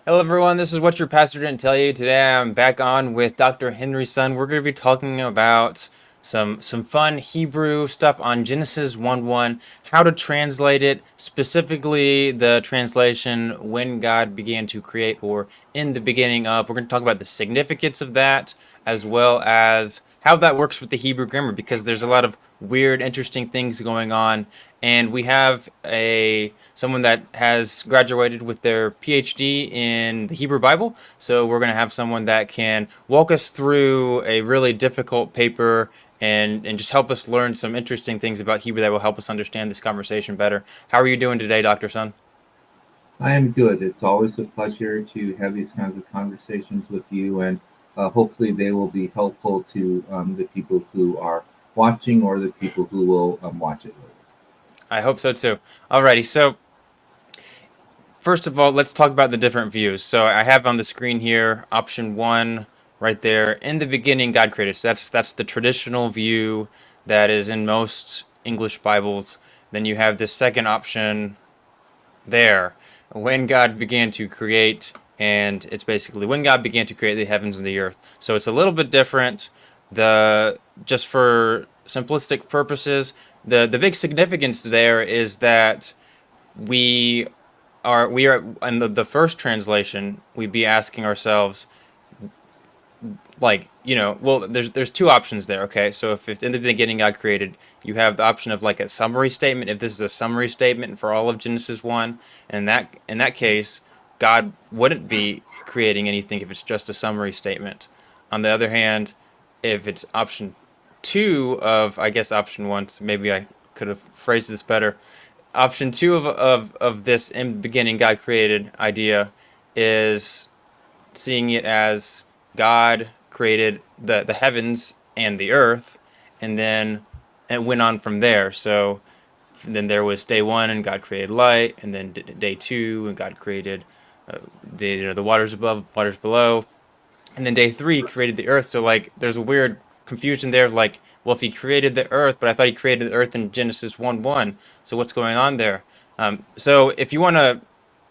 Hello, everyone. This is What Your Pastor Didn't Tell You. Today, I'm back on with Dr. Henry's son. We're going to be talking about some fun Hebrew stuff on Genesis 1:1, how to translate it, specifically the translation when God began to create or in the beginning of. We're going to talk about the significance of that as well as how that works with the Hebrew grammar because there's a lot of weird, interesting things going on. And we have a someone that has graduated with their PhD in the Hebrew Bible. So we're going to have someone that can walk us through a really difficult paper and just help us learn some interesting things about Hebrew that will help us understand this conversation better. How are you doing today, Dr. Sun? I am good. It's always a pleasure to have these kinds of conversations with you, and hopefully, they will be helpful to the people who are watching or the people who will watch it later. I hope so too. Alrighty, so first of all, let's talk about the different views. So I have on the screen here option one right there. In the beginning, God created. So that's the traditional view that is in most English Bibles. Then you have this second option there, when God began to create, and it's basically when God began to create the heavens and the earth. So it's a little bit different. The just for simplistic purposes, the big significance there is that we we are in the first translation, we'd be asking ourselves, like, well, there's two options there. Okay, so if in the beginning God created, you have the option of like a summary statement. If this is a summary statement for all of Genesis 1, and in that case, God wouldn't be creating anything if it's just a summary statement. On the other hand, if it's option two of, I guess, option one, so maybe I could have phrased this better. Option two of this in the beginning God created idea is seeing it as God created the heavens and the earth, and then it went on from there. So then there was day one, and God created light, and then day two, and God created the waters above, waters below, and then day three he created the earth. So like, there's a weird confusion there. Like, well, if he created the earth, but I thought he created the earth in Genesis 1:1. So what's going on there? So if you want to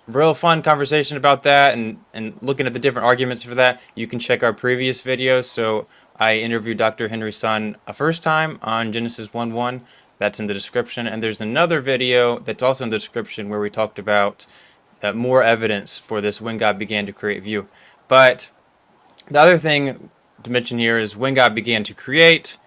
real fun conversation about that and looking at the different arguments for that, you can check our previous videos. So I interviewed Dr. Henry Sun a first time on Genesis 1:1. That's in the description. And there's another video that's also in the description where we talked about more evidence for this when God began to create view. But the other thing to mention here is when God began to create,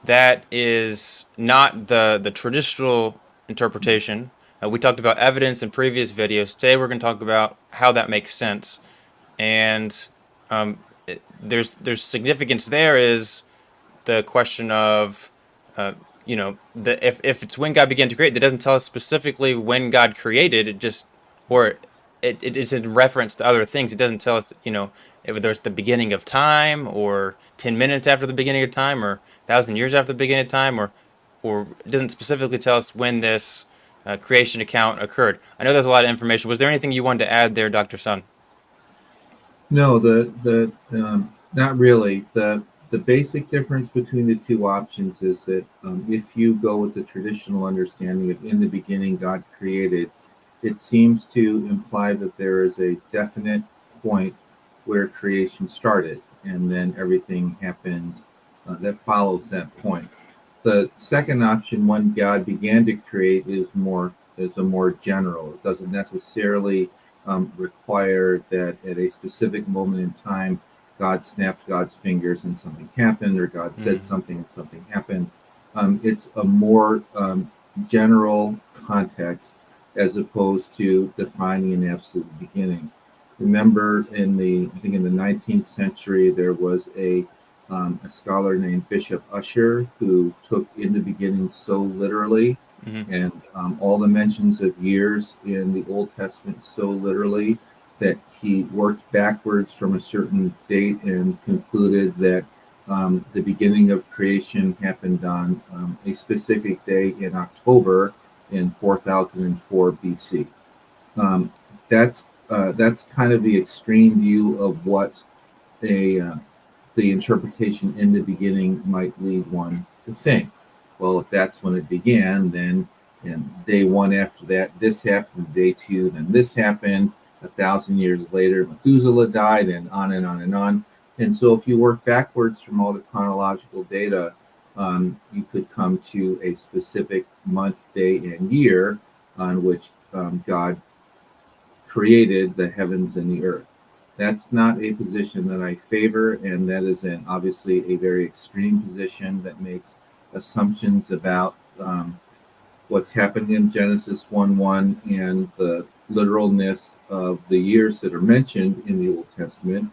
that is not the traditional interpretation. We talked about evidence in previous videos. Today we're going to talk about how that makes sense. And there's significance there is the question of, if it's when God began to create, that doesn't tell us specifically when God created. It just, or it is in reference to other things. It doesn't tell us, if there's the beginning of time, or 10 minutes after the beginning of time, or 1,000 years after the beginning of time, or it doesn't specifically tell us when this creation account occurred. I know there's a lot of information. Was there anything you wanted to add there, Dr. Sun? No, the not really. The basic difference between the two options is that if you go with the traditional understanding of in the beginning God created, it seems to imply that there is a definite point where creation started, and then everything happens that follows that point. The second option, when God began to create, is a more general. It doesn't necessarily require that at a specific moment in time, God snapped God's fingers and something happened, or God said Mm. something and something happened. It's a more general context as opposed to defining an absolute beginning. Remember, I think in the 19th century, there was a scholar named Bishop Ussher who took in the beginning so literally, Mm-hmm. and all the mentions of years in the Old Testament so literally, that he worked backwards from a certain date and concluded that the beginning of creation happened on a specific day in October in 4004 BC. Um, that's kind of the extreme view of what a the interpretation in the beginning might lead one to think. Well, if that's when it began, then in day one after that, this happened, day two, then this happened. 1,000 years later, Methuselah died, and on and on and on. And so if you work backwards from all the chronological data, you could come to a specific month, day, and year on which God created the heavens and the earth. That's not a position that I favor, and that is obviously a very extreme position that makes assumptions about what's happened in Genesis 1:1 and the literalness of the years that are mentioned in the Old Testament.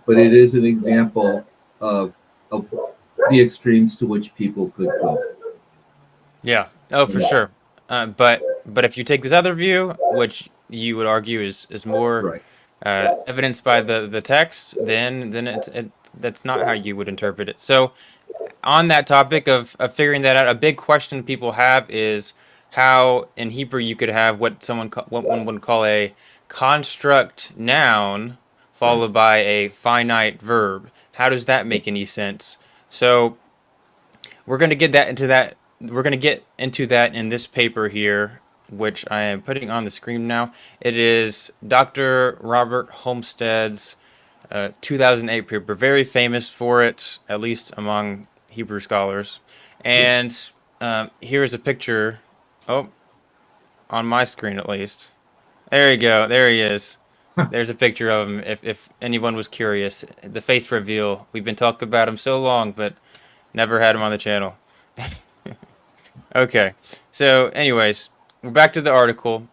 But it is an example of the extremes to which people could go. Yeah. Oh, for sure. But if you take this other view, which you would argue is more Right. evidenced by the text, then that's not how you would interpret it. So on that topic of figuring that out, a big question people have is how in Hebrew you could have what one would call a construct noun Right. followed by a finite verb. How does that make any sense? So we're going to get that into that. We're going to get into that in this paper here, which I am putting on the screen now. It is Dr. Robert Holmsted's 2008 paper, very famous for it, at least among Hebrew scholars. And Yes. here is a picture. Oh, on my screen at least. There you go. There he is. There's a picture of him. If anyone was curious, the face reveal. We've been talking about him so long, but never had him on the channel. Okay. So, anyways, we're back to the article,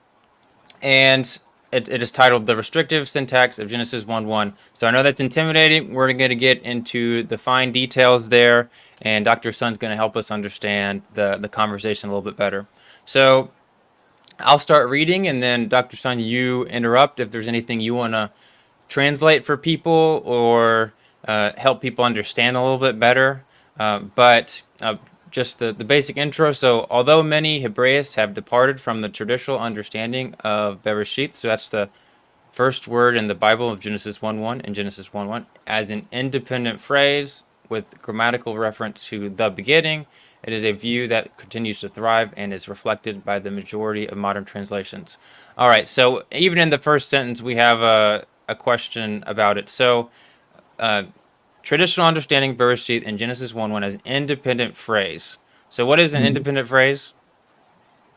and it is titled "The Restrictive Syntax of Genesis 1:1." So I know that's intimidating. We're going to get into the fine details there, and Dr. Sun's going to help us understand the conversation a little bit better. So I'll start reading, and then Dr. Sun, you interrupt if there's anything you want to translate for people or help people understand a little bit better. But just the basic intro. So, although many Hebraists have departed from the traditional understanding of Bereshit, so that's the first word in the Bible of Genesis 1:1 and Genesis 1:1, as an independent phrase with grammatical reference to the beginning, it is a view that continues to thrive and is reflected by the majority of modern translations. All right, so even in the first sentence, we have a question about it. So, traditional understanding Bereshit in Genesis 1:1 as an independent phrase. So, what is an Mhm. independent phrase?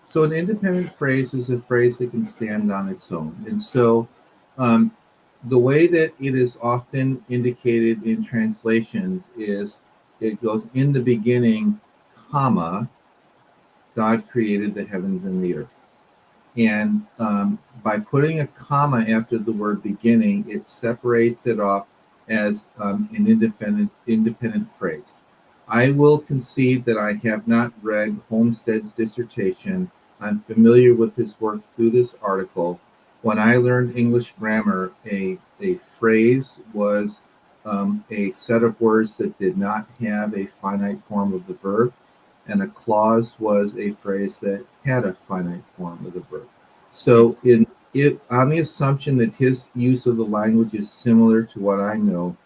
So an independent phrase is a phrase that can stand on its own. And so um, the way that it is often indicated in translations is it goes in the beginning, comma, God created the heavens and the earth. And by putting a comma after the word beginning, it separates it off as an independent phrase. I will concede that I have not read Holmsted's dissertation. I'm familiar with his work through this article. When I learned English grammar, a phrase was a set of words that did not have a finite form of the verb, and a clause was a phrase that had a finite form of the verb. So, in it, on the assumption that his use of the language is similar to what I know,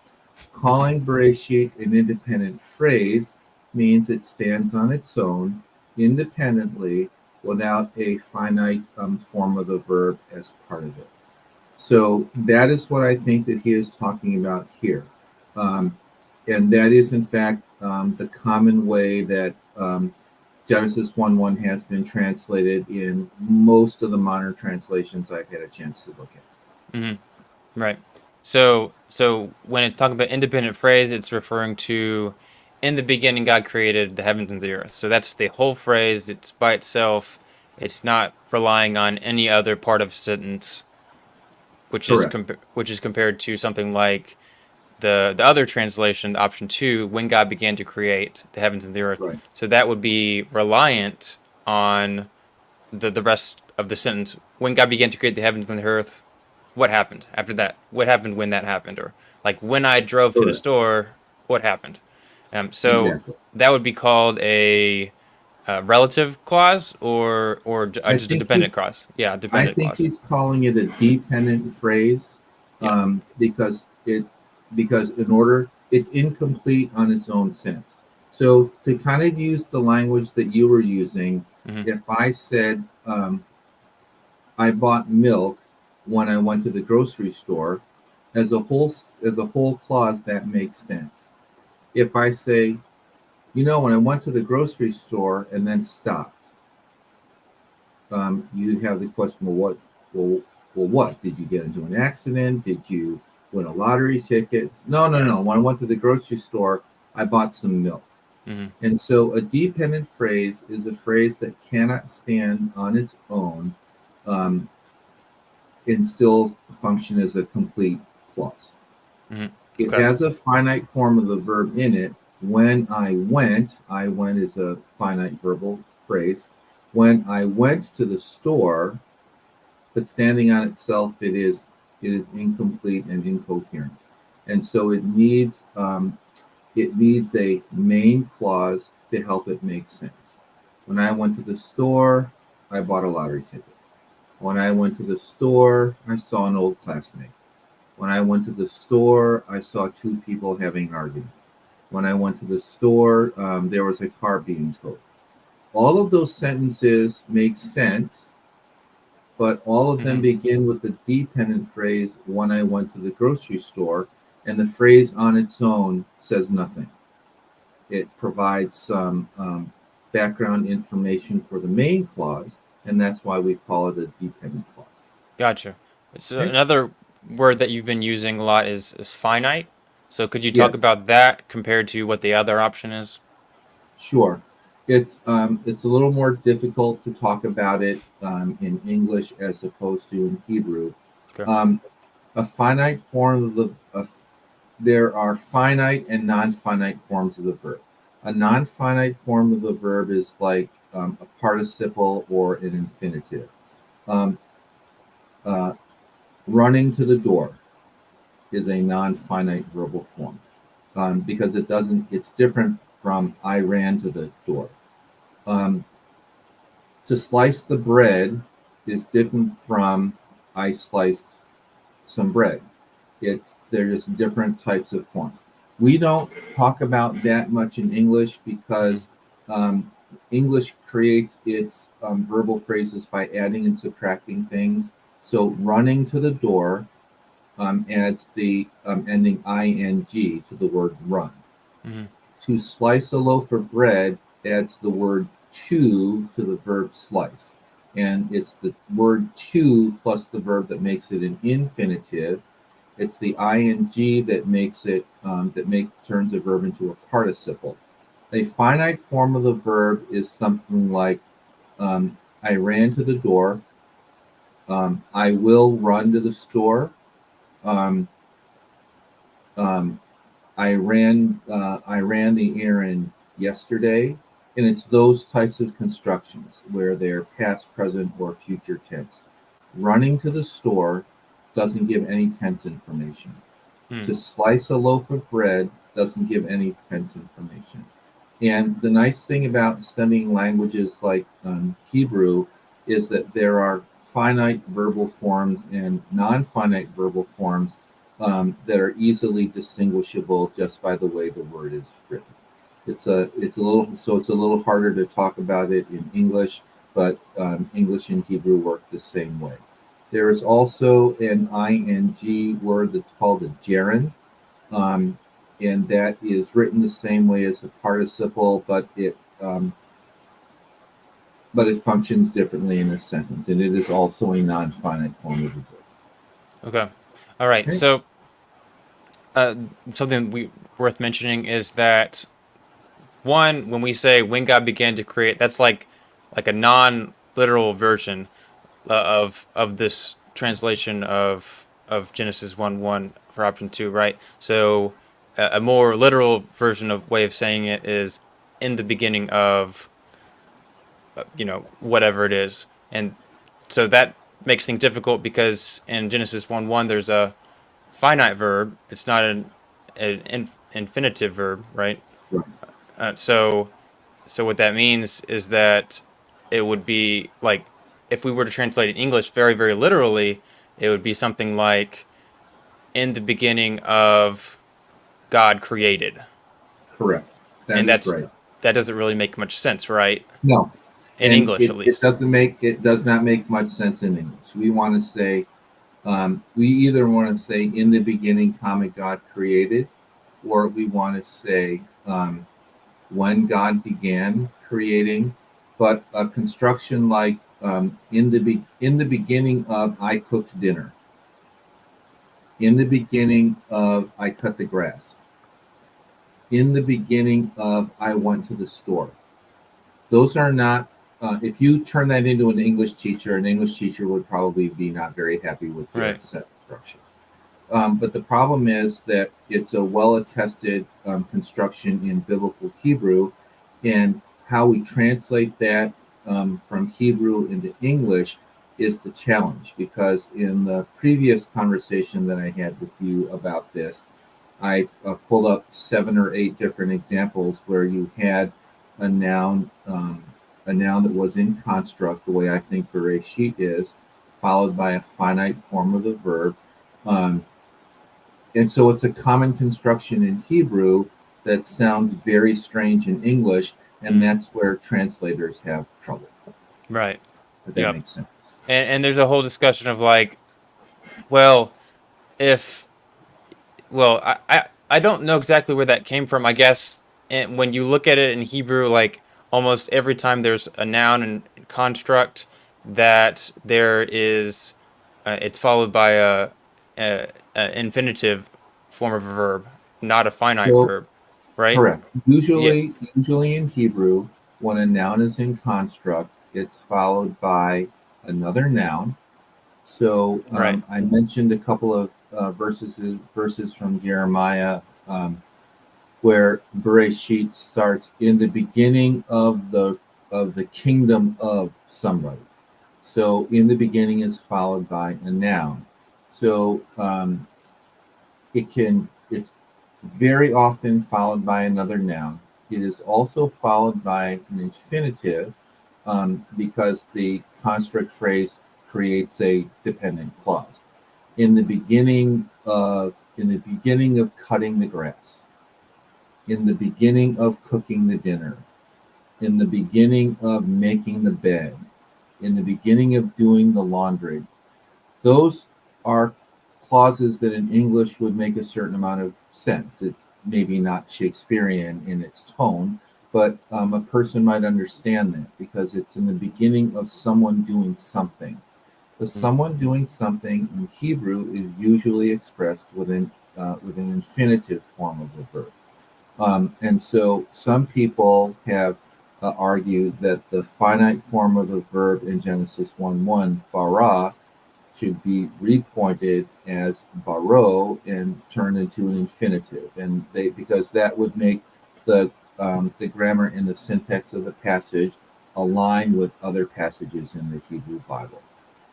calling Bereshit an independent phrase means it stands on its own, independently, without a finite form of the verb as part of it. So that is what I think that he is talking about here. And that is, in fact, the common way that Genesis 1:1 has been translated in most of the modern translations I've had a chance to look at. Mm-hmm. Right. So when it's talking about independent phrase, it's referring to in the beginning God created the heavens and the earth. So that's the whole phrase. It's by itself. It's not relying on any other part of a sentence, Correct. which is compared to something like the other translation, option 2, when God began to create the heavens and the earth. Right. So that would be reliant on the rest of the sentence. When God began to create the heavens and the earth, what happened after that? What happened when that happened? Or like when I drove to the Correct. store, what happened? So Exactly. that would be called a relative clause or I just a think dependent he's clause. Yeah, I dependent think clause. he's calling it a dependent phrase Yeah. because in order it's incomplete on its own sense. So to kind of use the language that you were using, Hmm. if I said I bought milk when I went to the grocery store, as a whole clause, that makes sense. If I say, when I went to the grocery store and then stopped, you have the question, what? Did you get into an accident? Did you win a lottery ticket? No. When I went to the grocery store, I bought some milk. Mm-hmm. And so a dependent phrase is a phrase that cannot stand on its own um, and still function as a complete clause. Mm-hmm. It Okay. has a finite form of the verb in it. When I went is a finite verbal phrase. When I went to the store, but standing on itself, it is incomplete and incoherent, and so it needs a main clause to help it make sense. When I went to the store, I bought a lottery ticket. When I went to the store, I saw an old classmate. When I went to the store, I saw two people having an argument. When I went to the store, there was a car being towed. All of those sentences make sense, but all of them Mm-hmm. begin with the dependent phrase, when I went to the grocery store, and the phrase on its own says nothing. It provides some background information for the main clause, and that's why we call it a dependent clause. Gotcha. So Okay? another word that you've been using a lot is finite. So could you talk Yes, about that compared to what the other option is? sure. It's a little more difficult to talk about it in English as opposed to in Hebrew. Okay. Um, a finite form of there are finite and non-finite forms of the verb. A non-finite form of the verb is like a participle or an infinitive. Um, uh, Running to the door is a non-finite verbal form because it's different from I ran to the door. Um, to slice the bread is different from I sliced some bread. They're just different types of forms. We don't talk about that much in English because um, English creates its verbal phrases by adding and subtracting things. So running to the door adds the ending ing to the word run. Mm-hmm. To slice a loaf of bread adds the word to the verb slice. And it's the word to plus the verb that makes it an infinitive. It's the ing that makes it turns a verb into a participle. A finite form of the verb is something like I ran to the door. I will run to the store. Um, um, I ran the errand yesterday, and it's those types of constructions where they're past, present, or future tense. Running to the store doesn't give any tense information. Mm-hmm. To slice a loaf of bread doesn't give any tense information. And the nice thing about studying languages like Hebrew is that there are finite verbal forms and non-finite verbal forms that are easily distinguishable just by the way the word is written. It's a little harder to talk about it in English, but English and Hebrew work the same way. There is also an ing word that's called a gerund, um, and that is written the same way as a participle, but it functions differently in a sentence, and it is also a non-finite form of the verb. Okay. All right. Okay. So uh, something we worth mentioning is that one, when we say when God began to create, that's like a non-literal version of this translation of Genesis 1:1 for option two, right? So a more literal version of way of saying it is in the beginning of whatever it is, and so that makes things difficult because in Genesis 1:1 there's a finite verb. It's not an infinitive verb, right? Right. So what that means is that it would be like if we were to translate in English very, very literally, it would be something like in the beginning of God created. Correct. That And is right. that doesn't really make much sense, right? No, In and English at it least. does not make much sense in English. We want to say We either want to say in the beginning, comma, God created, or we want to say when God began creating. But a construction like in the beginning of I cooked dinner, in the beginning of I cut the grass, in the beginning of I went to the store. Those are not. If you turn that into an English teacher would probably be not very happy with your Right. sentence structure. But the problem is that it's a well-attested construction in biblical Hebrew, and how we translate that from Hebrew into English is the challenge. Because in the previous conversation that I had with you about this, I pulled up 7 or 8 different examples where you had a noun, a noun that was in construct, the way I think Bereshit is, followed by a finite form of the verb. Um, and so it's a common construction in Hebrew that sounds very strange in English, and Mm. that's where translators have trouble. Right. If that Yep. makes sense. And there's a whole discussion of like, well, if well, I don't know exactly where that came from. I guess and when you look at it in Hebrew, like almost every time there's a noun and construct, that there is it's followed by a infinitive form of a verb, not a finite So verb, right? correct. Yeah. Usually in Hebrew, when a noun is in construct, it's followed by another noun. So Right. I mentioned a couple of verses from Jeremiah where Bereshit starts in the beginning of the kingdom of somebody. So in the beginning is followed by a noun. So it's very often followed by another noun. It is also followed by an infinitive because the construct phrase creates a dependent clause. In the beginning of cutting the grass, in the beginning of cooking the dinner, in the beginning of making the bed, in the beginning of doing the laundry. Those are clauses that in English would make a certain amount of sense. It's maybe not Shakespearean in its tone, but a person might understand that because it's in the beginning of someone doing something. The Mm. someone doing something in Hebrew is usually expressed with an infinitive form of the verb. And so some people have argued that the finite form of the verb in Genesis 1:1, bara, should be repointed as baro and turned into an infinitive. And they because that would make the grammar and the syntax of the passage align with other passages in the Hebrew Bible.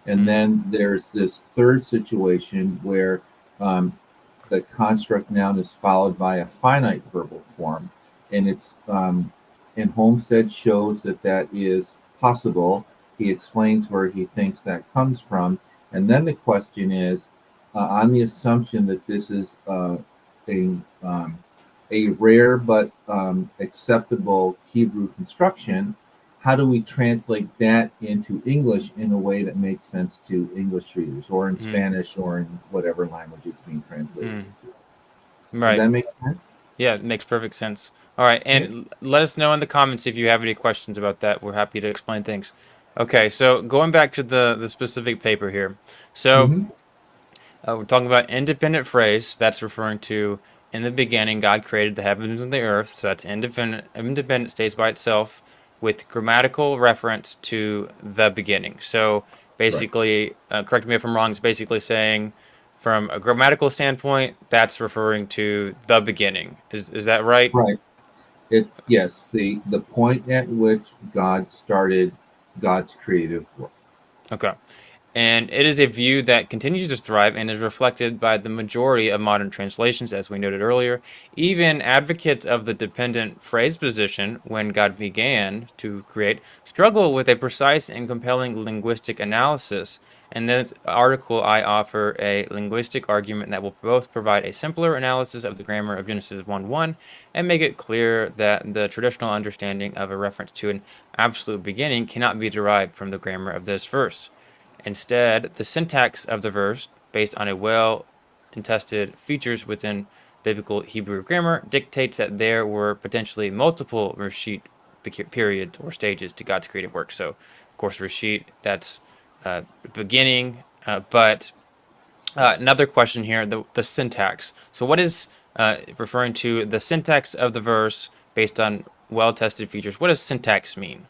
And Mm. then there's this third situation where um, the construct noun is followed by a finite verbal form, and and Holmstedt shows that that is possible. He explains where he thinks that comes from, and then the question is, on the assumption that this is a a rare but acceptable Hebrew construction, how do we translate that into English in a way that makes sense to English readers, or in Mm. Spanish, or in whatever language it's being translated Mm. into? Does Right. that make sense? Yeah, it makes perfect sense. All right, Okay. and let us know in the comments if you have any questions about that. We're happy to explain things. Okay, so going back to the specific paper here. So Mm-hmm. we're talking about independent phrase. That's referring to in the beginning, God created the heavens and the earth. So that's independent. Independent stays by itself with grammatical reference to the beginning. So Right. basically, correct me if I'm wrong. It's basically saying, from a grammatical standpoint, that's referring to the beginning. Is that right? Right. It yes, the point at which God started God's creative work. Okay. And it is a view that continues to thrive and is reflected by the majority of modern translations, as we noted earlier. Even advocates of the dependent phrase position, when God began to create, struggle with a precise and compelling linguistic analysis. In this article, I offer a linguistic argument that will both provide a simpler analysis of the grammar of Genesis 1:1 and make it clear that the traditional understanding of a reference to an absolute beginning cannot be derived from the grammar of this verse. Instead, the syntax of the verse, based on a well-tested features within biblical Hebrew grammar, dictates that there were potentially multiple Reshit periods or stages to God's creative work. So, of course, Reshit, that's beginning, but another question here, the syntax. So what is referring to the syntax of the verse based on well-tested features? What does syntax mean?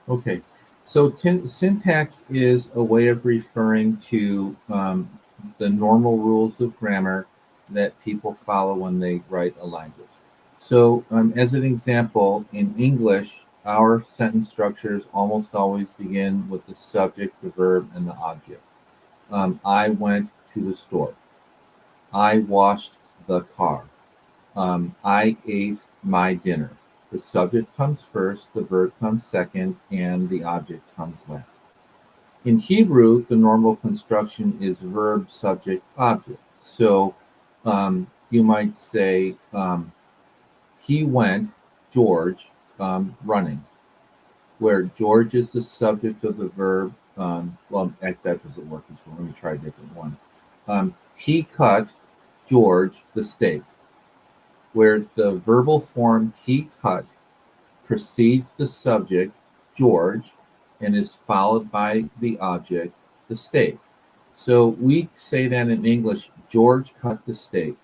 Okay, so syntax is a way of referring to the normal rules of grammar that people follow when they write a language. So, as an example, in English, our sentence structures almost always begin with the subject, the verb, and the object. I went to the store. I washed the car. I ate my dinner. The subject comes first, the verb comes second, and the object comes last. In Hebrew, the normal construction is verb, subject, object. So you might say, he went, George, running, where George is the subject of the verb. Well, that doesn't work as well. Let me try a different one. He cut George the steak, where the verbal form he cut precedes the subject, George, and is followed by the object, the steak. So we say that in English, George cut the steak.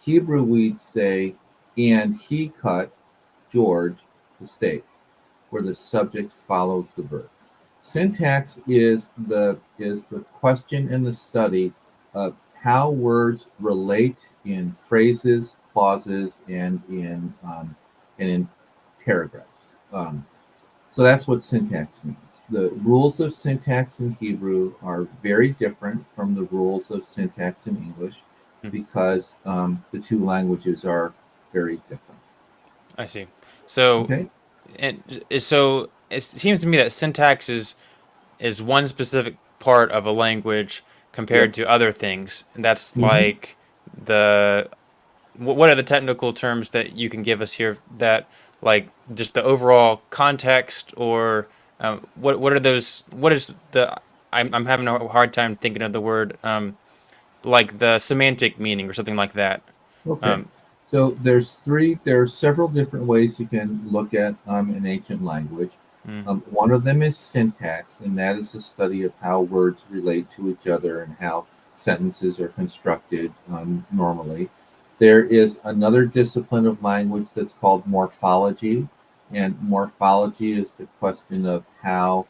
Hebrew, we'd say, and he cut George the steak, where the subject follows the verb. Syntax is the question and the study of how words relate in phrases, clauses, and in paragraphs. So that's what syntax means. The rules of syntax in Hebrew are very different from the rules of syntax in English because the two languages are very different. I see. So, Okay. so it seems to me that syntax is one specific part of a language compared Yep. to other things, and that's Mm-hmm. like the what are the technical terms that you can give us here that like just the overall context or what are those what is the I'm having a hard time thinking of the word like the semantic meaning or something like that. Okay. um, So there are several different ways you can look at an ancient language. mm, One of them is syntax, and that is the study of how words relate to each other and how sentences are constructed normally. There is another discipline of language that's called morphology, and morphology is the question of how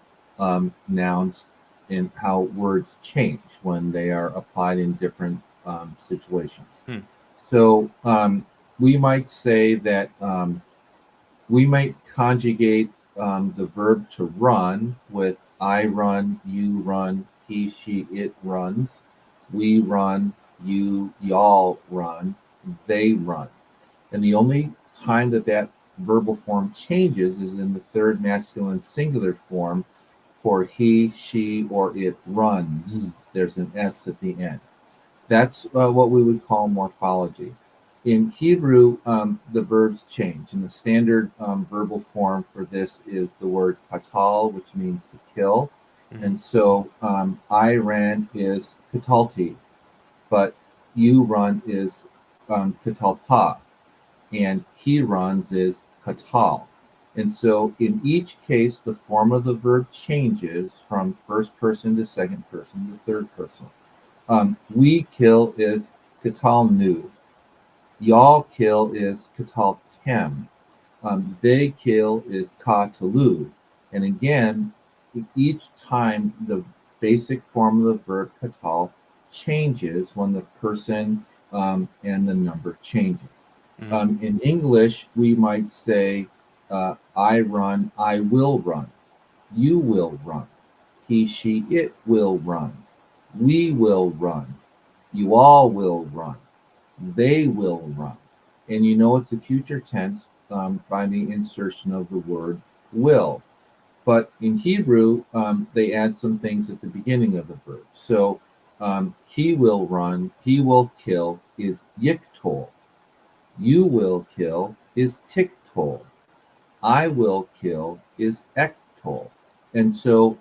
nouns and how words change when they are applied in different situations. hmm, So we might say that we might conjugate the verb to run with I run, you run, he, she, it runs, we run, you, y'all run, they run. And the only time that that verbal form changes is in the third masculine singular form for he, she, or it runs. There's an S at the end. That's what we would call morphology. In Hebrew, the verbs change, and the standard verbal form for this is the word katal, which means to kill. mhm, And so I ran is katalti, but you run is katalta, and he runs is katal. And so in each case, the form of the verb changes from first person to second person to third person. We kill is katal nu. Y'all kill is katal tem. They kill is katalu. And again, each time the basic form of the verb katal changes when the person and the number changes. mhm, In English, we might say, I run, I will run. You will run. He, she, it will run. We will run. You all will run. They will run. And you know it's a future tense by the insertion of the word will. But in Hebrew, they add some things at the beginning of the verb. So he will run, he will kill is yiktol. You will kill is tiktol. I will kill is ektol. And so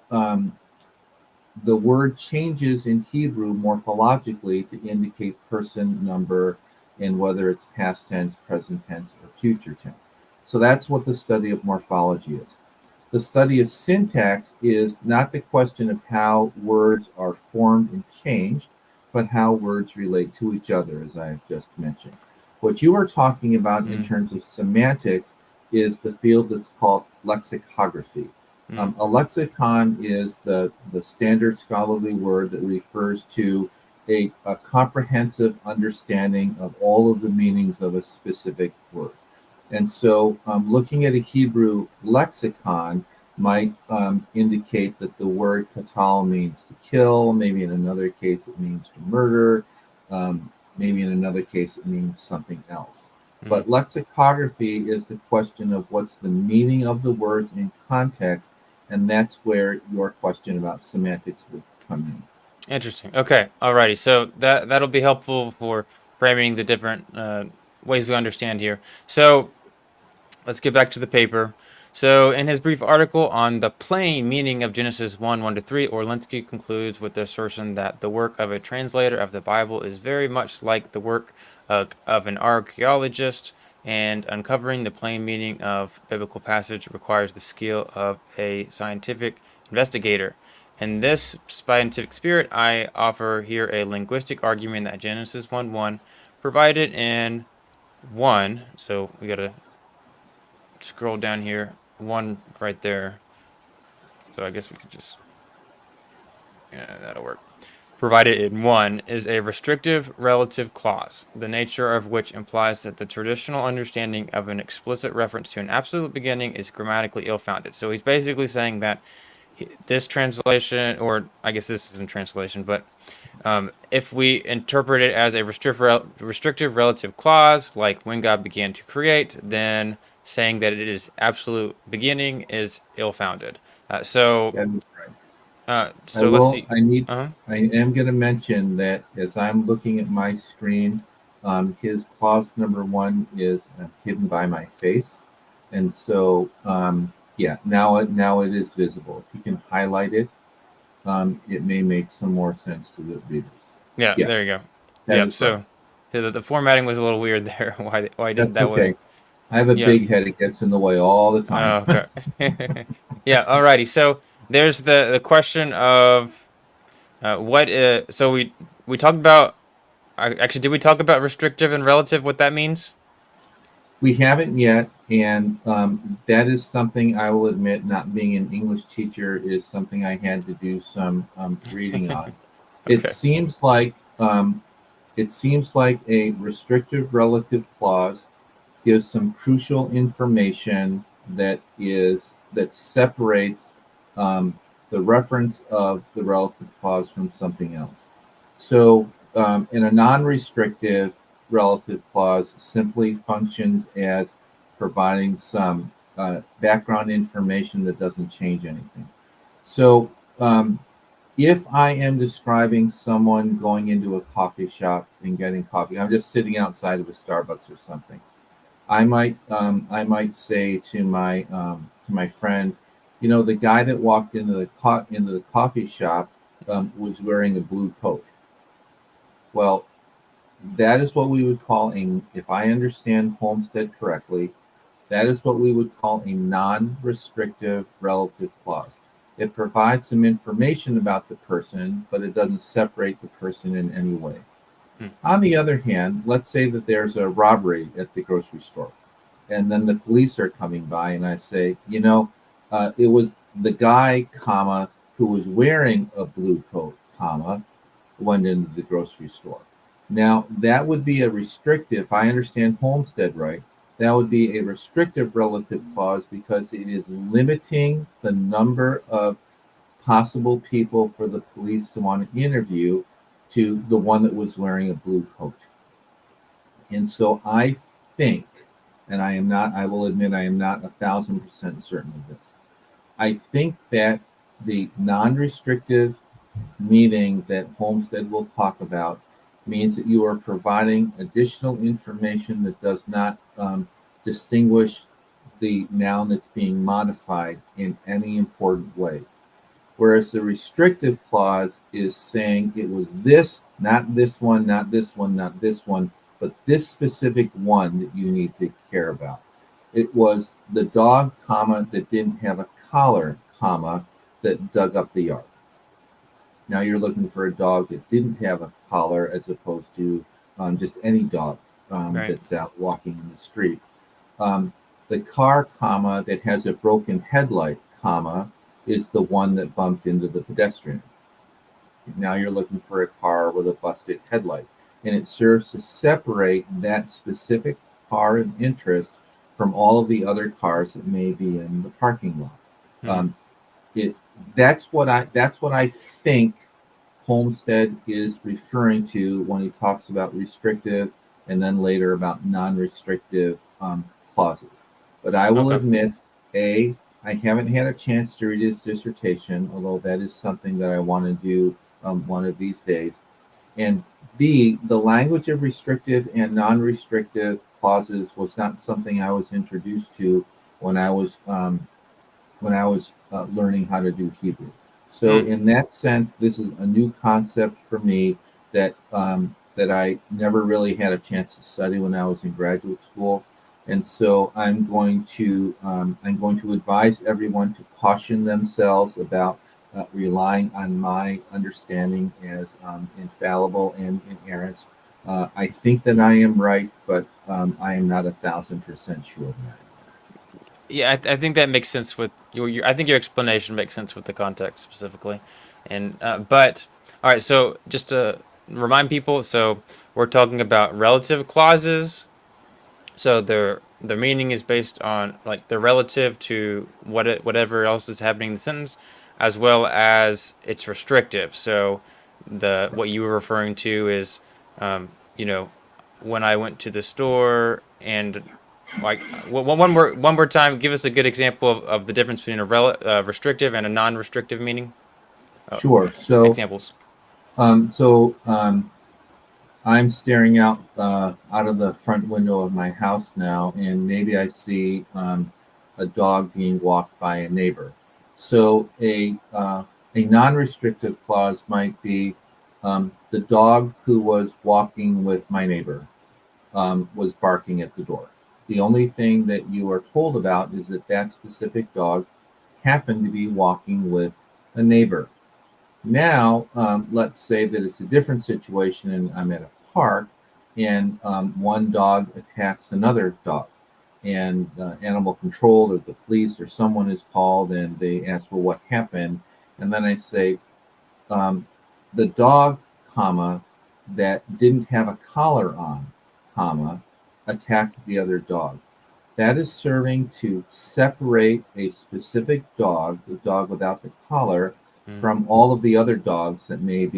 the word changes in Hebrew morphologically to indicate person, number, and whether it's past tense, present tense, or future tense. So that's what the study of morphology is. The study of syntax is not the question of how words are formed and changed, but how words relate to each other, as I have just mentioned. What you are talking about in terms of semantics is the field that's called lexicography. A lexicon is the standard scholarly word that refers to a comprehensive understanding of all of the meanings of a specific word. And so looking at a Hebrew lexicon might indicate that the word katal means to kill. Maybe in another case it means to murder. Maybe in another case it means something else. But lexicography is the question of what's the meaning of the words in context, and that's where your question about semantics would come in. Interesting. Okay. Alrighty. So that'll be helpful for framing the different ways we understand here. So let's get back to the paper. So in his brief article on the plain meaning of Genesis 1:1-3, Orlinsky concludes with the assertion that the work of a translator of the Bible is very much like the work of an archaeologist, and uncovering the plain meaning of biblical passage requires the skill of a scientific investigator. In this scientific spirit, I offer here a linguistic argument that Genesis 1:1 provided in 1, so we got to scroll down here, 1 right there. So I guess we could just, yeah, that'll work. Provided in 1 is a restrictive relative clause, the nature of which implies that the traditional understanding of an explicit reference to an absolute beginning is grammatically ill-founded. So he's basically saying that this translation, or I guess this isn't translation, but if we interpret it as a restrictive relative clause, like when God began to create, then saying that it is absolute beginning is ill-founded. So let's see. I am going to mention that as I'm looking at my screen, his clause number 1 is hidden by my face, and so yeah, now it is visible. If you can highlight it, it may make some more sense to the readers. Yeah, there you go. Yeah, so right. The formatting was a little weird there. Why did that okay. way? I have a big head; it gets in the way all the time. Oh, okay. Yeah, alrighty. So there's the question of what. So we talked about. Actually, did we talk about restrictive and relative? What that means? We haven't yet, and that is something I will admit, not being an English teacher, is something I had to do some reading on. Okay. It seems like a restrictive relative clause gives some crucial information that separates the reference of the relative clause from something else. So, in a non-restrictive relative clause, simply functions as providing some background information that doesn't change anything. So, if I am describing someone going into a coffee shop and getting coffee, I'm just sitting outside of a Starbucks or something. I might say to my friend, the guy that walked into the coffee shop was wearing a blue coat. Well, that is what we would call if I understand Holmstedt correctly, that is what we would call a non-restrictive relative clause. It provides some information about the person, but it doesn't separate the person in any way. On the other hand, let's say that there's a robbery at the grocery store, and then the police are coming by, and I say, it was the guy, who was wearing a blue coat, went into the grocery store. Now, that would be a restrictive, if I understand Holmstedt right, that would be a restrictive relative clause because it is limiting the number of possible people for the police to want to interview to the one that was wearing a blue coat. And so I think, and I will admit I am not 1,000% certain of this. I think that the non-restrictive meaning that Holmstedt will talk about means that you are providing additional information that does not distinguish the noun that's being modified in any important way. Whereas the restrictive clause is saying it was this, not this one, not this one, not this one, but this specific one that you need to care about. It was the dog, comma, that didn't have a collar, comma, that dug up the yard. Now you're looking for a dog that didn't have a collar as opposed to just any dog Right. that's out walking in the street. The car, comma, that has a broken headlight, comma, is the one that bumped into the pedestrian. Now you're looking for a car with a busted headlight. And it serves to separate that specific car of interest from all of the other cars that may be in the parking lot. That's what I think Holmstedt is referring to when he talks about restrictive and then later about non-restrictive clauses. But I will admit, I haven't had a chance to read his dissertation, although that is something that I want to do one of these days. And B, the language of restrictive and non-restrictive clauses was not something I was introduced to when I was learning how to do Hebrew. So in that sense, this is a new concept for me that I never really had a chance to study when I was in graduate school. And so I'm going to advise everyone to caution themselves about relying on my understanding as infallible and inerrant. I think that I am right, but I am not 1,000% sure of that. Yeah, I think that makes sense with your. I think your explanation makes sense with the context specifically, and but all right. So just to remind people, so we're talking about relative clauses. So their meaning is based on like they're relative to whatever else is happening in the sentence, as well as it's restrictive. So what you were referring to is, you know, when I went to the store and like one more time, give us a good example of the difference between a restrictive and a non-restrictive meaning. Sure. So Examples. I'm staring out of the front window of my house now, and maybe I see a dog being walked by a neighbor. So a non-restrictive clause might be the dog who was walking with my neighbor was barking at the door. The only thing that you are told about is that that specific dog happened to be walking with a neighbor. Now, let's say that it's a different situation and I'm at a park and one dog attacks another dog. And animal control or the police or someone is called and they ask, well, what happened? And then I say, the dog, comma, that didn't have a collar on, comma, attacked the other dog. That is serving to separate a specific dog, the dog without the collar, from all of the other dogs that may have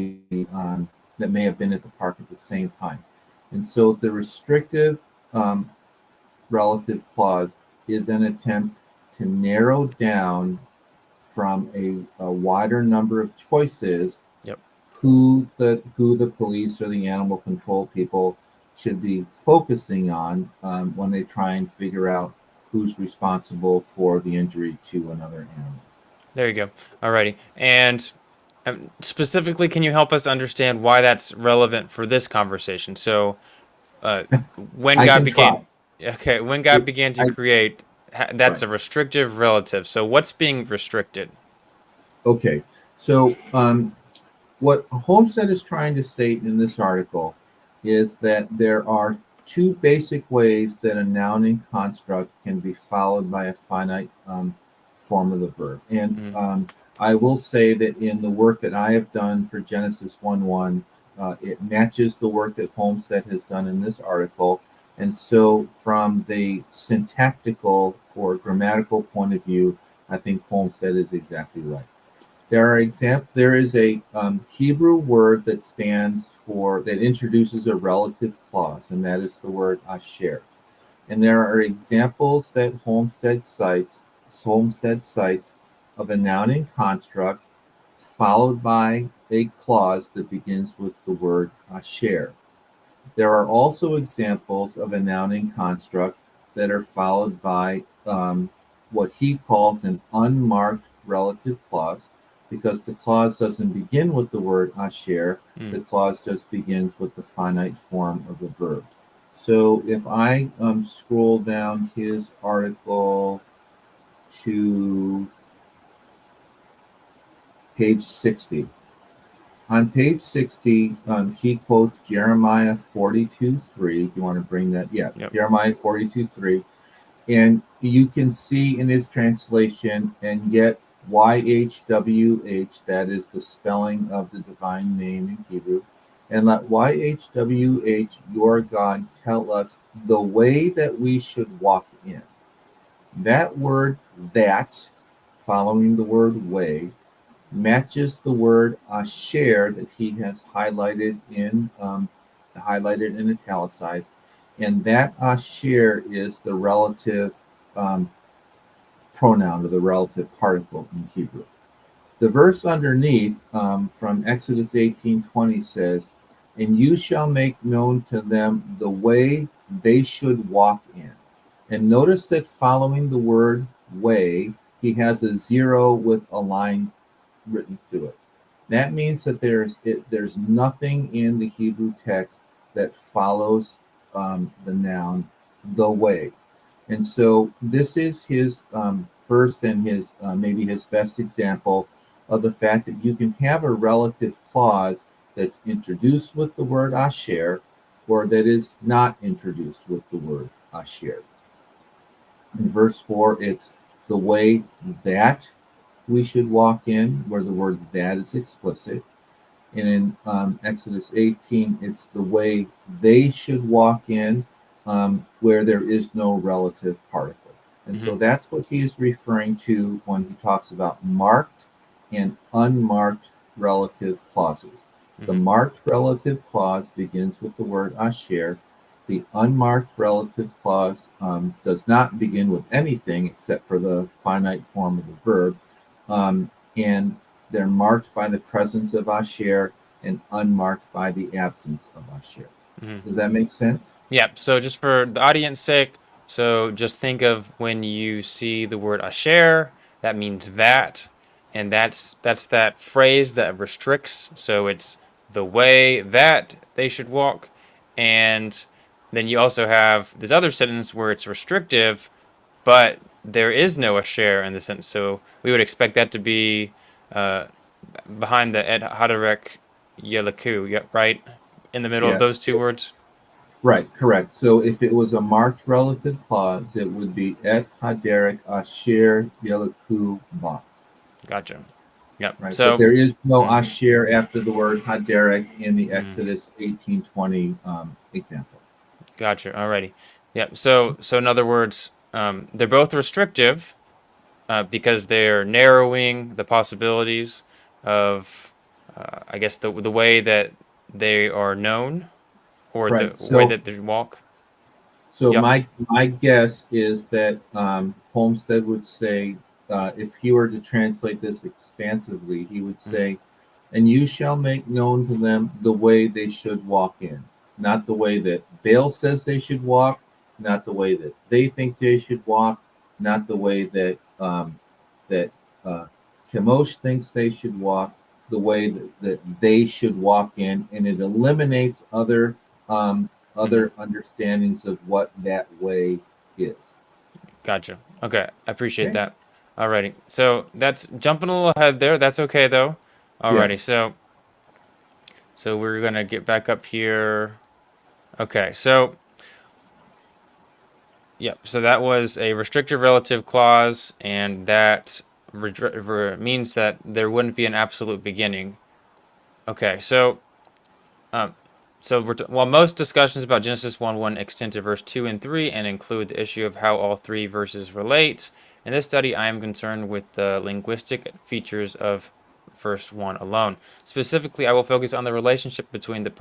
been at the park at the same time. And so the restrictive relative clause is an attempt to narrow down from a wider number of choices who the police or the animal control people should be focusing on when they try and figure out who's responsible for the injury to another animal. There you go. Alrighty. And specifically, can you help us understand why that's relevant for this conversation? So, when I God can began, try. okay, when God began to create, that's Right. a restrictive relative. So, what's being restricted? Okay. So what Holmstedt is trying to state in this article is that there are two basic ways that a nouning construct can be followed by a finite form of the verb. And I will say that in the work that I have done for Genesis 1:1, it matches the work that Holmstedt has done in this article. And so from the syntactical or grammatical point of view, I think Holmstedt is exactly right. There is a Hebrew word that introduces a relative clause, and that is the word asher. And there are examples that Holmstedt cites of a nouning construct followed by a clause that begins with the word asher. There are also examples of a nouning construct that are followed by what he calls an unmarked relative clause, because the clause doesn't begin with the word asher. The Mm. clause just begins with the finite form of the verb. So if I scroll down his article to page 60, on page 60, he quotes Jeremiah 42:3. Do you want to bring that? Yeah, Yep. Jeremiah 42:3. And you can see in his translation, and yet YHWH, that is the spelling of the divine name in Hebrew, and let YHWH, your God, tell us the way that we should walk in. That word that, following the word way, matches the word asher that he has highlighted in italicized, and that asher is the relative um, pronoun or the relative particle in Hebrew. The verse underneath from Exodus 18:20 says, "And you shall make known to them the way they should walk in." And notice that following the word way, he has a zero with a line written through it. That means that there's nothing in the Hebrew text that follows the noun the way. And so this is his first and his maybe his best example of the fact that you can have a relative clause that's introduced with the word asher, or that is not introduced with the word asher. In verse 4, it's the way that we should walk in, where the word that is explicit. And in Exodus 18, it's the way they should walk in, where there is no relative particle. And Mm-hmm. so that's what he is referring to when he talks about marked and unmarked relative clauses. The Mm-hmm. marked relative clause begins with the word asher. The unmarked relative clause does not begin with anything except for the finite form of the verb. And they're marked by the presence of asher and unmarked by the absence of asher. Mm-hmm. Does that make sense? Yeah, so just for the audience sake, so just think of when you see the word asher, that means that, and that's that phrase that restricts. So it's the way that they should walk, and then you also have this other sentence where it's restrictive, but there is no asher in the sentence. So we would expect that to be uh, behind the ed haderek yelaku, yeah, right in the middle of Yeah. those two words. Right, correct. So if it was a marked relative clause, it would be et haderek asher yelaku ba. Gotcha. Yep. Right, but So, there is no mm, asher after the word haderek in the mm, Exodus 18:20 example. gotcha. Alrighty. Yep. So in other words, they're both restrictive because they're narrowing the possibilities of, I guess, the way that they are known or the Right. way So that they walk. So Yep. my guess is that Holmstedt would say, if he were to translate this expansively, he would Mm-hmm. say, "And you shall make known to them the way they should walk in, not the way that Baal says they should walk, not the way that they think they should walk, not the way that that uh, Chemosh thinks they should walk, the way that they should walk in," and it eliminates um, Mm-hmm. other understandings of what that way is. Gotcha. Okay. I appreciate Okay. that. Alrighty. So that's jumping a little ahead there. That's okay though. Yeah. Alrighty. So we're gonna get back up here. Okay. Yep. So that was a restrictive relative clause, and that means that there wouldn't be an absolute beginning. Okay. Um, while most discussions about Genesis 1:1 extend to verse 2 and 3 and include the issue of how all three verses relate, in this study I am concerned with the linguistic features of verse 1 alone. Specifically, I will focus on the relationship between the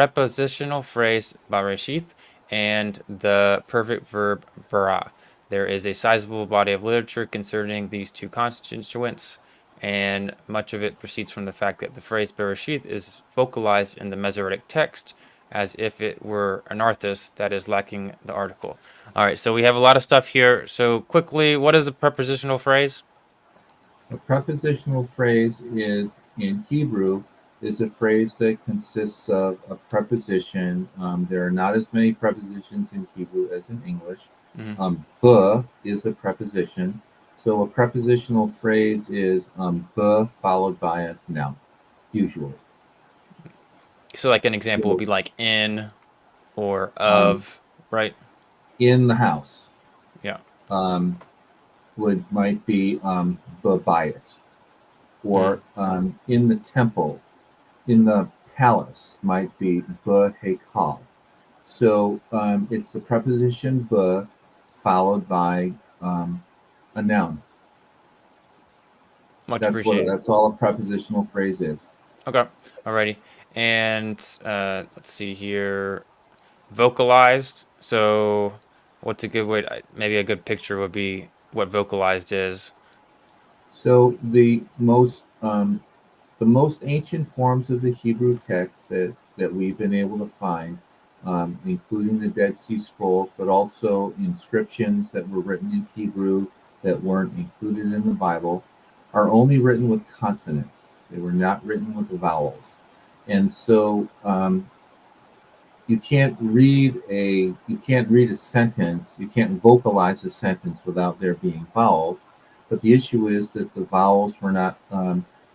prepositional phrase Bareshith and the perfect verb bara. There is a sizable body of literature concerning these two constituents, and much of it proceeds from the fact that the phrase Bereshith is vocalized in the Masoretic text as if it were an arthos that is lacking the article. All right, so we have a lot of stuff here. So quickly, what is a prepositional phrase? A prepositional phrase is in Hebrew is a phrase that consists of a preposition. There are not as many prepositions in Hebrew as in English. Hmm. B is a preposition. So a prepositional phrase is b followed by a noun, usually. So like an example would So, be like in or um, of, right? in the house Yeah. um, might be b by it, Mm. or in the temple, in the palace might be b hekal. So it's the preposition b followed by a noun. Much appreciated. That's all a prepositional phrase is. Okay. Alrighty. And let's see here. Vocalized. So what's a good way? Maybe a good picture would be what vocalized is. So the most ancient forms of the Hebrew text that we've been able to find, including the Dead Sea Scrolls, but also inscriptions that were written in Hebrew that weren't included in the Bible, are only written with consonants. They were not written with vowels. And so you can't read a sentence, you can't vocalize a sentence without there being vowels. But the issue is that the vowels were not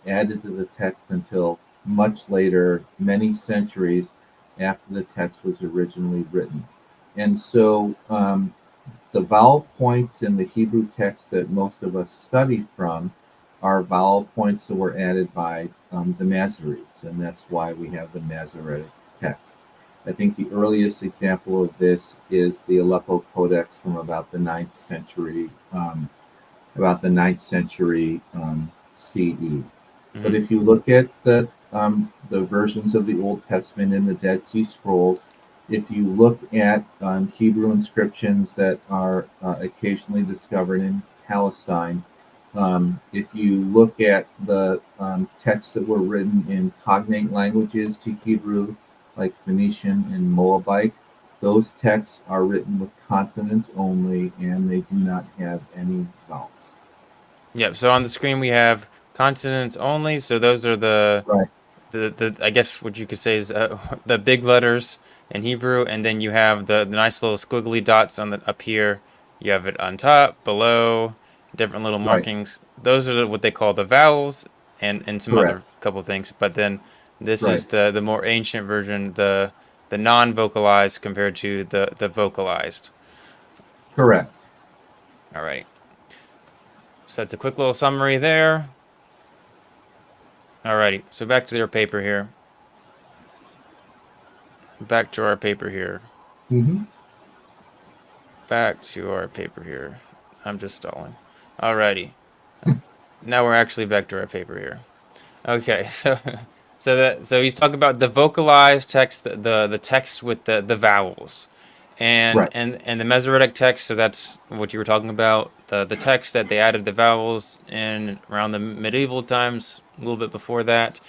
added to the text until much later, many centuries after the text was originally written. And so the vowel points in the Hebrew text that most of us study from are vowel points that were added by the Masoretes, and that's why we have the Masoretic text. I think the earliest example of this is the Aleppo Codex from about the ninth century, CE. But Hmm. if you look at the versions of the Old Testament in the Dead Sea Scrolls, if you look at Hebrew inscriptions that are occasionally discovered in Palestine, if you look at the texts that were written in cognate languages to Hebrew, like Phoenician and Moabite, those texts are written with consonants only and they do not have any vowels. Yep. So on the screen we have consonants only. So those are Right, the I guess what you could say is the big letters in Hebrew, and then you have the nice little squiggly dots on the up here. You have it on top, below, different little right, markings. Those are what they call the vowels, and some other correct, couple things. But then this right, is the more ancient version, the non-vocalized compared to the vocalized. correct. All right. So that's a quick little summary there. Alrighty, so back to their paper here. Back to our paper here. Mm-hmm. Back to our paper here. I'm just stalling. Alrighty. Now we're actually back to our paper here. Okay, so he's talking about the vocalized text, the text with the vowels. And Right, and the Masoretic text, so that's what you were talking about, the text that they added the vowels in around the medieval times, a little bit before that.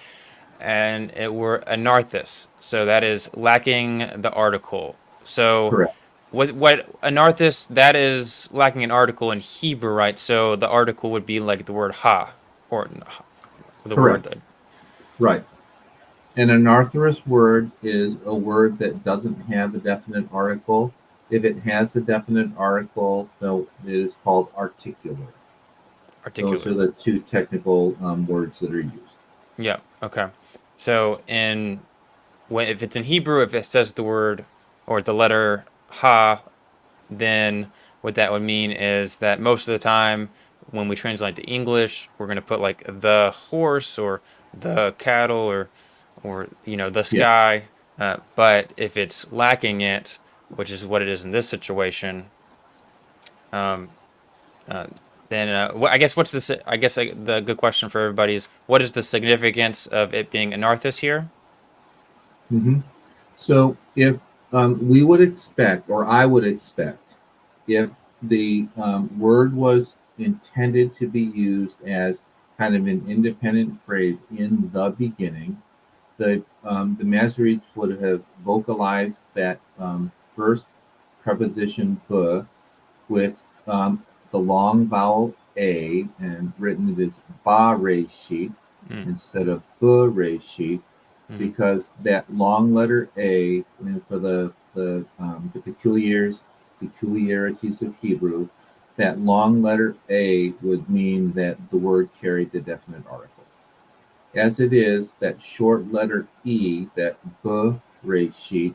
And it were anarthus, so that is lacking the article. So correct, what anarthus, that is lacking an article in Hebrew, right? So the article would be like the word ha, or the word correct, right. An anarthrous word is a word that doesn't have a definite article. If it has a definite article, though, it is called articular. Those are articular. the two technical words that are used. Yeah. Okay. So in when if it's in Hebrew, if it says the word or the letter ha, then what that would mean is that most of the time when we translate to English, we're going to put like the horse or the cattle or the Yes, sky. But if it's lacking it, which is what it is in this situation, um, uh, then I guess what's the I guess the good question for everybody is what is the significance of it being anarthus here? hmm So if we would expect, or I would expect, if the word was intended to be used as kind of an independent phrase in the beginning, the Masoretes would have vocalized that first preposition "b" with the long vowel A and written it as Ba-Reshit Mm. instead of Ba-Reshit, Mm. because that long letter A, and for the peculiarities of Hebrew, that long letter A would mean that the word carried the definite article. As it is, that short letter E, that Ba-Reshit,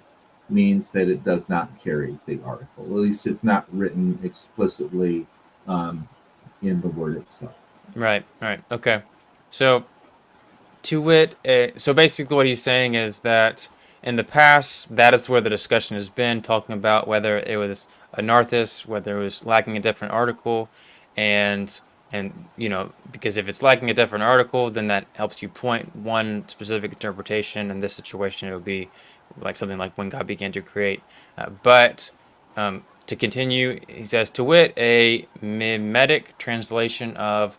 means that it does not carry the article. At least it's not written explicitly in the word itself. Right. Right. Okay. So to wit, so basically what he's saying is that in the past, that is where the discussion has been, talking about whether it was anarthus, whether it was lacking a different article, and because if it's lacking a different article, then that helps you point one specific interpretation. In this situation, it would be like something like when God began to create. But to continue, he says, to wit, a mimetic translation of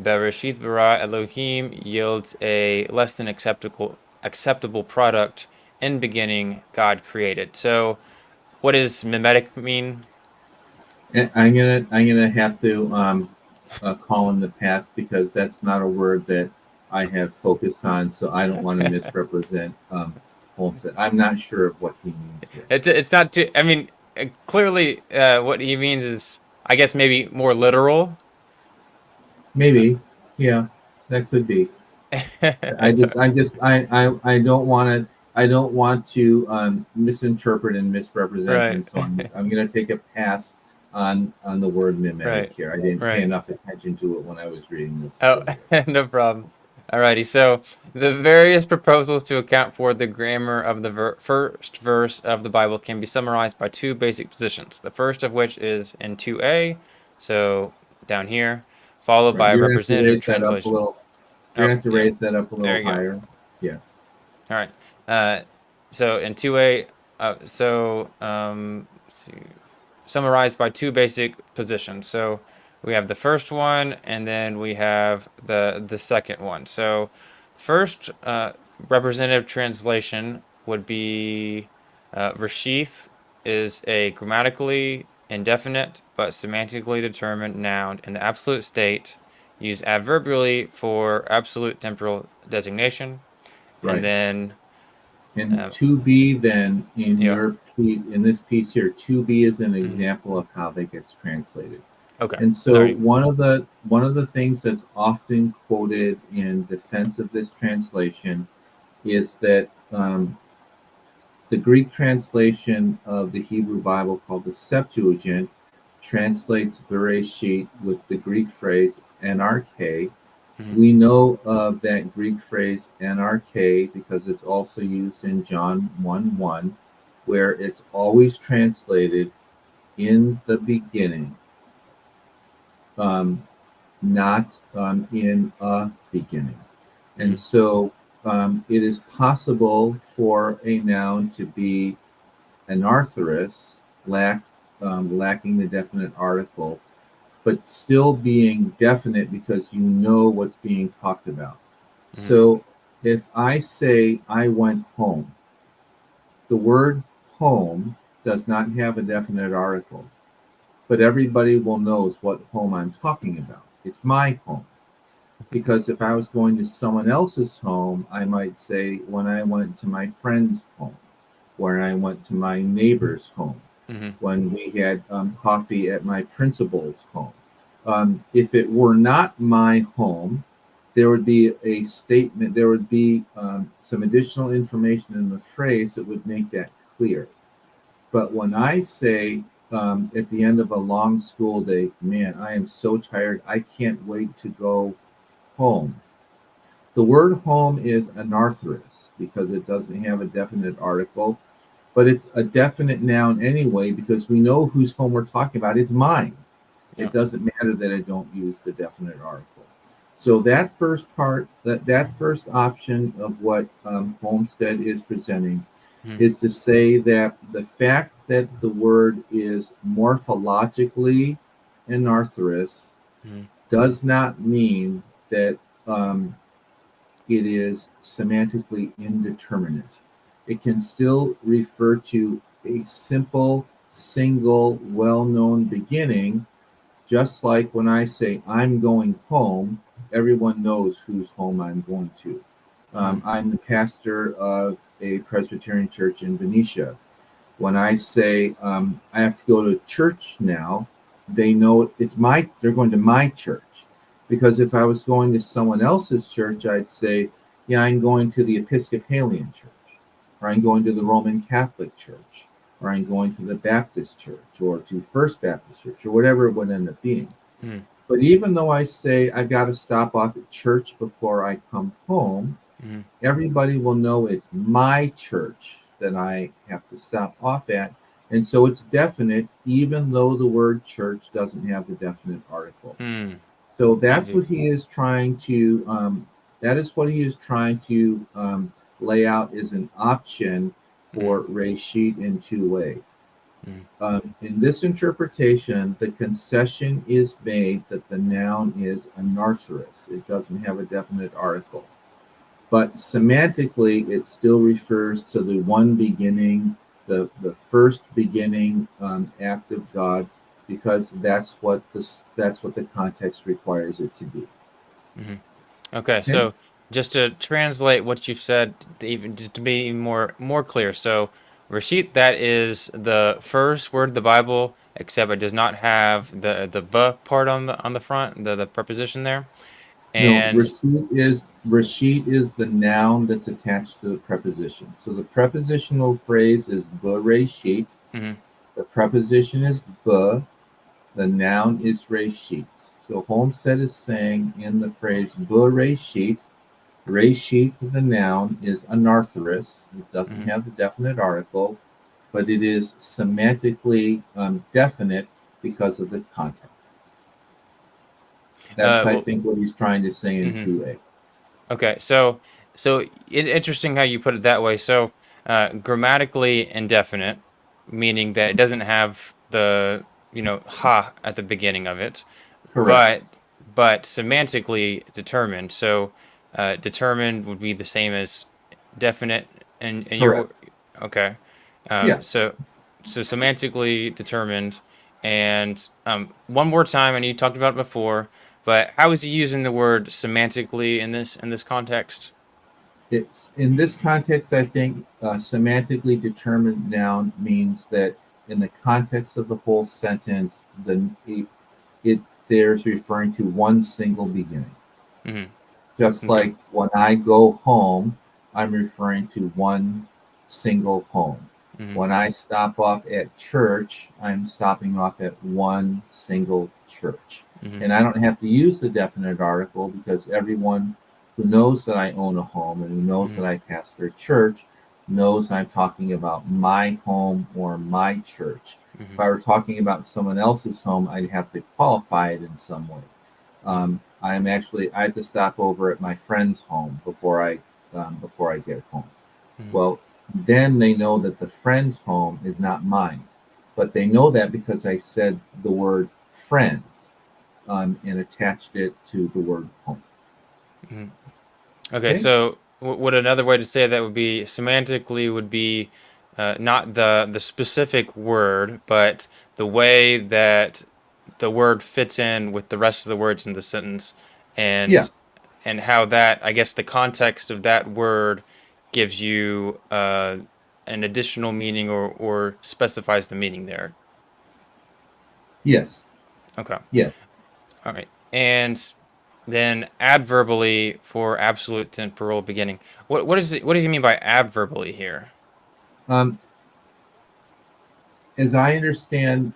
Bereshith bara Elohim yields a less than acceptable product. In beginning, God created. So, what does mimetic mean? And I'm gonna have to call in the past because that's not a word that I have focused on, so I don't want to misrepresent Holmstedt. I'm not sure of what he means here. It's not too. I mean, clearly, what he means is, I guess, maybe more literal. Maybe, yeah, that could be. I It's just, I just, I don't want to, misinterpret and misrepresent, right, and so I'm going to take a pass on the word mimetic right, here. I didn't pay right. enough attention to it when I was reading this Oh, earlier. no problem. Alrighty, so the various proposals to account for the grammar of the first verse of the Bible can be summarized by two basic positions. The first of which is in 2a, so down here, followed Right, by a you're going to have to representative raise that up a translation. little. You're Oh, going to have to yeah, raise that up a there little you go. higher. Yeah. All right. So in 2a, let's see, summarized by two basic positions. So we have the first one, and then we have the second one. So first representative translation would be Rashith is a grammatically indefinite but semantically determined noun in the absolute state, used adverbially for absolute temporal designation, and Right. then And uh, 2B then yeah. in this piece here, 2B is an Mhm. example of how that gets translated. Okay. And so Alrighty. one of the things that's often quoted in defense of this translation is that the Greek translation of the Hebrew Bible called the Septuagint translates Bereshit with the Greek phrase NRK. Mhm. We know of that Greek phrase NRK because it's also used in John 1:1, where it's always translated in the beginning, um, not in a beginning. And Mhm. so it is possible for a noun to be anarthrous, lacking the definite article, but still being definite because you know what's being talked about. Mhm. So if I say I went home, the word home does not have a definite article, but everybody will knows what home I'm talking about. It's my home. Because if I was going to someone else's home, I might say when I went to my friend's home, when I went to my neighbor's home, Mhm. when we had coffee at my principal's home. If it were not my home, there would be a statement, there would be some additional information in the phrase that would make that clear. But when I say at the end of a long school day, man, I am so tired, I can't wait to go home. The word home is anarthrous because it doesn't have a definite article, but it's a definite noun anyway because we know whose home we're talking about. It's mine. Yeah. It doesn't matter that I don't use the definite article. So that first part, that first option of what Holmstedt is presenting Mhm. is to say that the fact that the word is morphologically anarthrous Mhm. does not mean that um, it is semantically indeterminate. It can still refer to a simple, single, well known beginning Just like when I say I'm going home, everyone knows whose home I'm going to. Mm, I'm the pastor of a Presbyterian church in Venetia. When I say I have to go to church now, they know they're going to my church. Because if I was going to someone else's church, I'd say, yeah, I'm going to the Episcopalian church, or I'm going to the Roman Catholic church, or I'm going to the Baptist church, or to First Baptist church, or whatever it would end up being. mm, But even though I say I've got to stop off at church before I come home, mm, everybody will know it's my church that I have to stop off at. And so it's definite, even though the word church doesn't have the definite article. mm. So Thank that's you. what he is trying to, lay out as an option Mm, for Reshit in two-way. mm, In this interpretation, the concession is made that the noun is anarthrous. It doesn't have a definite article. But semantically, it still refers to the one beginning, the first beginning act of God, because that's what the context requires it to be. mm. Okay, Okay. so just to translate what you've said, to be more clear. So, Rashid, that is the first word of the Bible, except it does not have the b part on the front, the preposition there. No, And Rashid is the noun that's attached to the preposition. So the prepositional phrase is bereshit. mhm, The preposition is be. The noun is reshit. So Holmstedt is saying in the phrase bereshit, reshit, the noun, is anarthrous. It doesn't mhm. have the definite article, but it is semantically definite because of the context. That's, I Well, think, what he's trying to say in mhm. 2a. Okay, interesting how you put it that way. So, grammatically indefinite, meaning that it doesn't have the ha at the beginning of it, Correct. but semantically determined. So, determined would be the same as definite, and Correct. okay. Yeah. So semantically determined, and one more time. I know you talked about it before, but how is he using the word semantically in this context? It's in this context, I think semantically determined noun means that in the context of the whole sentence, it there's referring to one single beginning. Hmm. Just Okay. like when I go home, I'm referring to one single home. Hmm. When I stop off at church, I'm stopping off at one single church. Hmm. And I don't have to use the definite article because everyone who knows that I own a home and who knows Hmm. that I pastor a church knows I'm talking about my home or my church. If Hmm. I were talking about someone else's home, I'd have to qualify it in some way. Hmm. I have to stop over at my friend's home before I get home. Hmm. Well, then they know that the friend's home is not mine, but they know that because I said the word friends and attached it to the word home. Hmm. Okay, Okay. so would another way to say that would be semantically would be not the specific word, but the way that the word fits in with the rest of the words in the sentence, Yeah. and how that, I guess, the context of that word gives you an additional meaning, or specifies the meaning there. Yes. Okay, Yes. all right, and then adverbally for absolute temporal beginning. What does he mean by adverbally here? Um, as I understand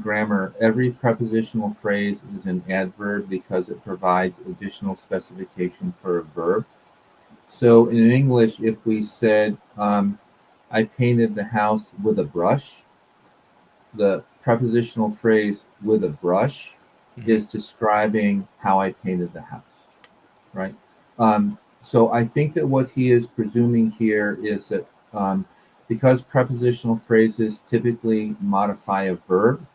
grammar, every prepositional phrase is an adverb because it provides additional specification for a verb. So in English, if we said, I painted the house with a brush, the prepositional phrase with a brush Hmm. is describing how I painted the house, right? So I think that what he is presuming here is that because prepositional phrases typically modify a verb,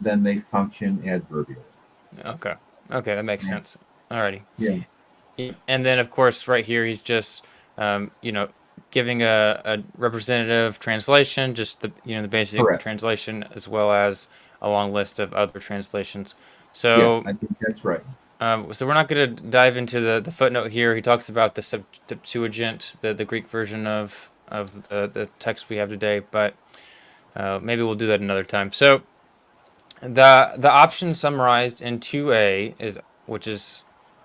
then they function adverbially. Okay, okay, that makes Yeah. sense. Alrighty. Yeah. And then, of course, right here, he's just, um, you know, giving a representative translation, just the basic Correct. translation, as well as a long list of other translations. Yeah, So I think that's right. so we're not going to dive into the footnote here. He talks about the Septuagint, the Greek version of the text we have today, but maybe we'll do that another time. So the option summarized in 2a is, which is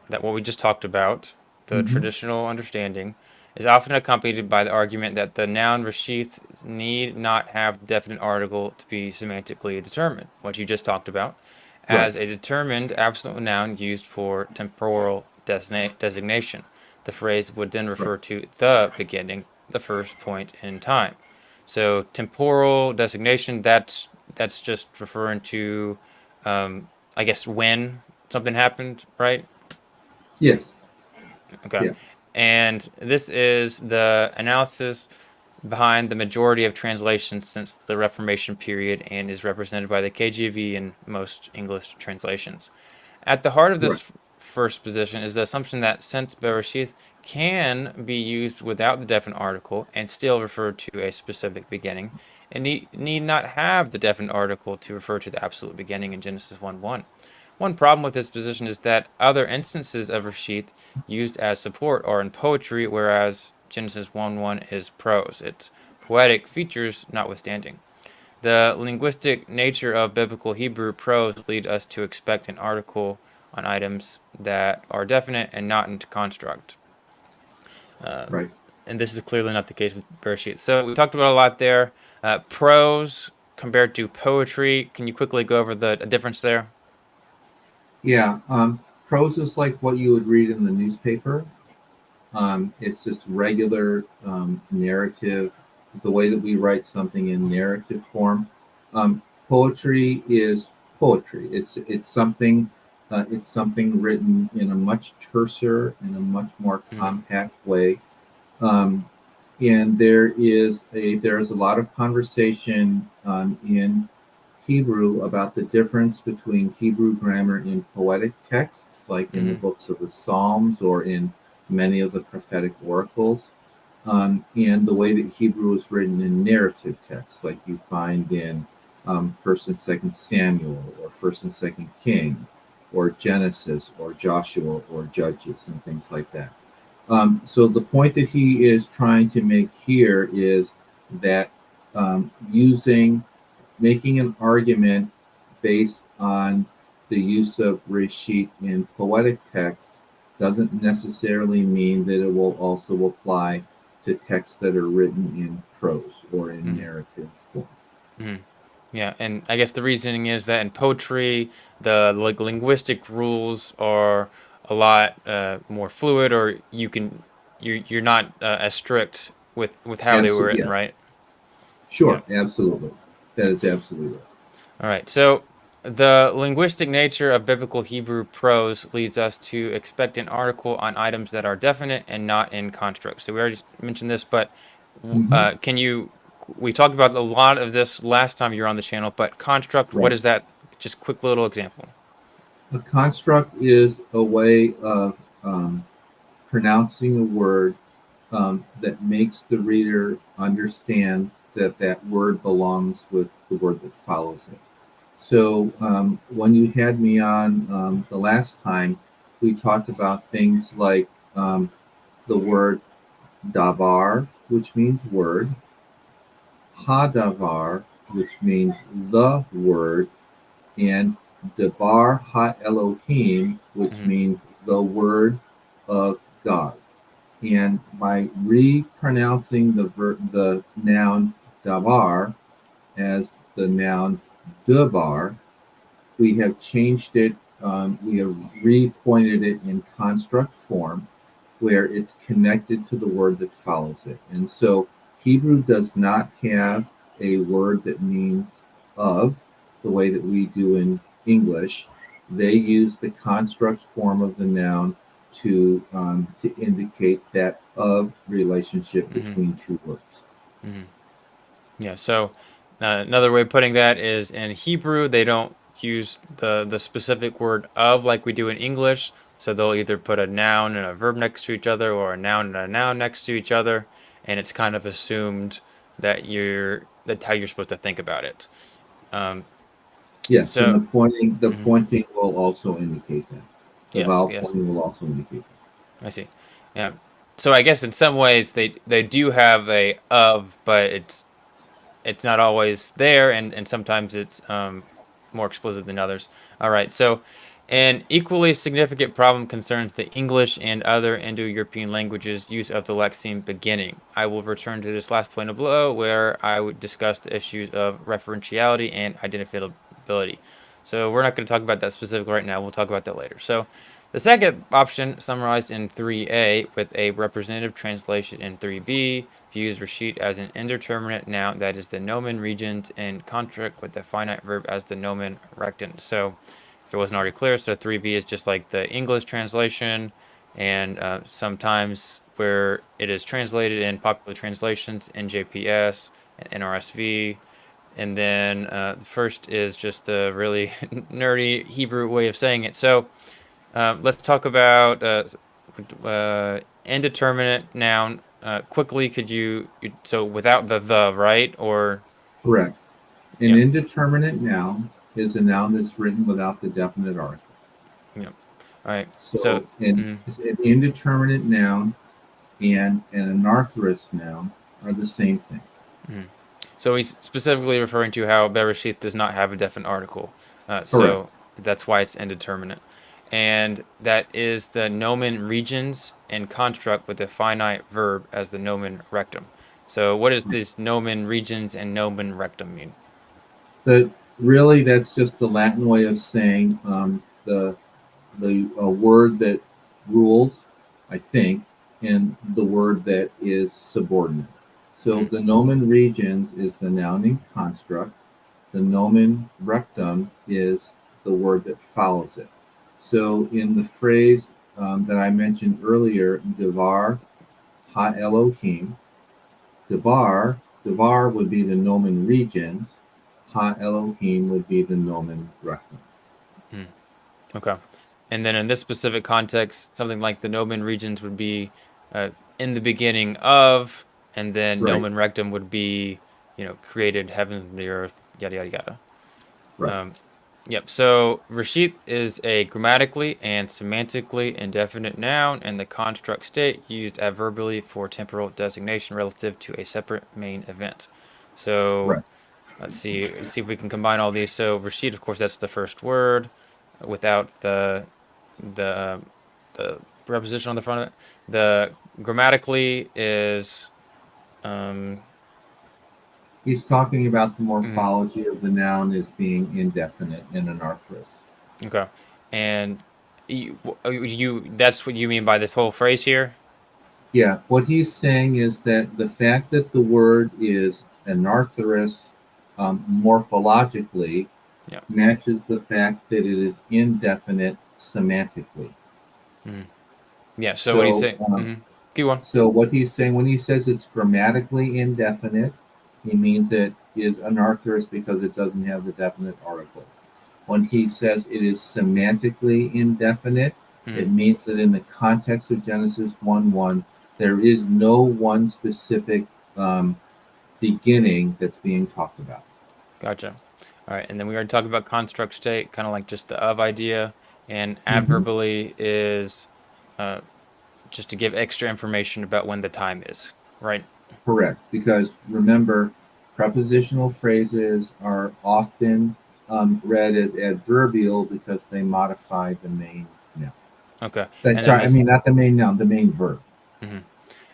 that what we just talked about, the Hmm. traditional understanding, is often accompanied by the argument that the noun reshith need not have definite article to be semantically determined, what you just talked about, Right, as a determined absolute noun used for temporal designation. The phrase would then right. refer to the beginning, the first point in time. So temporal designation, that's just referring to, I guess, when something happened, right? Yes, Okay. yeah, And this is the analysis behind the majority of translations since the Reformation period and is represented by the KJV and most English translations. At the heart of right, this first position is the assumption that since Bereshith can be used without the definite article and still refer to a specific beginning, it need not have the definite article to refer to the absolute beginning in Genesis 1:1. One problem with this position is that other instances of Reshith used as support are in poetry, whereas Genesis 1:1 is prose, its poetic features notwithstanding. The linguistic nature of biblical Hebrew prose lead us to expect an article on items that are definite and not in construct. Uh, right. and this is clearly not the case with Bereshit. So we talked about a lot there. Prose compared to poetry. Can you quickly go over the difference there? Yeah, prose is like what you would read in the newspaper. It's just regular narrative, the way that we write something in narrative form. Poetry is poetry. It's something written in a much terser, in a much more Mm-hmm. compact way. Um, and there is a lot of conversation in Hebrew about the difference between Hebrew grammar in poetic texts, like in the Mm-hmm. books of the Psalms or in many of the prophetic oracles, and the way that Hebrew is written in narrative texts, like you find in First and Second Samuel, or First and Second Kings, or Genesis, or Joshua, or Judges, and things like that. So the point that he is trying to make here is that making an argument based on the use of reshit in poetic texts doesn't necessarily mean that it will also apply to texts that are written in prose or in Mm-hmm. narrative form. Mm-hmm. Yeah, and I guess the reasoning is that in poetry, the linguistic rules are a lot more fluid, or you're not as strict with how they were Absolutely, written, yes, right? Yeah. sure, absolutely, that is absolutely right. All right. So the linguistic nature of biblical Hebrew prose leads us to expect an article on items that are definite and not in construct. So we already mentioned this, but Hmm. can you? We talked about a lot of this last time you were on the channel, but construct, what Right. is that? Just quick little example. A construct is a way of pronouncing a word that makes the reader understand that that word belongs with the word that follows it. So when you had me on the last time, we talked about things like the word davar, which means word, hadavar, which means the word, and debar ha Elohim, which Hmm. means the word of God. And by repronouncing the noun davar as the noun debar, we have changed it, we have repointed it in construct form where it's connected to the word that follows it. And so Hebrew does not have a word that means of the way that we do in English. They use the construct form of the noun to indicate that of relationship Hmm. between two words. Hmm. Yeah. So another way of putting that is in Hebrew, they don't use the specific word of like we do in English. So they'll either put a noun and a verb next to each other, or a noun and a noun next to each other, and it's kind of assumed that that's how you're supposed to think about it. Um, Yes, and So, the mhm, pointing will also indicate that. The yes, vowel yes, pointing will also indicate I see. Yeah. So I guess in some ways they do have a of, but it's not always there, and sometimes it's more explicit than others. All right, so an equally significant problem concerns the English and other Indo-European languages' use of the lexeme beginning. I will return to this last point below, where I would discuss the issues of referentiality and identifiability. So we're not going to talk about that specifically right now. We'll talk about that later. So the second option, summarized in 3a with a representative translation in 3b, views Rashid as an indeterminate noun that is the nomen regent in contract with the finite verb as the nomen rectant. So if it wasn't already clear, so 3b is just like the English translation, and sometimes where it is translated in popular translations, NJPS and NRSV. And then the first is just a really nerdy Hebrew way of saying it. So let's talk about indeterminate noun. Quickly, could so without the, right? Or, that. Correct. An yeah, indeterminate noun is a noun that's written without the definite article. yeah. All right. So, So an indeterminate noun and an anarthrous noun are the same thing. mhm. So he's specifically referring to how Bereshith does not have a definite article. Correct. So that's why it's indeterminate. And that is the nomen regens and construct with the finite verb as the nomen rectum. So what does this nomen regens and nomen rectum mean? But really, that's just the Latin way of saying the word that rules, I think, and the word that is subordinate. So Mm, the nomen regens is the noun in construct. The nomen rectum is the word that follows it. So in the phrase that I mentioned earlier, devar ha Elohim, devar would be the nomen regens, ha Elohim would be the nomen rectum. mm. Okay. And then in this specific context, something like the nomen regens would be uh, in the beginning of, and then Right, nomen rectum would be, created heaven and the earth, yada, yada, yada. right. Um, yep. So Rashid is a grammatically and semantically indefinite noun in the construct state used adverbially for temporal designation relative to a separate main event. So Right. let's see if we can combine all these. So Rashid, of course, that's the first word without the the preposition on the front of it. The grammatically is um He's talking about the mhm, morphology of the noun as being indefinite in an arthrous. okay, and you that's what you mean by this whole phrase here. Yeah, what he's saying is that the fact that the word is an arthrous morphologically Yeah. matches the fact that it is indefinite semantically. Mhm. Yeah. So what do you So, say? Keep on. so what he's saying when he says it's grammatically indefinite, he means it is anarthrous because it doesn't have the definite article. When he says it is semantically indefinite, it Mhm. means that in the context of Genesis 1:1, there is no one specific um, beginning that's being talked about. Gotcha. All right, and then we already talked about construct state, kind of like just the of idea, and Hmm. adverbally is uh, just to give extra information about when the time is, right? Correct, because remember, prepositional phrases are often read as adverbial because they modify the main noun. Okay, and then Sorry, I this. mean not the main noun, the main verb. Mhm.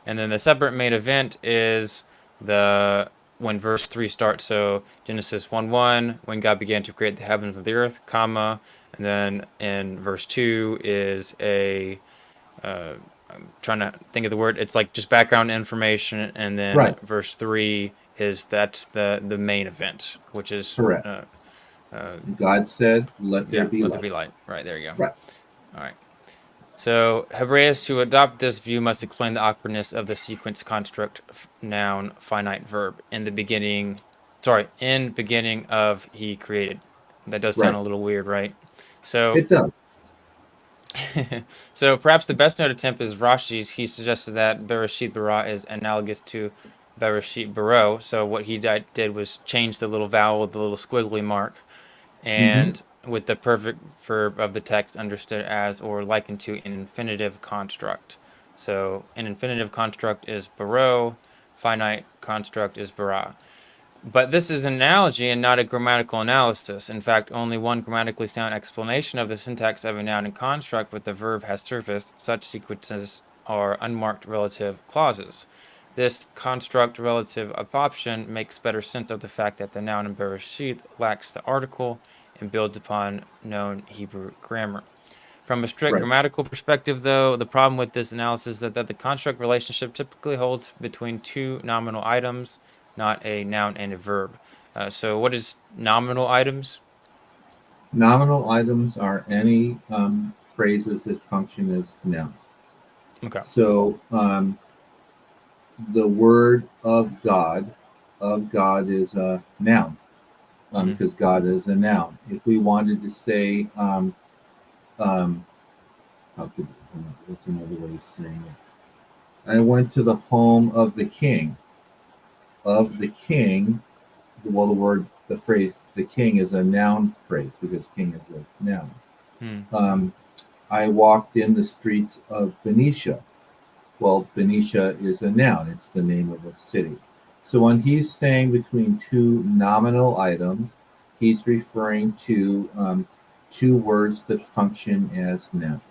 And then the separate main event is the when verse 3 starts. So Genesis 1:1, when God began to create the heavens and the earth, comma, and then in verse 2 is I'm trying to think of the word. It's like just background information, and then Right, verse 3 is that's the main event, which is correct. uh God said, "Let there yeah, be let there light." be light. Right, there you go. Right. All right. So Hebraists who adopt this view must explain the awkwardness of the sequence construct noun finite verb in the beginning. Sorry, in beginning of he created. That does sound Right. a little weird, right? So, It does. so perhaps the best known attempt is Rashi's. He suggested that Bereshit bara is analogous to Bereshit baro. So what he did was change the little vowel, the little squiggly mark, Mm-hmm. and with the perfect verb of the text understood as or likened to an infinitive construct. So an infinitive construct is baro, finite construct is bara. But this is an analogy and not a grammatical analysis. In fact, only one grammatically sound explanation of the syntax of a noun and construct with the verb has surfaced. Such sequences are unmarked relative clauses. This construct relative option makes better sense of the fact that the noun in Bereshit lacks the article and builds upon known Hebrew grammar. From a strict Right. grammatical perspective, though, the problem with this analysis is that the construct relationship typically holds between two nominal items, not a noun and a verb. So what is nominal items? Nominal items are any phrases that function as nouns. Okay. So the word of God is a noun Mm-hmm. because God is a noun. If we wanted to say, um, how could, what's another way of saying it? I went to the home of the king. Of the king, well, the phrase "the king" is a noun phrase because king is a noun. Hmm. Um, I walked in the streets of Benicia. Well, Benicia is a noun, it's the name of a city. So when he's saying between two nominal items, he's referring to two words that function as nouns.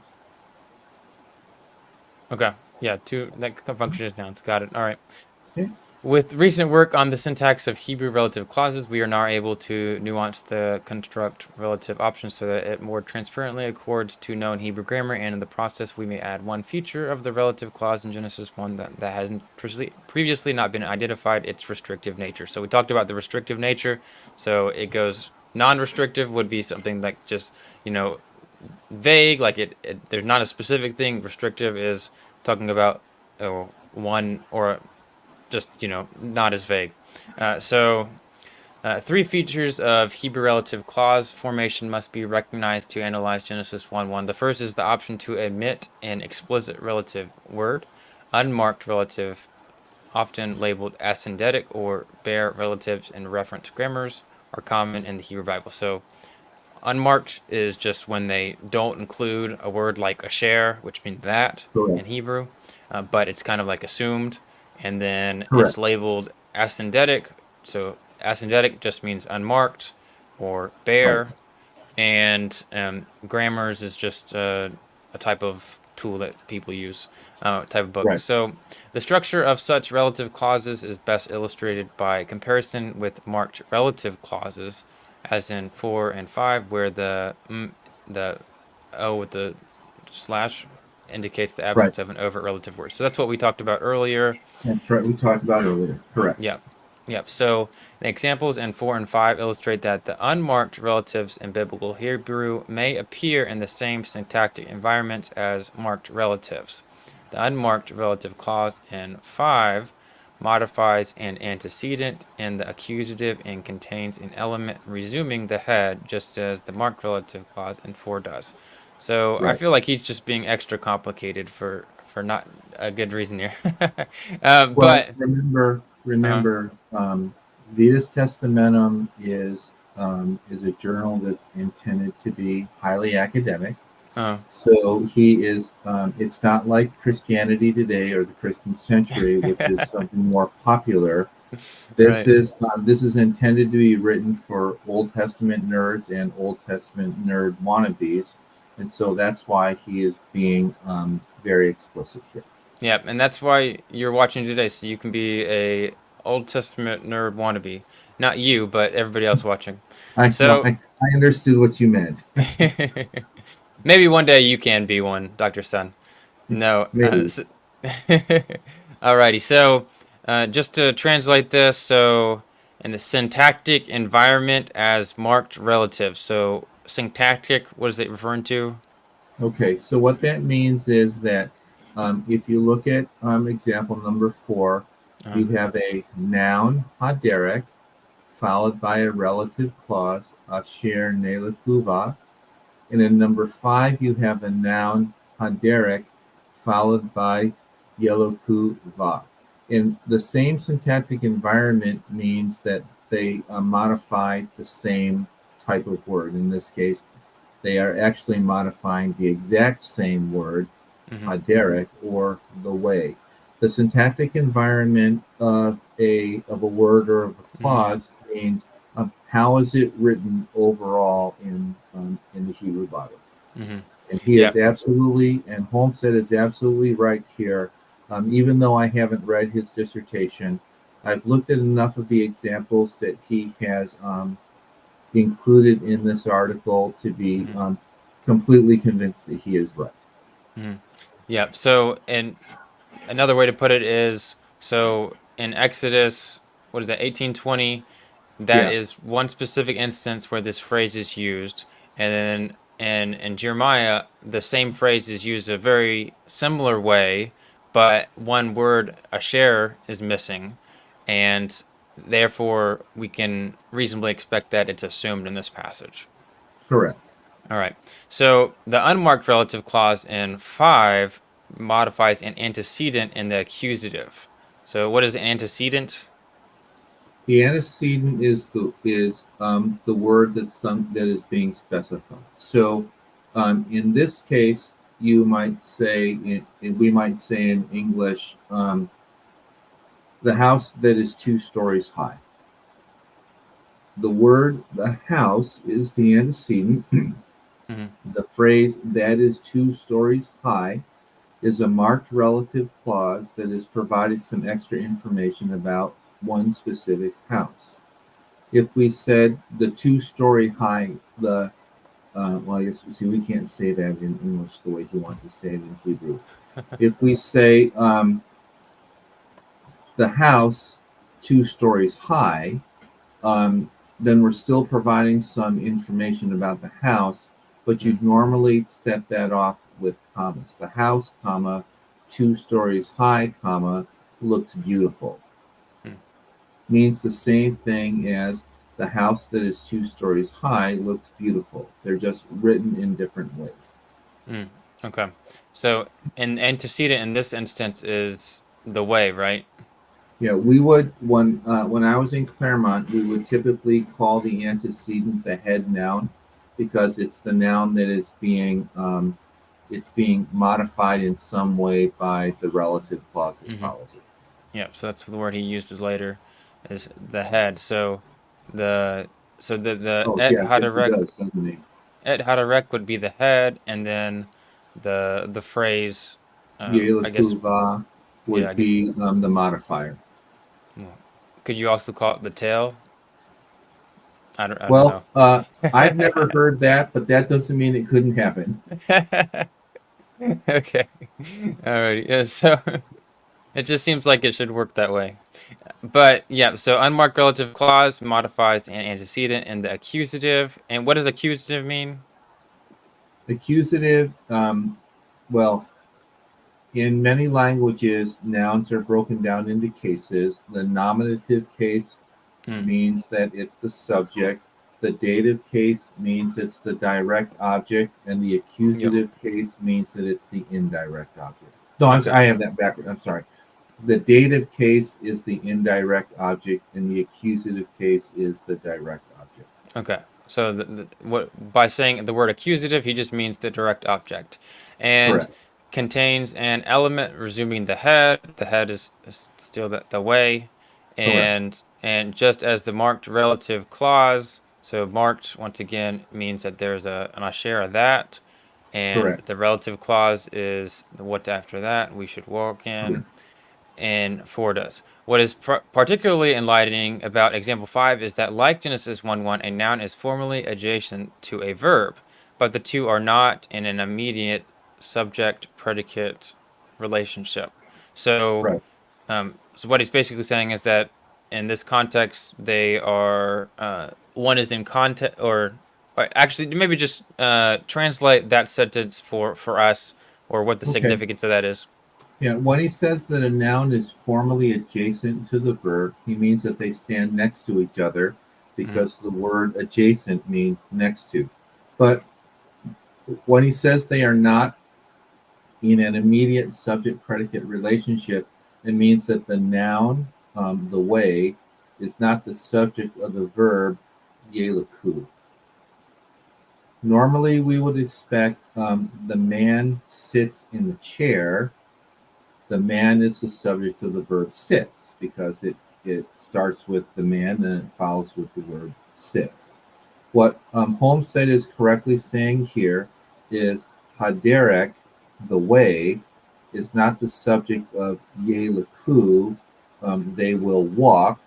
Okay. Yeah, two that function as nouns. Got it. All right. Okay. With recent work on the syntax of Hebrew relative clauses, we are now able to nuance the construct relative option so that it more transparently accords to known Hebrew grammar, and in the process, we may add one feature of the relative clause in Genesis 1 that hasn't previously not been identified, its restrictive nature. So we talked about the restrictive nature, so it goes non-restrictive would be something like just, vague, like there's not a specific thing. Restrictive is talking about one or just not as vague. Three features of Hebrew relative clause formation must be recognized to analyze Genesis 1:1. The first is the option to omit an explicit relative word. Unmarked relative, often labeled ascendetic or bare relatives in reference grammars, are common in the Hebrew Bible. So unmarked is just when they don't include a word like asher, which means that in Correct. Hebrew, but it's kind of like assumed. And then it's Correct. labeled ascendetic. So ascendetic just means unmarked or Right. bare. And grammars is just a type of tool that people use, type of book. Right. So the structure of such relative clauses is best illustrated by comparison with marked relative clauses, as in 4 and 5, where the O with the slash indicates the Right. absence of an overt relative word. So that's what we talked about earlier. That's right. We talked about earlier. Correct. Yep. Yep. So the examples in 4 and 5 illustrate that the unmarked relatives in biblical Hebrew may appear in the same syntactic environments as marked relatives. The unmarked relative clause in 5 modifies an antecedent in the accusative and contains an element resuming the head, just as the marked relative clause in 4 does. So I Right. feel like he's just being extra complicated for not a good reason here. Well, But uh, remember, Vetus Testamentum is a journal that's intended to be highly academic. uh, So he is. It's not like Christianity Today or the Christian Century, which is something more popular. right. This is intended to be written for Old Testament nerds and Old Testament nerd wannabes, and so that's why he is being very explicit here. Yep, and that's why you're watching today, so you can be a Old Testament nerd wannabe. Not you, but everybody else watching. I well, So I understood what you meant. maybe one day you can be one, Dr. Sun. No. Maybe. Alrighty, so just to translate this, so in the syntactic environment as marked relative. So syntactic, what is it referring to? Okay, so what that means is that if you look at example number 4, Uh, you have a noun haderek followed by a relative clause asher nelakuva, and in number 5 you have a noun haderek followed by yelokuva. In the same syntactic environment means that they modify the same type of word. In this case, they are actually modifying the exact same word, Mm-hmm. Derek, or the way. The syntactic environment of a word or of a clause means how is it written overall in the Hebrew Bible. Mm-hmm. And he Yeah. is absolutely, and Holmstedt is absolutely right here. Even though I haven't read his dissertation, I've looked at enough of the examples that he has included in this article to be Mm-hmm. completely convinced that he is right. Mm-hmm. Yeah. So, and another way to put it is, so in Exodus, what is that, 18:20? That Yeah, is one specific instance where this phrase is used, and then in Jeremiah, the same phrase is used a very similar way, but one word, asher, is missing, and therefore we can reasonably expect that it's assumed in this passage. correct. All right. So the unmarked relative clause in 5 modifies an antecedent in the accusative. So what is an antecedent? The antecedent is the word that is being specified. So, in this case, you might say we might say in English, the house that is 2 stories high. The word the house is the antecedent. Mm-hmm. The phrase that is 2 stories high is a marked relative clause that is provided some extra information about one specific house. If we said the 2 story high, well, I guess see we can't say that in English the way he wants to say it in Hebrew. If we say the house 2 stories high, then we're still providing some information about the house, but you'd normally set that off with commas. The house, comma, 2 stories high, comma, looks beautiful. Mm-hmm. Means the same thing as the house that is 2 stories high looks beautiful. They're just written in different ways. Mm, okay. So an antecedent in this instance is the way, right? Yeah, we would when I was in Claremont, we would typically call the antecedent the head noun because it's the noun that is it's being modified in some way by the relative clause that Hmm. follows it. Yeah, so that's the word he uses later is the head. So the the Oh et yeah, yes he haderek does, doesn't he? et haderek would be the head, and then the phrase, I guess, Yelakuva yeah, I would guess, be the modifier. well, could you also call it the tail? I don't Well, know. I've never heard that, but that doesn't mean it couldn't happen. Okay. Alrighty. Yeah, so it just seems like it should work that way. But yeah, so unmarked relative clause modifies an antecedent in the accusative. And what does accusative mean? Accusative, well, in many languages, nouns are broken down into cases. The nominative case Mm, means that it's the subject. The dative case means it's the direct object, and the yep. accusative case means that it's the indirect object. No, Okay. I have that backwards. I'm sorry. The dative case is the indirect object, and the accusative case is the direct object. Okay. So what by saying the word accusative, he just means the direct object, and Correct. contains an element resuming the head. The head is still the way, Correct. and just as the marked relative clause. So marked once again means that there's an asher that, and Correct. the relative clause is the what's after that. We should walk Correct. in. And 4 does. What is particularly enlightening about example 5 is that, like Genesis 1:1, a noun is formally adjacent to a verb, but the two are not in an immediate subject predicate relationship. So, Right. so what he's basically saying is that in this context, they are one is in context, or actually maybe just translate that sentence for us, or what the Okay. significance of that is. Yeah, when he says that a noun is formally adjacent to the verb, he means that they stand next to each other Mhm. because the word adjacent means next to. But when he says they are not in an immediate subject predicate relationship, it means that the noun, the way, is not the subject of the verb yelaku. Normally, we would expect the man sits in the chair. The man is the subject of the verb sits because it starts with the man and it follows with the verb sits. What Holmstedt is correctly saying here is haderek, the way, is not the subject of yeleku, they will walk,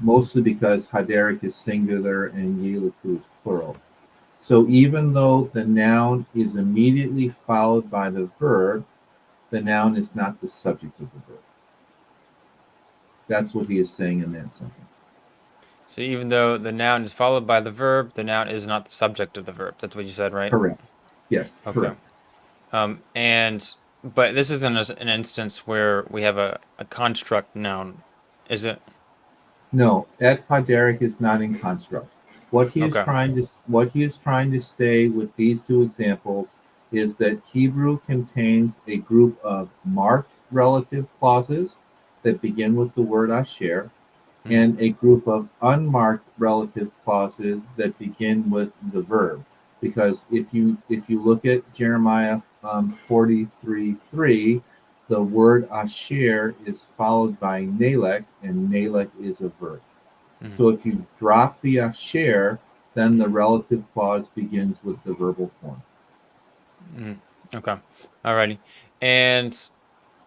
mostly because haderek is singular and yeleku is plural. So even though the noun is immediately followed by the verb, the noun is not the subject of the verb. That's what he is saying in that sentence. So even though the noun is followed by the verb, the noun is not the subject of the verb. That's what you said, right? Correct. Yes, Okay. correct. But this isn't an instance where we have a construct noun, is it? No, et haderek is not in construct. Okay. What he is trying to say with these two examples is that Hebrew contains a group of marked relative clauses that begin with the word asher, Mhm. and a group of unmarked relative clauses that begin with the verb. Because if you look at Jeremiah 43:3, the word asher is followed by nelek, and nelek is a verb. Mhm. So if you drop the asher, then the Mhm. relative clause begins with the verbal form. Mhm. Okay. Alrighty. And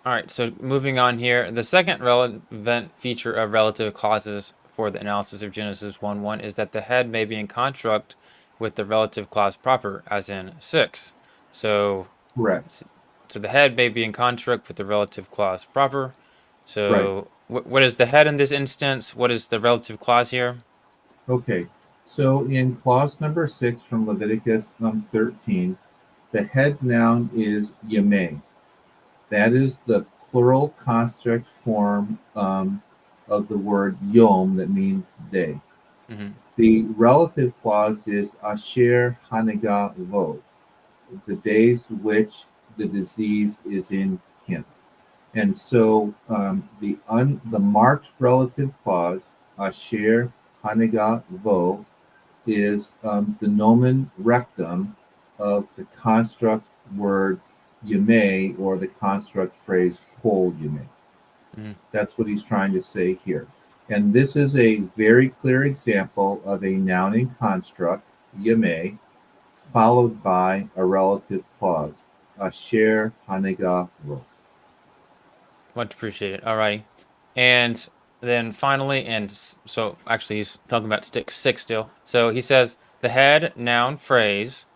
all right, so moving on here, the second relevant feature of relative clauses for the analysis of Genesis 1:1 is that the head may be in construct with the relative clause proper, as in 6. So, Correct. so the head may be in construct with the relative clause proper. Right. So, what is the head in this instance? What is the relative clause here? Okay. So in clause number 6 from Leviticus 13, the head noun is yemeh. That is the plural construct form of the word yom, that means day. Mm-hmm. The relative clause is asher hanaga vo, the days which the disease is in him. And so the marked relative clause, asher hanaga vo, is the nomen rectum of the construct word yemei, or the construct phrase kol yemei. Mm-hmm. That's what he's trying to say here. And this is a very clear example of a noun in construct, yemei, followed by a relative clause, asher hanega ro. Much appreciated. Alrighty. And then finally, so actually he's talking about stick 6 still. So he says the head, noun, phrase,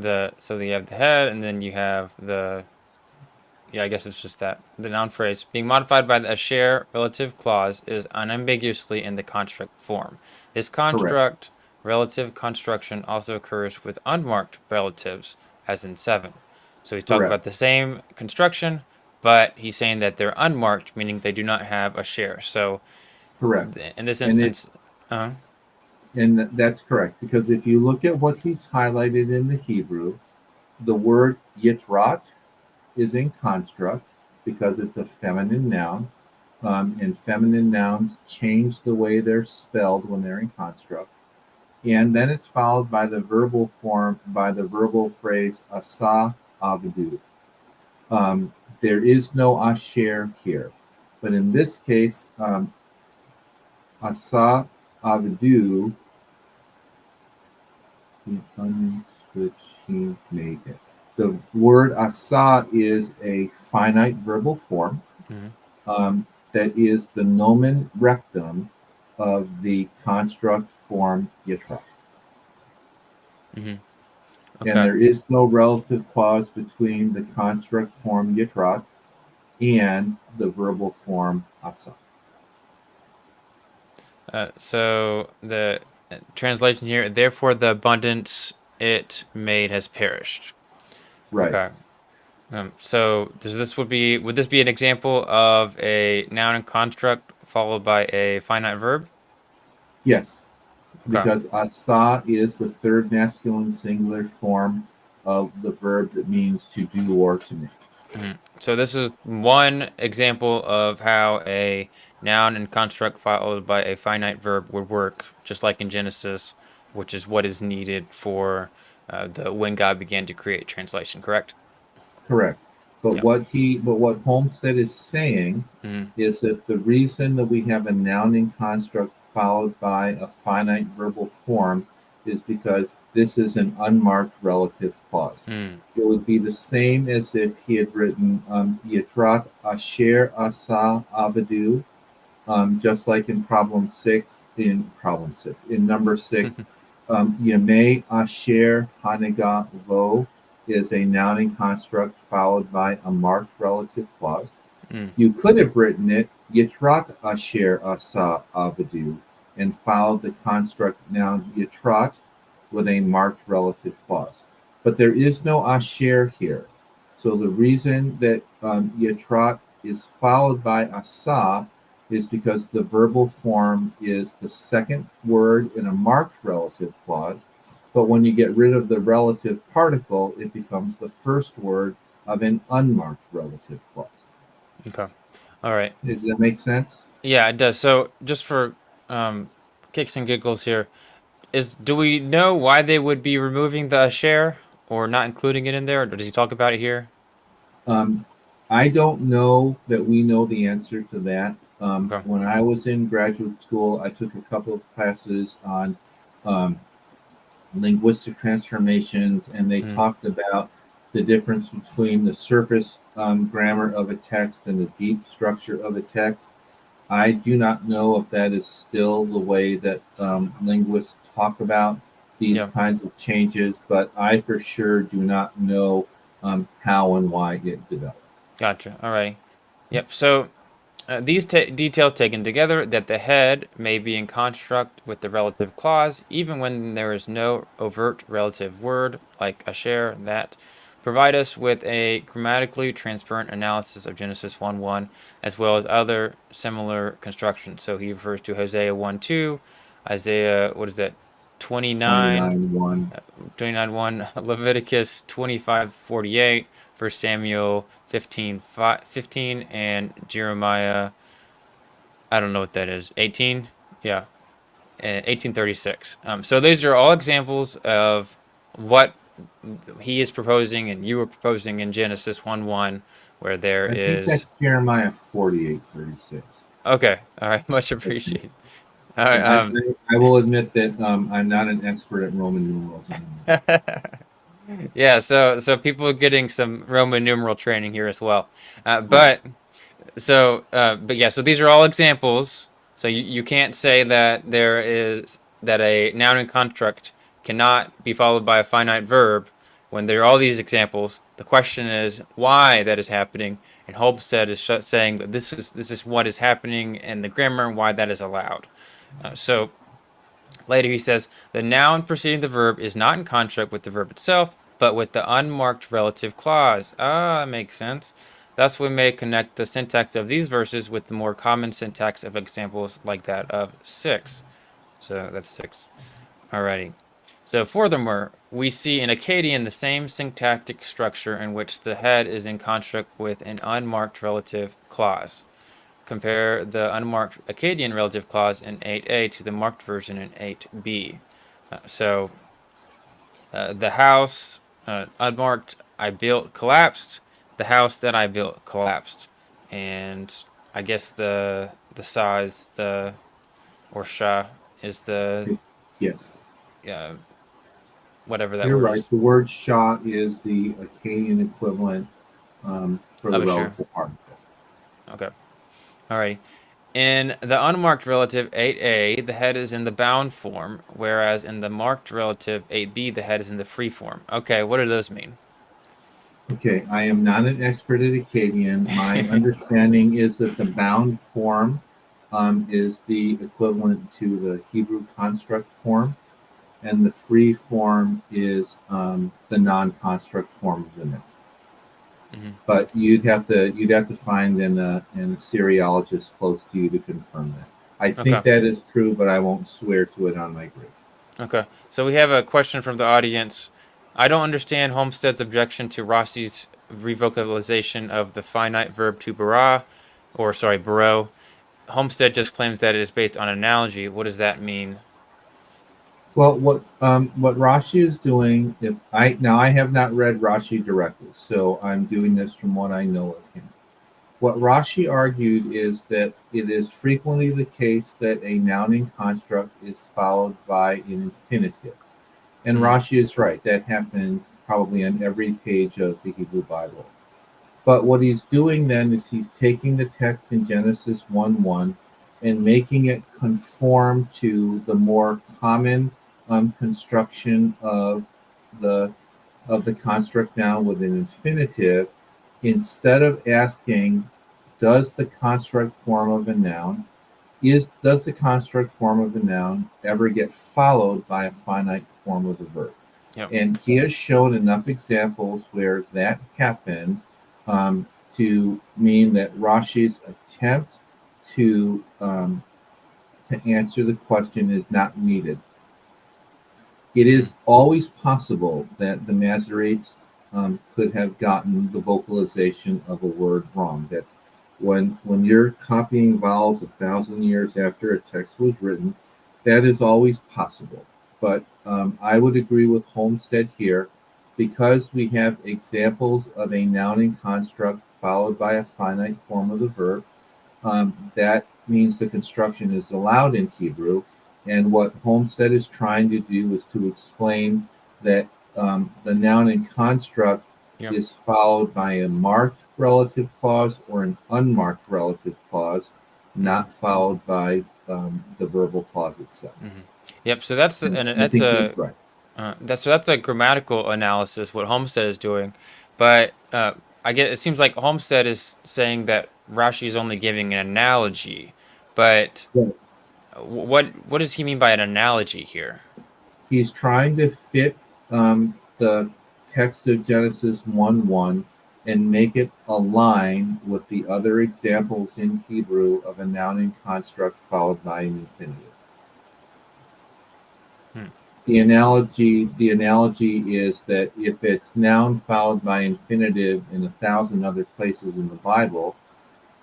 so you have the head and then you have yeah, I guess it's just that. The noun phrase being modified by the asher relative clause is unambiguously in the construct form. This Correct. construct relative construction also occurs with unmarked relatives, as in 7. So he's talking Correct. about the same construction, but he's saying that they're unmarked, meaning they do not have a share. So Correct. in this And it instance, uh, and that's correct, because if you look at what he's highlighted in the Hebrew, the word yitrat is in construct because it's a feminine noun, and feminine nouns change the way they're spelled when they're in construct. And then it's followed by the verbal form, by the verbal phrase asa avdu. Um, there is no asher here, but in this case, asa avdu, which he made it. The word asa is a finite verbal form mhm, that is the nomen rectum of the construct form yitrat. mhm. And Okay. there is no relative clause between the construct form yitrat and the verbal form asa. So the translation here, therefore the abundance it made has perished. Right. Okay. So would this be an example of a noun and construct followed by a finite verb? Yes, Okay. because asa is the third masculine singular form of the verb that means to do or to make. So this is one example of how a noun and construct followed by a finite verb would work, just like in Genesis, which is what is needed for the when God began to create translation, correct? Correct. But Yep. what Holmstedt is saying Hmm. is that the reason that we have a nouning construct followed by a finite verbal form is because this is an unmarked relative clause. Mm. It would be the same as if he had written Yitrat Asher Asa Avadu, just like in number six, Yamei Asher Hanaga Vo is a nouning construct followed by a marked relative clause. Mm. You could have written it Yitrat Asher Asa Avadu and followed the construct noun Yitrat with a marked relative clause. But there is no Asher here. So the reason that Yitrat is followed by Asa is because the verbal form is the second word in a marked relative clause. But when you get rid of the relative particle, it becomes the first word of an unmarked relative clause. Okay. All right. Does that make sense? Yeah, it does. So just for um, kicks and giggles here, do we know why they would be removing the share or not including it in there? Or does he talk about it here? Um, I don't know that we know the answer to that. Okay. When I was in graduate school, I took a couple of classes on um, linguistic transformations, and they Mm. talked about the difference between the surface grammar of a text and the deep structure of a text. I do not know if that is still the way that linguists talk about these Yeah. kinds of changes, but I for sure do not know how and why it developed. Gotcha. Alrighty. Yep. So these details taken together, that the head may be in construct with the relative clause, even when there is no overt relative word, like asher, that, provide us with a grammatically transparent analysis of Genesis 1:1, as well as other similar constructions. So he refers to Hosea 1:2, Isaiah, what is that, 29, 29:1. 29:1, Leviticus 25:48, 1 Samuel 15:15, and Jeremiah, I don't know what that is, 18? Yeah, 18:36. So these are all examples of what he is proposing and you were proposing in Genesis 1:1, where there I think is. that's Jeremiah 48:36. Okay, all right, much appreciated. All Yeah, right, I will admit that I'm not an expert at Roman numerals anymore. yeah, so people are getting some Roman numeral training here as well. Right. But yeah, so these are all examples. So you can't say that a noun and construct cannot be followed by a finite verb when there are all these examples. The question is why that is happening, and Holmstedt is saying that this is what is happening in the grammar and why that is allowed. So later he says the noun preceding the verb is not in contract with the verb itself, but with the unmarked relative clause. Ah, that makes sense. Thus, we may connect the syntax of these verses with the more common syntax of examples like that of 6. So that's 6. Alrighty. So furthermore, we see in Akkadian the same syntactic structure in which the head is in construct with an unmarked relative clause. Compare the unmarked Akkadian relative clause in 8a to the marked version in 8b. The house, unmarked, I built collapsed. The house that I built collapsed. And I guess the size, or sha, is the Yes, uh, whatever that you're word right. is. The word Shah is the Akkadian equivalent for the Of a sure. relative particle. Okay. Alrighty. In the unmarked relative 8a, the head is in the bound form, whereas in the marked relative 8b, the head is in the free form. Okay, what do those mean? Okay, I am not an expert at Akkadian. My understanding is that the bound form is the equivalent to the Hebrew construct form, and the free form is the non-construct form of the noun. Hmm. But you'd have to find in a Syriologist close to you to confirm that. I think Okay. that is true, but I won't swear to it on my grave. Okay. So we have a question from the audience. I don't understand Homestead's objection to Rossi's revocalization of the finite verb to bara, or sorry, baro. Homestead just claims that it is based on analogy. What does that mean? Well, what Rashi is doing, if I have not read Rashi directly, so I'm doing this from what I know of him. What Rashi argued is that it is frequently the case that a nouning construct is followed by an infinitive. And Rashi is right. That happens probably on every page of the Hebrew Bible. But what he's doing then is he's taking the text in Genesis 1:1 and making it conform to the more common construction the of the construct noun with an infinitive, instead of asking, does the construct form of a noun does the construct form of a noun ever get followed by a finite form of the verb? Yep. And he has shown enough examples where that happens to mean that Rashi's attempt to answer the question is not needed. It is always possible that the Masoretes could have gotten the vocalization of a word wrong. That's when you're copying vowels 1,000 years after a text was written, that is always possible. But I would agree with Holmstedt here, because we have examples of a nouning construct followed by a finite form of the verb. That means the construction is allowed in Hebrew. And what Holmstedt is trying to do is to explain that the noun and construct is followed by a marked relative clause or an unmarked relative clause, not followed by the verbal clause itself. Mm-hmm. Yep. So that's Right. That's a grammatical analysis. What Holmstedt is doing, but I get it seems like Holmstedt is saying that Rashi is only giving an analogy, but Right. what does he mean by an analogy here? He's trying to fit the text of Genesis 1:1 and make it align with the other examples in Hebrew of a nouning construct followed by an infinitive. The analogy is that if it's noun followed by infinitive in 1,000 other places in the Bible,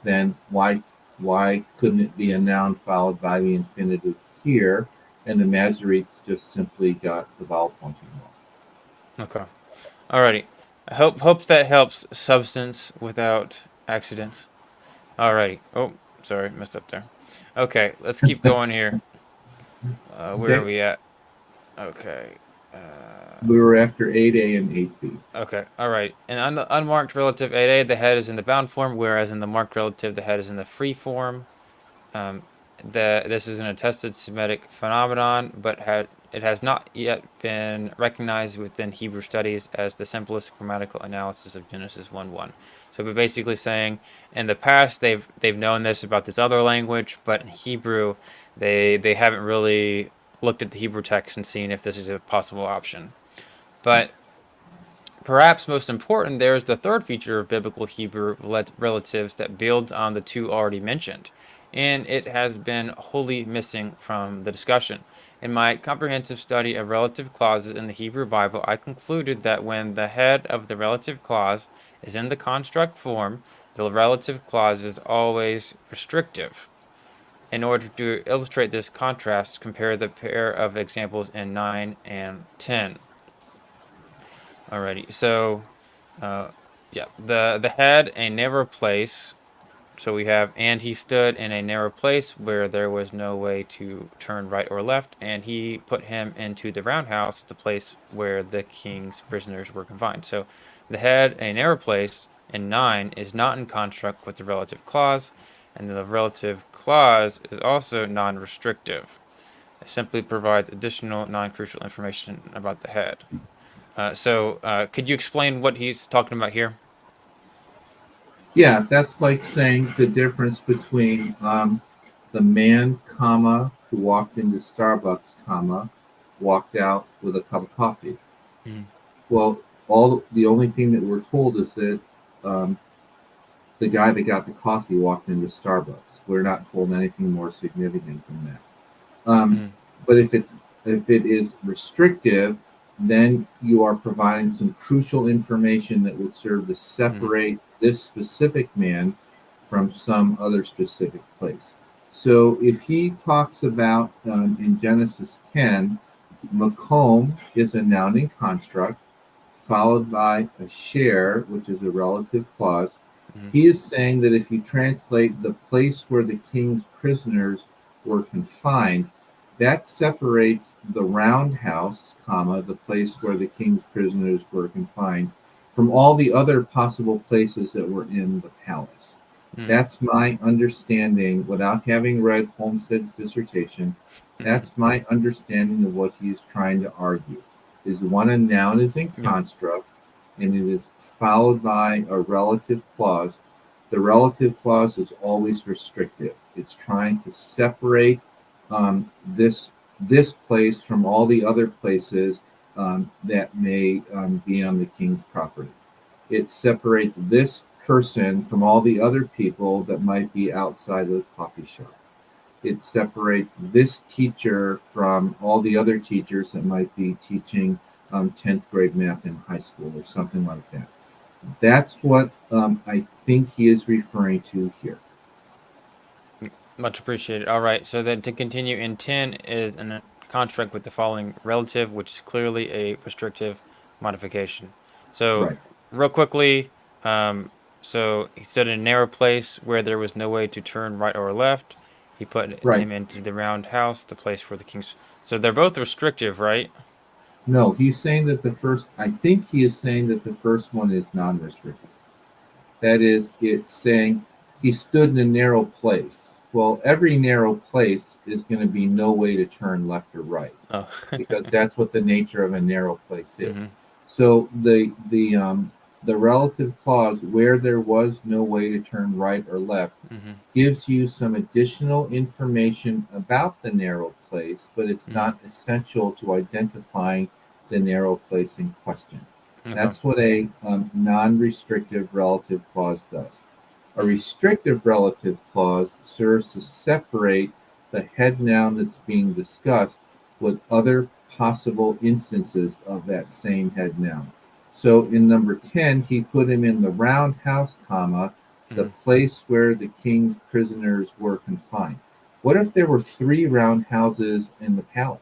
then why couldn't it be a noun followed by the infinitive here? And the Masoretes just simply got the vowel pointing wrong. Okay. Alrighty. I hope that helps. Substance without accidents. Alrighty. Oh, sorry, messed up there. Okay, let's keep going here. Where are we at? Okay. We were after 8a and 8b. Okay, all right. And on the unmarked relative 8a, the head is in the bound form, whereas in the marked relative, the head is in the free form. This is an attested Semitic phenomenon, but it has not yet been recognized within Hebrew studies as the simplest grammatical analysis of Genesis 1:1. So we're basically saying in the past they've known this about this other language, but in Hebrew they haven't really looked at the Hebrew text and seen if this is a possible option. But perhaps most important, there is the third feature of biblical Hebrew relatives that builds on the two already mentioned, and it has been wholly missing from the discussion. In my comprehensive study of relative clauses in the Hebrew Bible, I concluded that when the head of the relative clause is in the construct form, the relative clause is always restrictive. In order to illustrate this contrast, compare the pair of examples in 9 and 10. Alrighty, so yeah, the head, a narrow place. So we have, and he stood in a narrow place where there was no way to turn right or left, and he put him into the roundhouse, the place where the king's prisoners were confined. So the head, a narrow place, in 9 is not in construct with the relative clause, and the relative clause is also non-restrictive. It simply provides additional non-crucial information about the head. So could you explain what he's talking about here? Yeah, that's like saying the difference between the man, comma, who walked into Starbucks, comma, walked out with a cup of coffee. Mm-hmm. Well, the only thing that we're told is that the guy that got the coffee walked into Starbucks. We're not told anything more significant than that. But if it is restrictive, then you are providing some crucial information that would serve to separate this specific man from some other specific place. So if he talks about in Genesis 10 Macomb is a noun in construct, followed by a share, which is a relative clause. Mhm. He is saying that if you translate the place where the king's prisoners were confined, that separates the roundhouse, comma, the place where the king's prisoners were confined, from all the other possible places that were in the palace. Mm. That's my understanding, without having read Holmsted's dissertation, Mhm. that's my understanding of what he is trying to argue. Is one, a noun is in Yep. construct, and it is followed by a relative clause. The relative clause is always restrictive. It's trying to separate this place from all the other places that may be on the king's property. It separates this person from all the other people that might be outside of the coffee shop. It separates this teacher from all the other teachers that might be teaching 10th grade math in high school or something like that. That's what I think he is referring to here. Much appreciated. All right. So then to continue in 10 is a construct with the following relative, which is clearly a restrictive modification. So Right, real quickly, so he stood in a narrow place where there was no way to turn right or left. He put right. him into the round house, the place where the king's. So they're both restrictive, right? No, he's saying that the first, I think he is saying that the first one is non restrictive. That is, it's saying he stood in a narrow place. Well, every narrow place is going to be no way to turn left or right, Oh. because that's what the nature of a narrow place is. Hmm. So the relative clause where there was no way to turn right or left Hmm. gives you some additional information about the narrow place, but it's Hmm. not essential to identifying the narrow place in question. Okay. That's what a non-restrictive relative clause does. A Mm. restrictive relative clause serves to separate the head noun that's being discussed with other possible instances of that same head noun. So in number 10, he put him in the roundhouse, comma, the Mhm. place where the king's prisoners were confined. What if there were three roundhouses in the palace?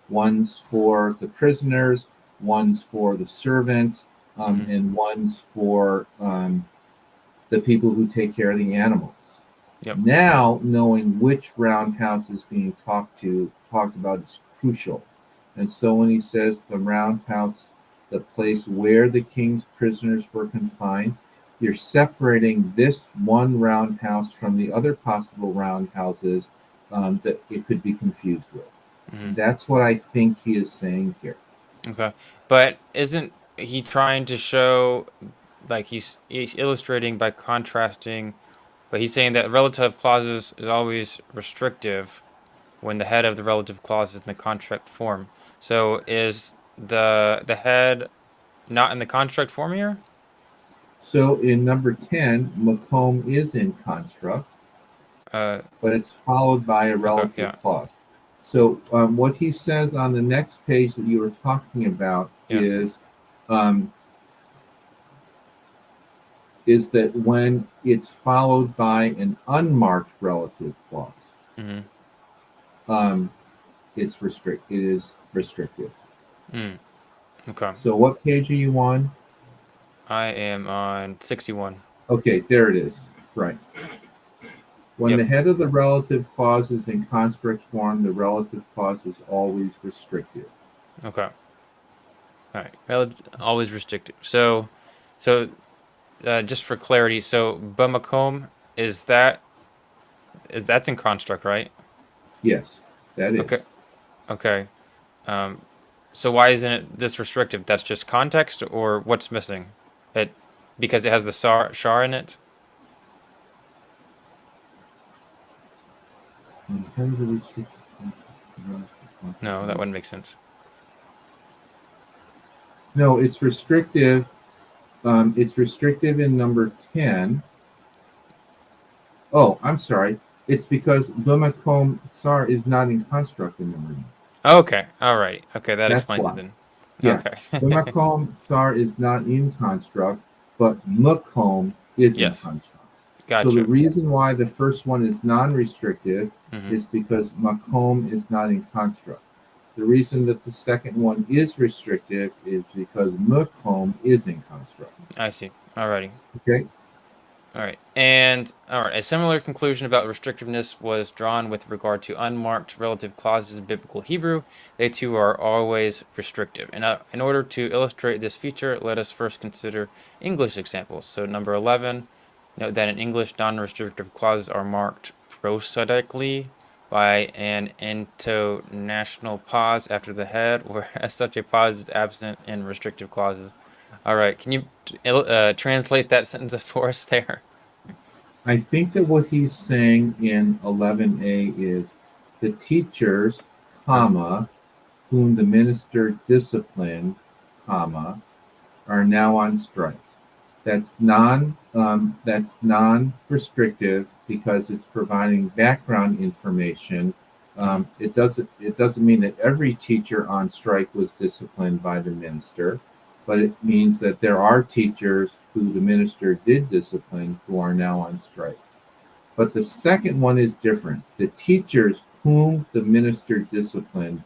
One's for the prisoners, one's for the servants, Mhm. and one's for the people who take care of the animals. Yep. Now, knowing which roundhouse is being talked about is crucial. And so when he says the roundhouse, the place where the king's prisoners were confined, you're separating this one roundhouse from the other possible roundhouses that it could be confused with. Mhm. That's what I think he is saying here. Okay. But isn't he trying to show like he's illustrating by contrasting, but he's saying that relative clauses is always restrictive when the head of the relative clause is in the contract form. So is the head not in the contract form here? So in number 10, Macomb is in construct, Uh, but it's followed by a okay, relative yeah, clause. So what he says on the next page that you were talking about yeah. um, is that when it's followed by an unmarked relative clause, Mhm. um, it is restrictive. Mm. Okay. So what page are you on? I am on 61. Okay, there it is. Right. When Yep. the head of the relative clause is in construct form, the relative clause is always restrictive. Okay. All right. Always restricted. So just for clarity, so Bumacombe is that's in construct, right? Yes, that Okay. is. Okay. Um, so why isn't it this restrictive? That's just context, or what's missing? It because it has the char in it. When the head of the restrictive No, that clause. wouldn't make sense. No, it's restrictive. It's restrictive in number 10. Oh, I'm sorry. It's because Bumacombe Tsar is not in construct in number 9. Okay. All right. Okay, that That's explains it why. then. Yeah. Okay. Bumacombe Tsar is not in construct, but Macomb is in Yes. construct. So the Gotcha. reason why the first one is non-restrictive Hmm. is because Macomb is not in construct. The reason that the second one is restrictive is because Mukholm is in construct. I see. Alrighty. Okay. All right. And all right, a similar conclusion about restrictiveness was drawn with regard to unmarked relative clauses in biblical Hebrew. They too are always restrictive. And in order to illustrate this feature, let us first consider English examples. So number 11, note that in English, non-restrictive clauses are marked prosodically by an intonational pause after the head, whereas such a pause is absent in restrictive clauses. All right, can you translate that sentence for us there? I think that what he's saying in 11a is the teachers, comma, whom the minister disciplined, comma, are now on strike. That's non-restrictive because it's providing background information. It doesn't mean that every teacher on strike was disciplined by the minister, but it means that there are teachers who the minister did discipline who are now on strike. But the second one is different. The teachers whom the minister disciplined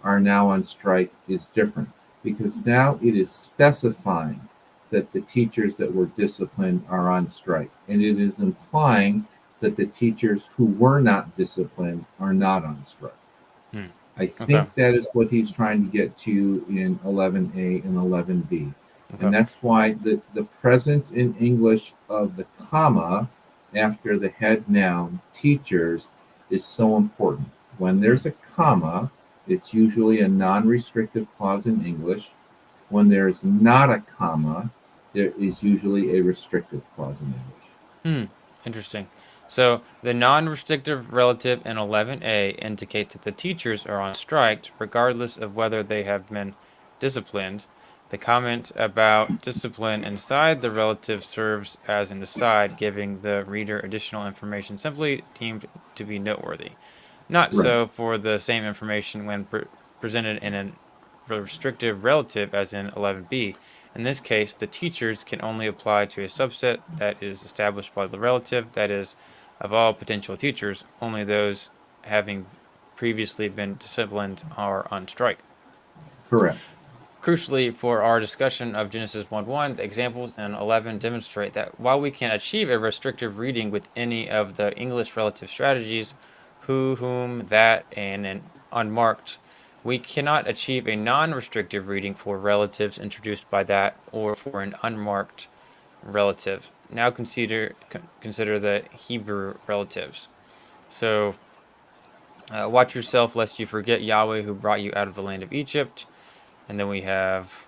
are now on strike is different because now it is specifying that the teachers that were disciplined are on strike. And it is implying that the teachers who were not disciplined are not on strike. I think Okay. that is what he's trying to get to in 11a and 11b. Okay. And that's why the presence in English of the comma after the head noun teachers is so important. When there's a comma, it's usually a non-restrictive clause in English. When there's not a comma, there is usually a restrictive clause in English. Interesting. So the non-restrictive relative in 11a indicates that the teachers are on strike regardless of whether they have been disciplined. The comment about discipline inside the relative serves as an aside, giving the reader additional information simply deemed to be noteworthy. Not so for the same information when presented in a restrictive relative as in 11b. In this case, the teachers can only apply to a subset that is established by the relative, that is, of all potential teachers, only those having previously been disciplined are on strike. Correct. Crucially, for our discussion of Genesis 1:1, the examples in 11 demonstrate that while we can achieve a restrictive reading with any of the English relative strategies, who, whom, that, and an unmarked, we cannot achieve a non-restrictive reading for relatives introduced by that or for an unmarked relative. Now consider the Hebrew relatives. So, watch yourself lest you forget Yahweh who brought you out of the land of Egypt. And then we have,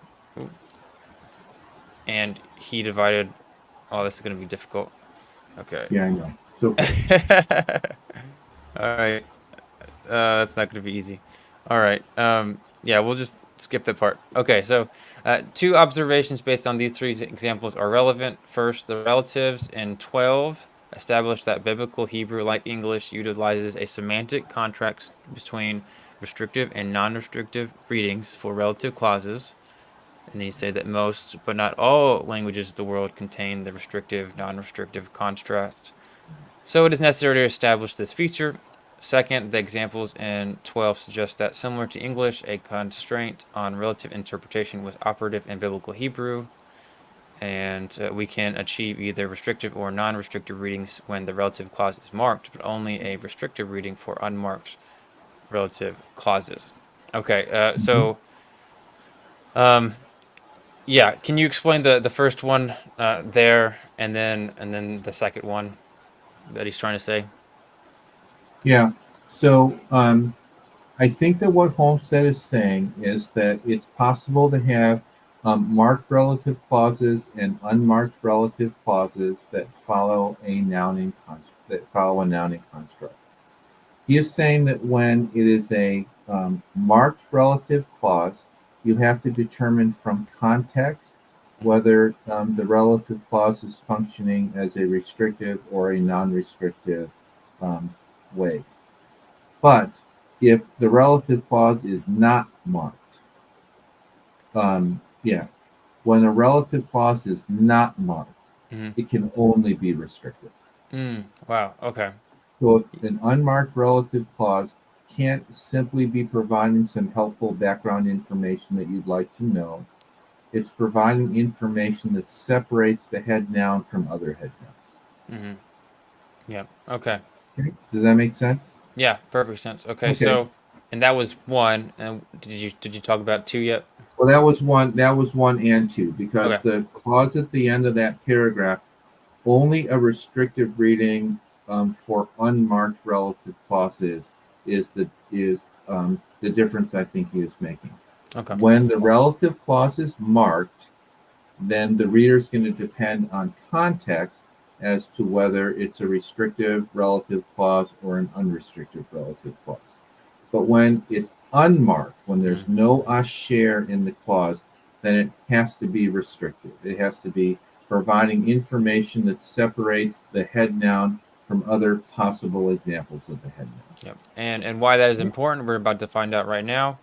and he divided. Oh, this is going to be difficult. Okay. Yeah, I know. It's okay. All right. That's not going to be easy. All right. Yeah, we'll just skip that part. Okay, so two observations based on these three examples are relevant. First, the relatives in 12 establish that biblical Hebrew, like English, utilizes a semantic contrast between restrictive and non-restrictive readings for relative clauses. And then you say that most, but not all, languages of the world contain the restrictive, non-restrictive contrast. So it is necessary to establish this feature. Second, the examples in 12 suggest that, similar to English, a constraint on relative interpretation was operative in biblical Hebrew, and we can achieve either restrictive or non-restrictive readings when the relative clause is marked, but only a restrictive reading for unmarked relative clauses. Okay, so yeah, can you explain the first one there, and then the second one that he's trying to say? Yeah. So I think that what Holmstedt is saying is that it's possible to have marked relative clauses and unmarked relative clauses that follow a nouning construct. He is saying that when it is a marked relative clause, you have to determine from context whether the relative clause is functioning as a restrictive or a non-restrictive way. But if the relative clause is not marked, when a relative clause is not marked, it can only be restrictive. Wow, okay. So if an unmarked relative clause can't simply be providing some helpful background information that you'd like to know. It's providing information that separates the head noun from other head nouns. Mm-hmm. Yeah. Okay. Okay? Does that make sense? Yeah. Perfect sense. Okay. Okay. So, and that was one. And did you talk about two yet? Well, that was one. That was one and two, because Okay. the clause at the end of that paragraph, only a restrictive reading for unmarked relative clauses is the difference I think he is making. Okay. When the relative clause is marked, then the reader is going to depend on context as to whether it's a restrictive relative clause or an unrestricted relative clause. But when it's unmarked, when there's no asher in the clause, then it has to be restrictive. It has to be providing information that separates the head noun from other possible examples of the head noun. Yep. And why that is important, we're about to find out right now.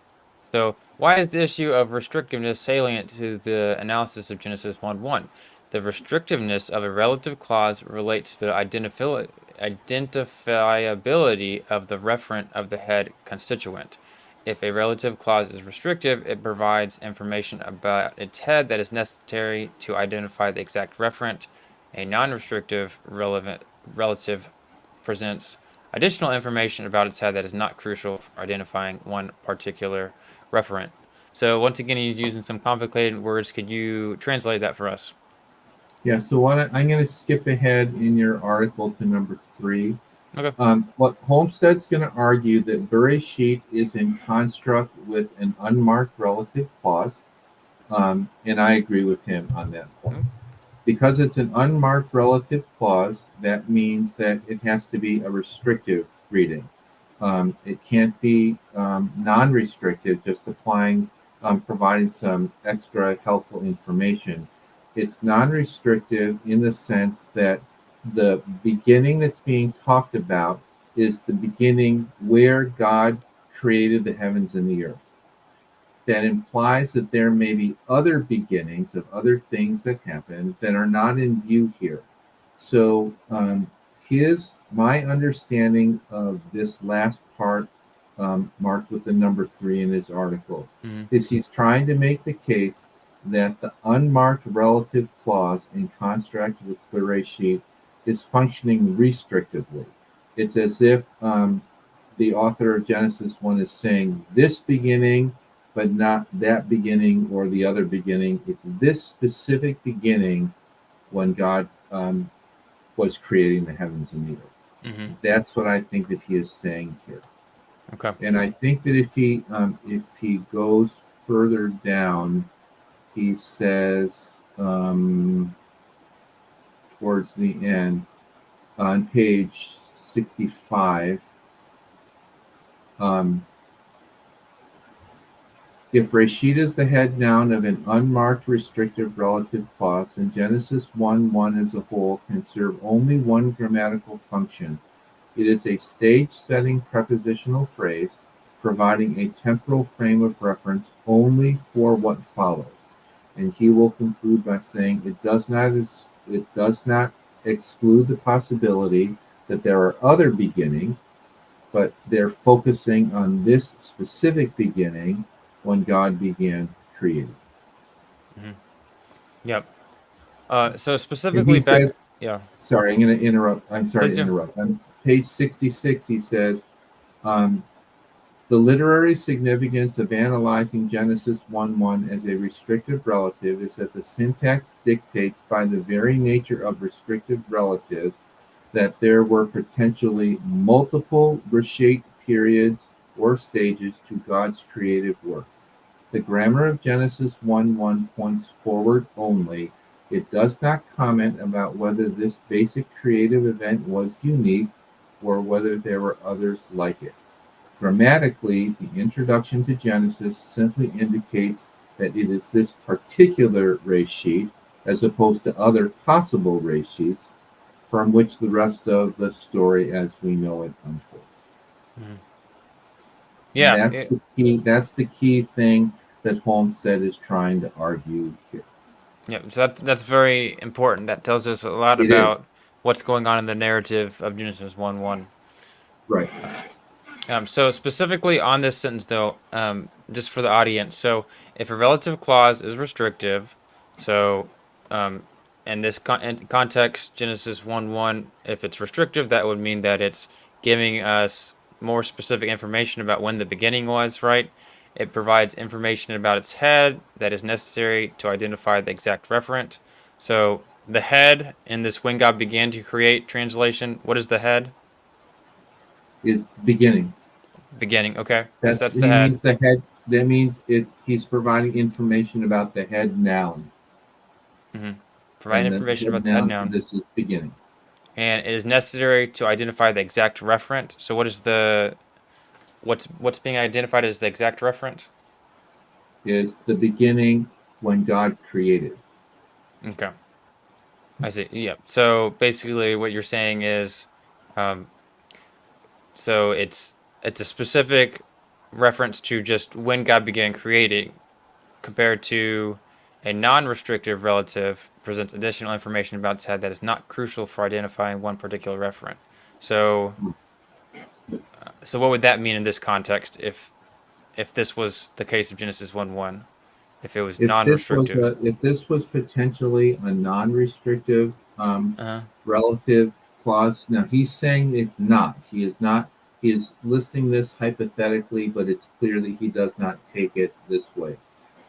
So, why is the issue of restrictiveness salient to the analysis of Genesis 1:1? The restrictiveness of a relative clause relates to the identifiability of the referent of the head constituent. If a relative clause is restrictive, it provides information about its head that is necessary to identify the exact referent. A non-restrictive relative presents additional information about its head that is not crucial for identifying one particular referent. So once again, he's using some complicated words. Could you translate that for us? Yeah, so I'm going to skip ahead in your article to number 3. Okay. What Holmsted's going to argue that Bereshit is in construct with an unmarked relative clause, and I agree with him on that point. Because it's an unmarked relative clause, that means that it has to be a restrictive reading. It can't be non-restrictive, just providing some extra helpful information. It's non-restrictive in the sense that the beginning that's being talked about is the beginning where God created the heavens and the earth. That implies that there may be other beginnings of other things that happen that are not in view here. So my understanding of this last part, marked with the number 3 in his article, is he's trying to make the case that the unmarked relative clause in construct with Bereshit is functioning restrictively. It's as if the author of Genesis 1 is saying this beginning, but not that beginning or the other beginning. It's this specific beginning when God was creating the heavens and the earth. Mm-hmm. That's what I think that he is saying here. Okay. And I think that if he goes further down, he says towards the end on page 65. If Reshit is the head noun of an unmarked restrictive relative clause, then Genesis 1:1 as a whole can serve only one grammatical function. It is a stage-setting prepositional phrase, providing a temporal frame of reference only for what follows. And he will conclude by saying it does not exclude the possibility that there are other beginnings, but they're focusing on this specific beginning when God began creating. Mm-hmm. Yep. So And specifically he back, says, yeah. sorry, I'm going to interrupt. I'm sorry Please to do. interrupt. On page 66, he says, the literary significance of analyzing Genesis 1:1 as a restrictive relative is that the syntax dictates by the very nature of restrictive relatives that there were potentially multiple Reshit periods or stages to God's creative work. The grammar of Genesis 1:1 points forward only. It does not comment about whether this basic creative event was unique or whether there were others like it. Grammatically, the introduction to Genesis simply indicates that it is this particular Reshit, as opposed to other possible Reshits, from which the rest of the story as we know it unfolds. Mm-hmm. And Yeah. that's the key thing that Holmstedt is trying to argue here. Yeah. So that's very important. That tells us a lot It is. about what's going on in the narrative of Genesis 1:1. Right. So specifically on this sentence, though, just for the audience, so if a relative clause is restrictive, so um, in this in context, Genesis 1:1, if it's restrictive, that would mean that it's giving us more specific information about when the beginning was, right? It provides information about its head that is necessary to identify the exact referent. So the head in this when God began to create translation, what is the head? Is beginning. Beginning, okay. So That's that's the he head. means the head. That means he's providing information about the head noun, hmm Provide and the information head about the head noun for noun. this is beginning. And it is necessary to identify the exact referent. So what is the what's being identified as the exact referent? Is the beginning when God created. Okay. I see. Yeah. So basically what you're saying is um, so it's a specific reference to just when God began creating compared to a non-restrictive relative presents additional information about its head that is not crucial for identifying one particular referent. So so what would that mean in this context if this was the case of Genesis 1:1? If it was non-restrictive? If this was potentially a non-restrictive Uh-huh. relative clause, now he's saying it's not. He is not. He is listing this hypothetically, but it's clear that he does not take it this way.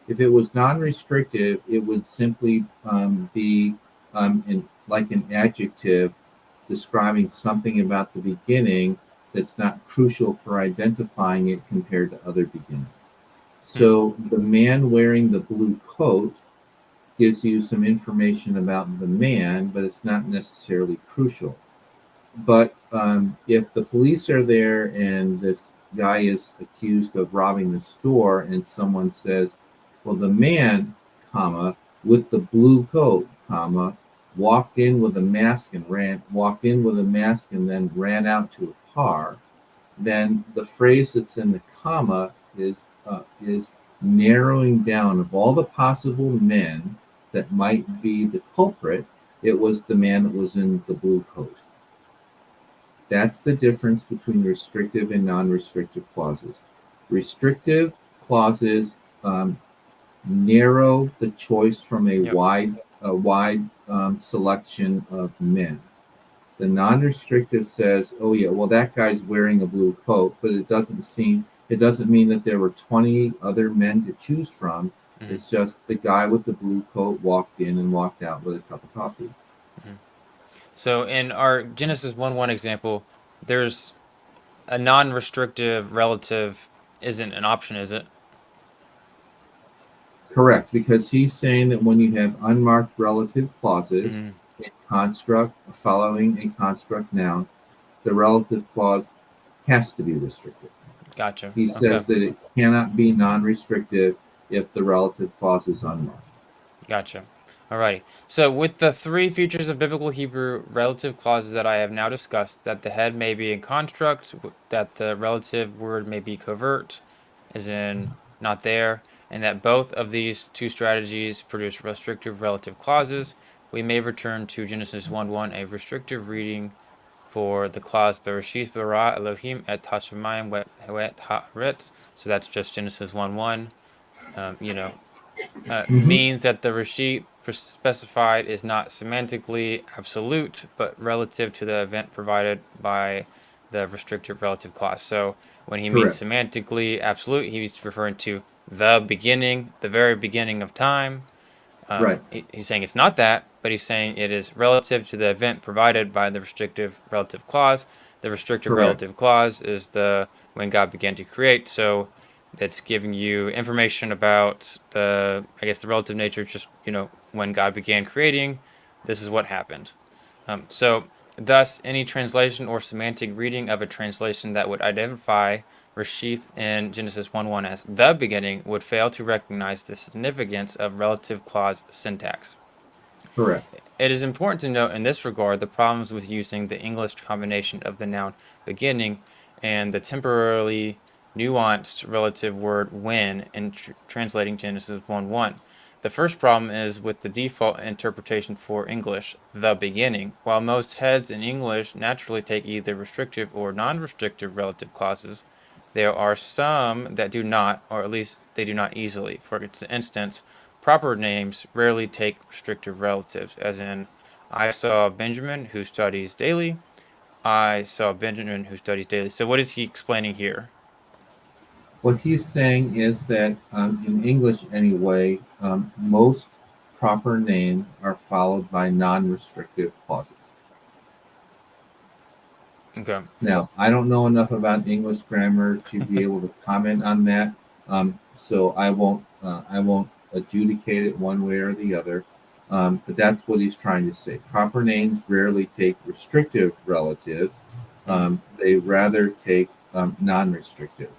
If it was non-restrictive, it would simply be like an adjective describing something about the beginning that's not crucial for identifying it compared to other beginnings. Hmm. So the man wearing the blue coat gives you some information about the man, but it's not necessarily crucial. But if the police are there and this guy is accused of robbing the store, and someone says, "Well, the man, comma, with the blue coat, comma, walked in with a mask and then ran out to a car," then the phrase that's in the comma is narrowing down of all the possible men that might be the culprit. It was the man that was in the blue coat. That's the difference between restrictive and non-restrictive clauses. Restrictive clauses narrow the choice from Yep. a wide selection of men. The non-restrictive says, "Oh yeah, well that guy's wearing a blue coat," but it doesn't mean that there were 20 other men to choose from. hmm It's just the guy with the blue coat walked in and walked out with a cup of coffee. hmm So in our Genesis 1:1 example, there's a non-restrictive relative isn't an option, is it? Correct, because he's saying that when you have unmarked relative clauses, hmm a construct following a construct noun, the relative clause has to be restrictive. Gotcha. He Okay. says that it cannot be non-restrictive if the relative clause is unmarked. Gotcha. Alrighty. So with the three features of biblical Hebrew relative clauses that I have now discussed, that the head may be in construct, that the relative word may be covert, as in not there, and that both of these two strategies produce restrictive relative clauses, we may return to Genesis 1:1, a restrictive reading for the clause Bereshith bara Elohim et hashemayim wet haaretz. So that's just Genesis 1:1. You know, Mm-hmm. means that the receipt specified is not semantically absolute, but relative to the event provided by the restrictive relative clause. So when he means Correct. semantically absolute, he's referring to the beginning, the very beginning of time. Right. He's saying it's not that, but he's saying it is relative to the event provided by the restrictive relative clause. The restrictive Correct. relative clause is the when God began to create. So that's giving you information about I guess, the relative nature, just, when God began creating, this is what happened. So, thus, any translation or semantic reading of a translation that would identify Reshith in Genesis 1:1 as the beginning would fail to recognize the significance of relative clause syntax. Correct. It is important to note in this regard the problems with using the English combination of the noun beginning and the temporarily nuanced relative word when in translating Genesis 1:1. The first problem is with the default interpretation for English, the beginning. While most heads in English naturally take either restrictive or non-restrictive relative clauses, there are some that do not, or at least they do not easily. For instance, proper names rarely take restrictive relatives, as in, I saw Benjamin who studies daily. I saw Benjamin who studies daily. So what is he explaining here? What he's saying is that in English, anyway, most proper names are followed by non-restrictive clauses. Okay. Now, I don't know enough about English grammar to be able to comment on that, so I won't adjudicate it one way or the other. But that's what he's trying to say. Proper names rarely take restrictive relatives; they rather take non-restrictive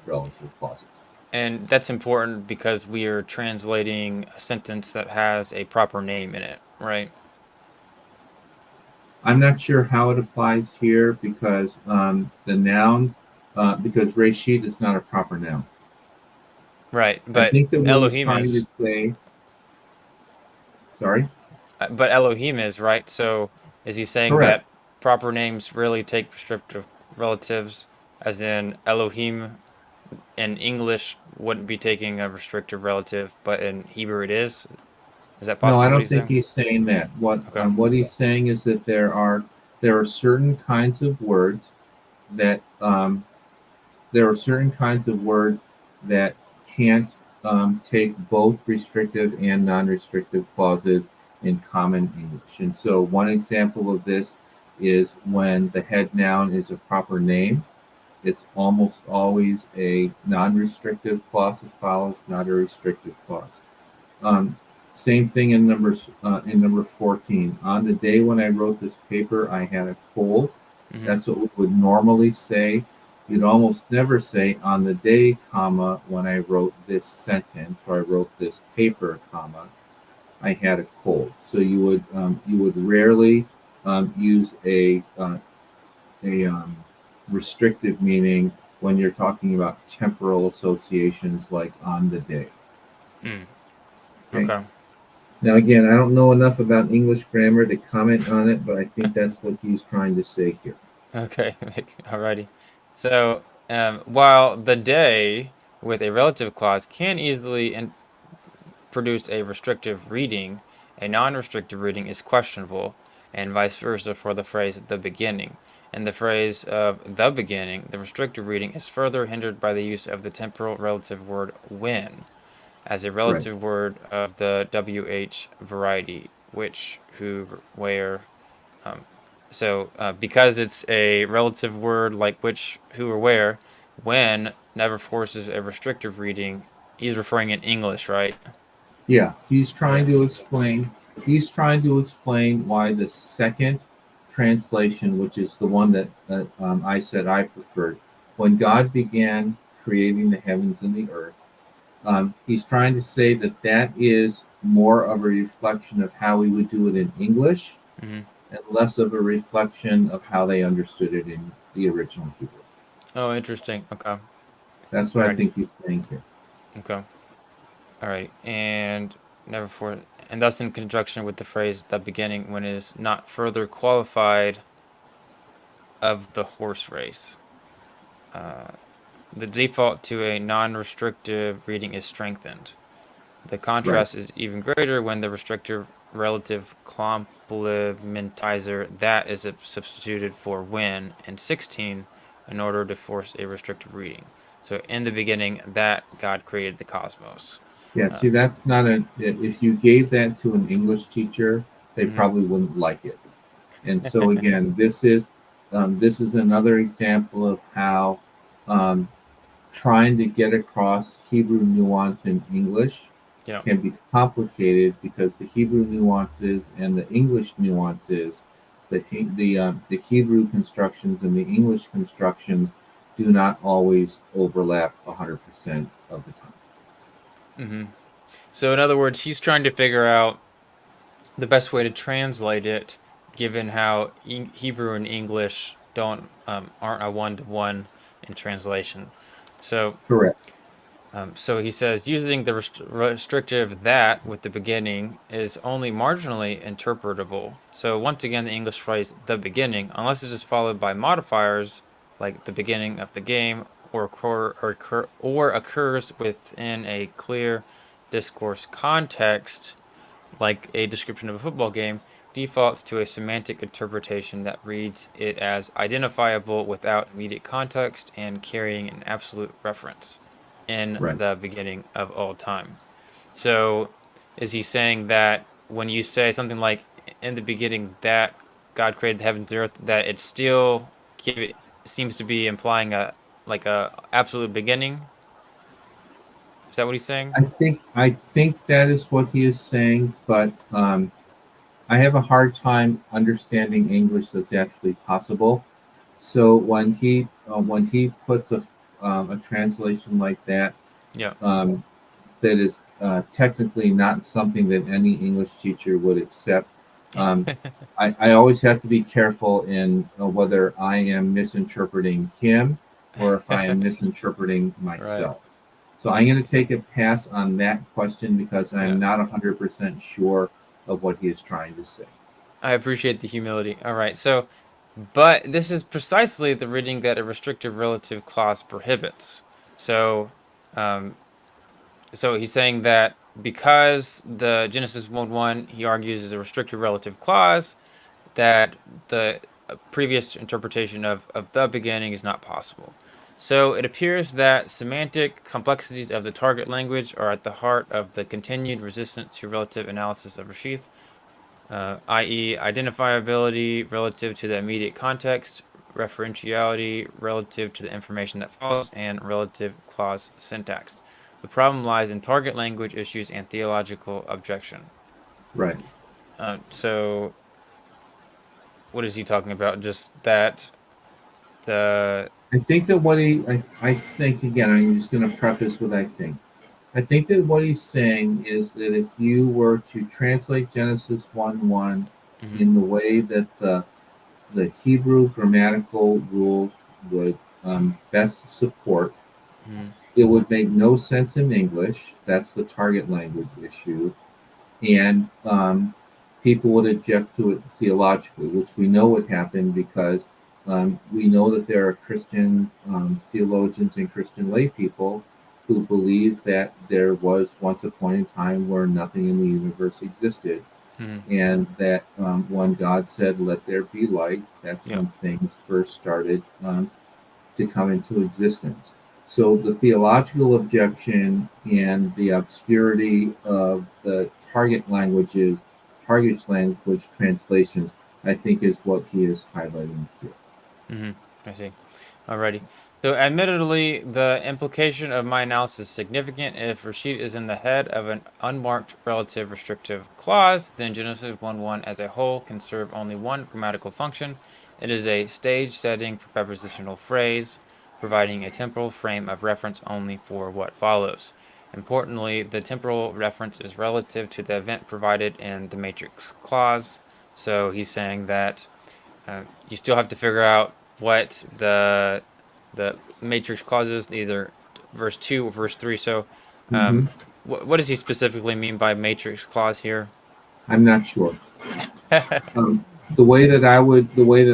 relative clauses. And that's important because we are translating a sentence that has a proper name in it, right? I'm not sure how it applies here because the noun, because Rashid is not a proper noun. Right, I but think that what he's Elohim trying to is. say, sorry, But Elohim is, right? So is he saying correct. that proper names really take restrictive relatives, as in Elohim in English wouldn't be taking a restrictive relative, but in Hebrew it is? Is that No, I possible what don't he's think saying? he's saying that. Okay. What he's saying is that there are certain kinds of words that there are certain kinds of words that can't take both restrictive and non-restrictive clauses in common English. And so, one example of this is when the head noun is a proper name. It's almost always a non-restrictive clause that follows, not a restrictive clause. Um, Same thing in number 14. On the day when I wrote this paper, I had a cold. Hmm. That's what we would normally say. You'd almost never say on the day, comma, when I wrote this sentence or I wrote this paper, comma, I had a cold. So you would rarely use a restrictive meaning when you're talking about temporal associations like on the day. Mm. Okay. Okay. Now, again, I don't know enough about English grammar to comment on it, but I think that's what he's trying to say here. Okay. Alrighty. So, while the day with a relative clause can easily produce a restrictive reading, a non-restrictive reading is questionable, and vice versa for the phrase the beginning. In the phrase of the beginning, the restrictive reading is further hindered by the use of the temporal relative word when as a Right. relative word of the WH variety, which, who, where. Um, because it's a relative word like which, who, or where, when never forces a restrictive reading. He's referring in English, right? Yeah, Okay. he's trying to explain why the second translation, which is the one that I said I preferred, when God began creating the heavens and the earth, he's trying to say that that is more of a reflection of how we would do it in English Hmm. and less of a reflection of how they understood it in the original Hebrew. Oh, interesting. Okay. That's what I Alrighty. think he's saying here. Okay. Alright. And thus in conjunction with the phrase the beginning when it is not further qualified of the horse race. Uh, the default to a non-restrictive reading is strengthened. The Right, contrast is even greater when the restrictive relative complementizer that is substituted for when in 16 in order to force a restrictive reading. So in the beginning, that God created the cosmos. yeah, Uh, see, that's not a, if you gave that to an English teacher, they mhm. probably wouldn't like it. And so again, this is another example of how um, trying to get across Hebrew nuance in English Yeah. can be complicated because the Hebrew nuances and the English nuances, the Hebrew constructions and the English constructions do not always overlap 100% of the time. Hmm. So in other words, he's trying to figure out the best way to translate it, given how Hebrew and English don't aren't a one to one in translation. So Correct. So he says using the restrictive that with the beginning is only marginally interpretable. So once again, the English phrase the beginning, unless it is followed by modifiers like the beginning of the game or occurs within a clear discourse context, like a description of a football game, defaults to a semantic interpretation that reads it as identifiable without immediate context and carrying an absolute reference in Right. the beginning of all time. So, is he saying that when you say something like in the beginning that God created the heavens and earth, that it still seems to be implying a absolute beginning? Is that what he's saying? I think that is what he is saying, but I have a hard time understanding English that's actually possible. So when he puts a translation like that, Yeah. um, that is technically not something that any English teacher would accept. Um, I always have to be careful in whether I am misinterpreting him or if I am misinterpreting Right. myself. So I'm going to take a pass on that question because Yeah. I'm not 100% sure of what he is trying to say. I appreciate the humility. All right. So, but this is precisely the reading that a restrictive relative clause prohibits. So, um, so he's saying that because the Genesis 1:1, he argues, is a restrictive relative clause, that the previous interpretation of the beginning is not possible. So it appears that semantic complexities of the target language are at the heart of the continued resistance to relative analysis of Rashith, i.e., identifiability relative to the immediate context, referentiality relative to the information that follows, and relative clause syntax. The problem lies in target language issues and theological objection. Right. So, what is he talking about? Just that the I think that I think, again, I'm just going to preface what I think. I think that what he's saying is that if you were to translate Genesis 1:1 mhm, in the way that the Hebrew grammatical rules would best support, mhm, it would make no sense in English. That's the target language issue. And people would object to it theologically, which we know would happen because we know that there are Christian theologians and Christian lay people who believe that there was once a point in time where nothing in the universe existed, mhm, and that when God said, "Let there be light," that's yeah, when things first started to come into existence. So the theological objection and the obscurity of the target language translations, I think, is what he is highlighting here. mhm. I see. Alrighty. So, admittedly, the implication of my analysis is significant. If Rashid is in the head of an unmarked relative restrictive clause, then Genesis 1:1 as a whole can serve only one grammatical function. It is a stage setting for prepositional phrase, providing a temporal frame of reference only for what follows. Importantly, the temporal reference is relative to the event provided in the matrix clause. So he's saying that you still have to figure out what the matrix clauses, either verse 2 or verse 3. So, Mm-hmm. what does he specifically mean by matrix clause here? I'm not sure. The way that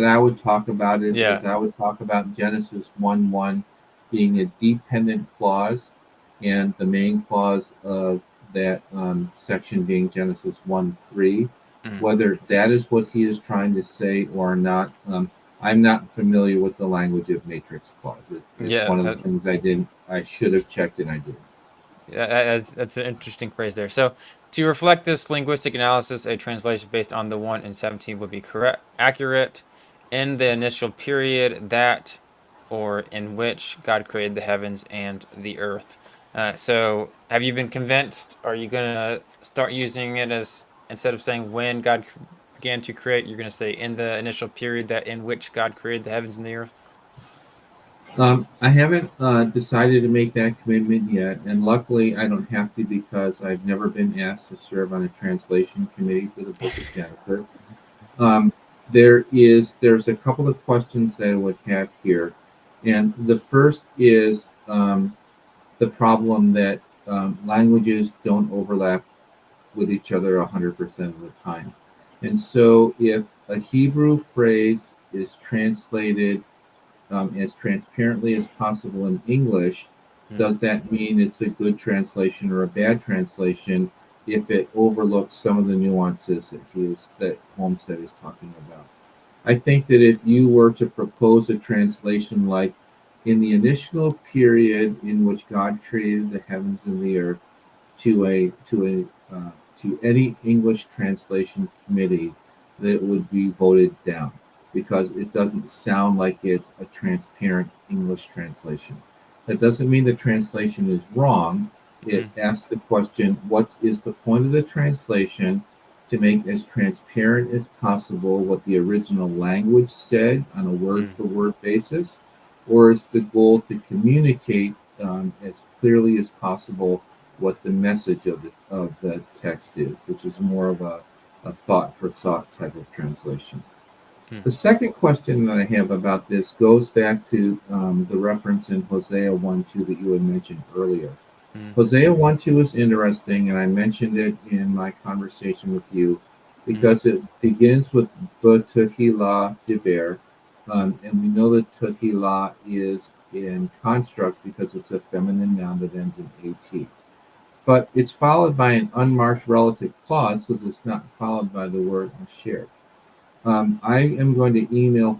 I would talk about it is Yeah. I would talk about Genesis 1:1 being a dependent clause, and the main clause of that section being Genesis 1:3. Mm, Whether that is what he is trying to say or not, I'm not familiar with the language of matrix clause. It's yeah. one of the things I should have checked and I didn't. That's an interesting phrase there. So, to reflect this linguistic analysis, a translation based on the 1 in 17 would be accurate in the initial period that or in which God created the heavens and the earth. So, have you been convinced? Are you going to start using it as instead of saying when God began to create, you're going to say in the initial period that in which God created the heavens and the earth? I haven't decided to make that commitment yet, and luckily I don't have to because I've never been asked to serve on a translation committee for the Book of Genesis. Um, there's a couple of questions that I would have here, and the first is the problem that languages don't overlap with each other 100% of the time. And so if a Hebrew phrase is translated as transparently as possible in English, Mm, does that mean it's a good translation or a bad translation if it overlooks some of the nuances that Holmstedt is talking about? I think that if you were to propose a translation like, in the initial period in which God created the heavens and the earth, to any English translation committee, that it would be voted down because it doesn't sound like it's a transparent English translation. That doesn't mean the translation is wrong. It mm, asks the question, what is the point of the translation, to make as transparent as possible what the original language said on a word mm, for word basis, or is the goal to communicate as clearly as possible what the message of the text is, which is more of a thought for thought type of translation. mm, The second question that I have about this goes back to the reference in Hosea 1:2 that you had mentioned earlier. mm, Hosea 1:2 is interesting, and I mentioned it in my conversation with you mm, because it begins with B'Tehillah Diber, and we know that Tehillah is in construct because it's a feminine noun that ends in at. But it's followed by an unmarked relative clause because it's not followed by the word asher. I am going to email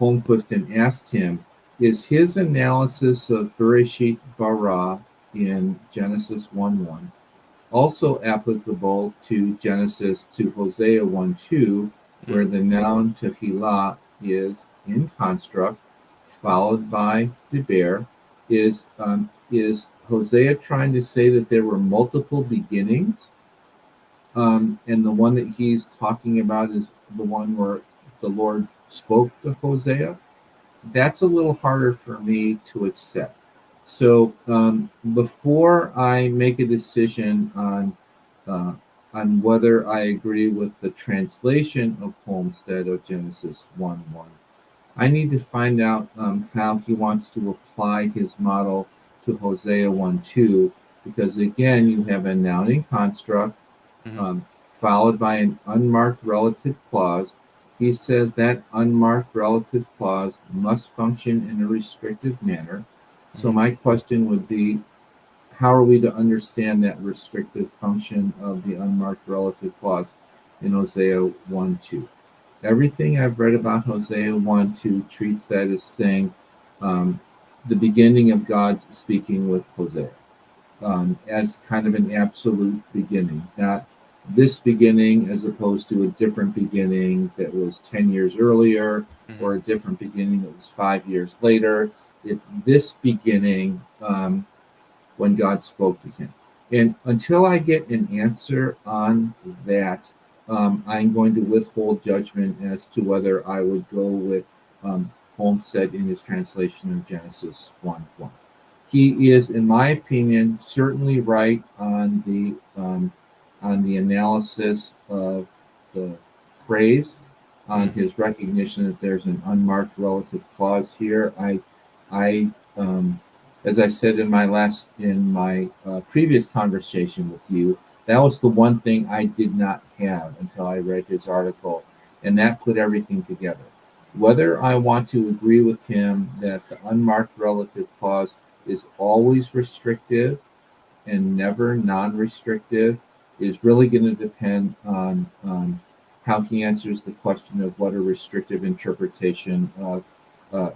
Holmquist and ask him, is his analysis of Bereshit bara in Genesis 1:1 also applicable to Hosea 1:2, where mm, the noun tefillah is in construct, followed by deber? Is Hosea trying to say that there were multiple beginnings? And the one that he's talking about is the one where the Lord spoke to Hosea? That's a little harder for me to accept. So before I make a decision uh, on whether I agree with the translation of Holmstead of Genesis 1:1, I need to find out how he wants to apply his model to Hosea 1:2, because again, you have a noun in construct mm, um, followed by an unmarked relative clause. He says that unmarked relative clause must function in a restrictive manner. So mm, my question would be, how are we to understand that restrictive function of the unmarked relative clause in Hosea 1:2? Everything I've read about Hosea 1:2 treats that as saying um, the beginning of God's speaking with Hosea as kind of an absolute beginning, not this beginning as opposed to a different beginning that was 10 years earlier mm, or a different beginning that was 5 years later. It's this beginning when God spoke to him. And until I get an answer on that, I'm going to withhold judgment as to whether I would go with Holmstead in his translation of Genesis 1:1. He is, in my opinion, certainly right on the analysis of the phrase, on mm, his recognition that there's an unmarked relative clause here. I as I said in my previous conversation with you, that was the one thing I did not have until I read his article, and that put everything together. Whether I want to agree with him that the unmarked relative clause is always restrictive and never non-restrictive is really going to depend on how he answers the question of what a restrictive interpretation of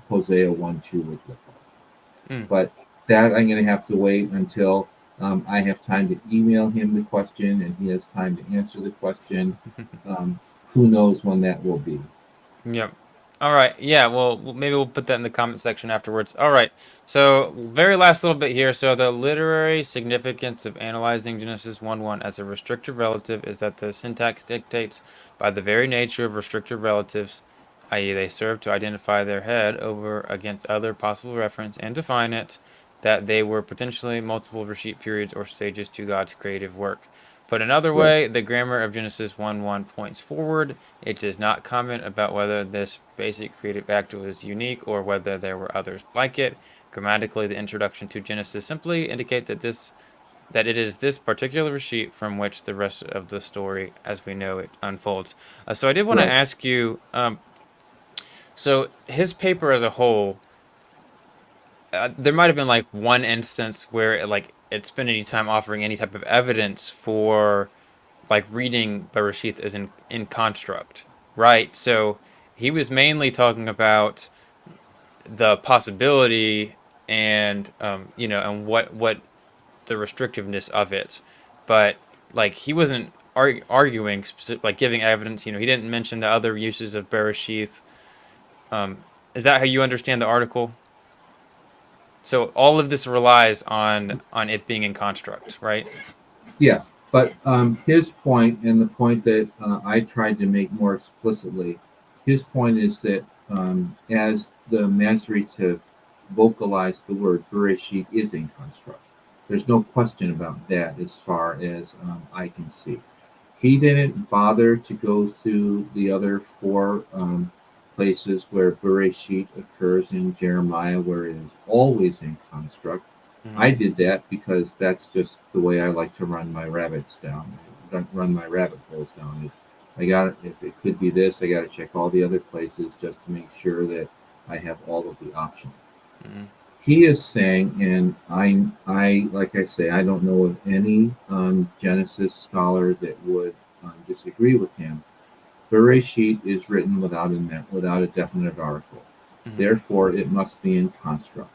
Hosea 1:2 would look like. mm. But that I'm going to have to wait until I have time to email him the question and he has time to answer the question. Who knows when that will be? Yep. All right. Yeah. Well, maybe we'll put that in the comment section afterwards. All right. So, very last little bit here. So, the literary significance of analyzing Genesis 1:1 as a restrictive relative is that the syntax dictates by the very nature of restrictive relatives, i.e., they serve to identify their head over against other possible reference and define it, that they were potentially multiple Rashid periods or stages to God's creative work. Put another Right. way, the grammar of Genesis 1:1 points forward. It does not comment about whether this basic creative act was unique or whether there were others like it. Grammatically, the introduction to Genesis simply indicates that it is this particular sheet from which the rest of the story, as we know it, unfolds. So I did want to Right. ask you. So his paper as a whole, there might have been like one instance where it spent any time offering any type of evidence for like reading Bereshith as in construct, right? So he was mainly talking about the possibility and and what the restrictiveness of it, but like he wasn't arguing specific, like giving evidence. He didn't mention the other uses of Bereshith. Is that how you understand the article? So all of this relies on it being in construct, right? Yeah, but his point, and the point that I tried to make more explicitly, his point is that as the Masoretes have vocalized the word, Bereshit is in construct. There's no question about that as far as I can see. He didn't bother to go through the other four places where Bereshit occurs in Jeremiah, where it is always in construct. Mm-hmm. I did that because that's just the way I like to run my rabbits down, run my rabbit holes down. Is I got if it could be this, I got to check all the other places just to make sure that I have all of the options. Mm-hmm. He is saying, and I like I say, I don't know of any Genesis scholar that would disagree with him. Bereshit is written without a definite article. Mm-hmm. Therefore, it must be in construct.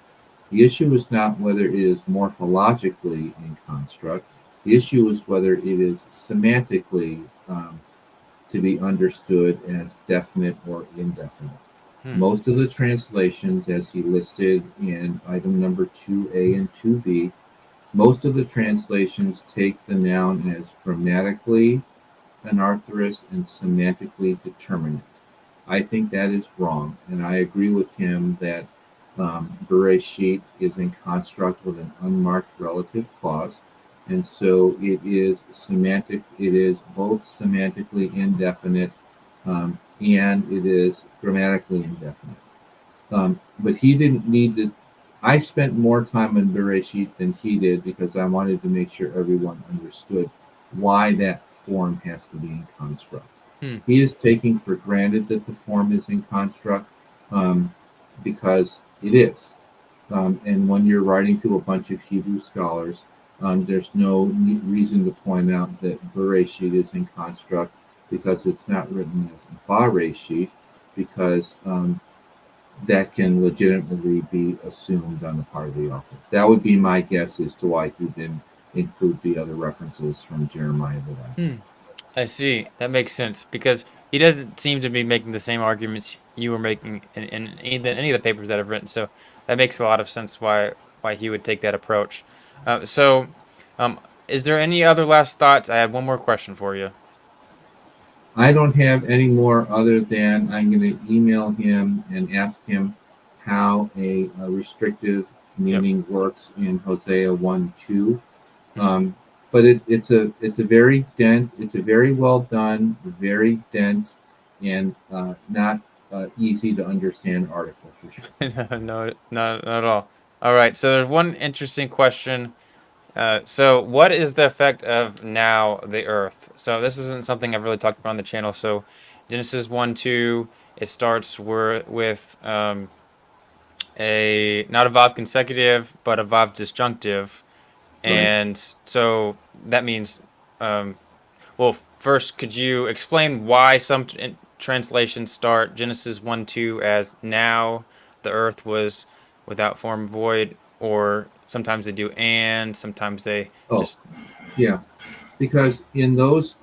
The issue is not whether it is morphologically in construct. The issue is whether it is semantically to be understood as definite or indefinite. Hmm. Most of the translations, as he listed in item number 2A and 2B, most of the translations take the noun as grammatically anarthrous and semantically determinate. I think that is wrong, and I agree with him that Bereshit is in construct with an unmarked relative clause, and so it is semantic. It is both semantically indefinite and it is grammatically indefinite. But he didn't need to. I spent more time on Bereshit than he did because I wanted to make sure everyone understood why that form has to be in construct. Hmm. He is taking for granted that the form is in construct because it is. And when you're writing to a bunch of Hebrew scholars, there's no reason to point out that Bereshit is in construct because it's not written as Bareshit, because that can legitimately be assumed on the part of the author. That would be my guess as to why he didn't include the other references from Jeremiah that I Hmm. had. I see. That makes sense because he doesn't seem to be making the same arguments you were making in any of the papers that I've written. So that makes a lot of sense why he would take that approach. Is there any other last thoughts? I have one more question for you. I don't have any more other than I'm going to email him and ask him how a restrictive Yep. meaning works in Hosea 1:2. Hmm. But it's a very dense, it's a very well done, very dense, and not easy to understand article for sure. No, not at all. All right. So there's one interesting question. So what is the effect of now the earth? So this isn't something I've really talked about on the channel. So Genesis 1:2, it starts with a not a Vav consecutive, but a Vav disjunctive. Right. And so that means, um, well, first, could you explain why some translations start Genesis 1:2 as now the earth was without form void, or sometimes they do and sometimes they Oh, just. yeah. Because in those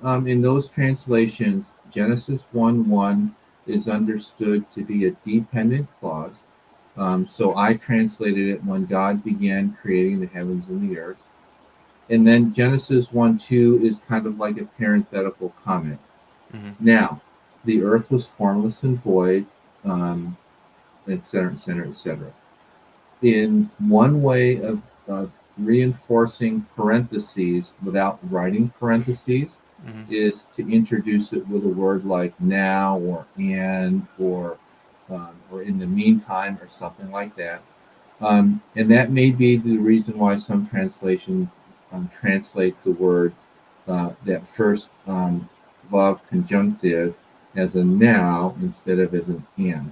translations, Genesis 1:1 is understood to be a dependent clause. So I translated it when God began creating the heavens and the earth. And then Genesis 1:2 is kind of like a parenthetical comment. Mhm. Now, the earth was formless and void, um, et cetera, et cetera, et cetera. In one way of reinforcing parentheses without writing parentheses Mhm. is to introduce it with a word like now or and or in the meantime or something like that. And that may be the reason why some translations translate the word, that first vav conjunctive, as a now instead of as an and.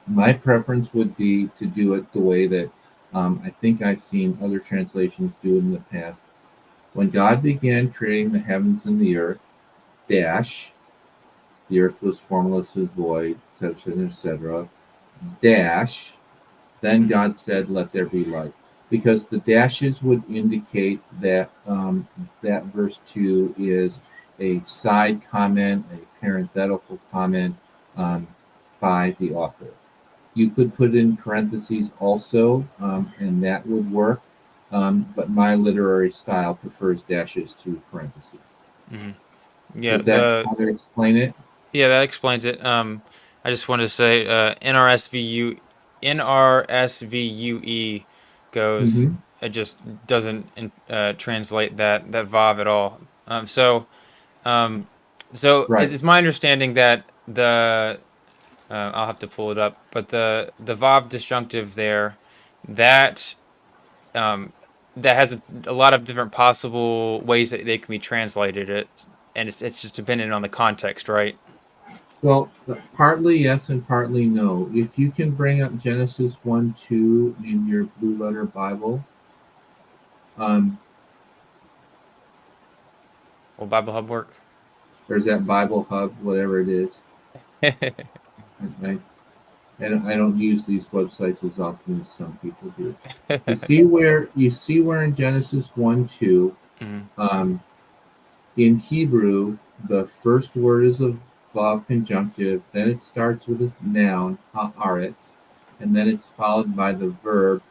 My preference would be to do it the way that I think I've seen other translations do it in the past. When God began creating the heavens and the earth, dash, the earth was formless and void, etc., etc., dash, then God said, let there be light. Because the dashes would indicate that that verse 2 is a side comment, a parenthetical comment by the author. You could put in parentheses also, and that would work. But my literary style prefers dashes to parentheses. Yeah, Does that kind of explain it? yeah, that explains it. I just wanted to say NRSVUE goes, Mm-hmm. it just doesn't translate that vav at all. Um, so Right. it's my understanding that I'll have to pull it up, but the vav disjunctive there, that um, that has a lot of different possible ways that they can be translated. And it's just dependent on the context, right? Well, partly yes and partly no. If you can bring up Genesis 1 2 in your Blue Letter Bible, um, Will Bible Hub work? there's that Bible Hub, whatever it is. I, and I don't use these websites as often as some people do. You see where in Genesis 1 2, Mhm. um, in Hebrew, the first word is a vav conjunctive, then it starts with a noun, haaretz, and then it's followed by the verb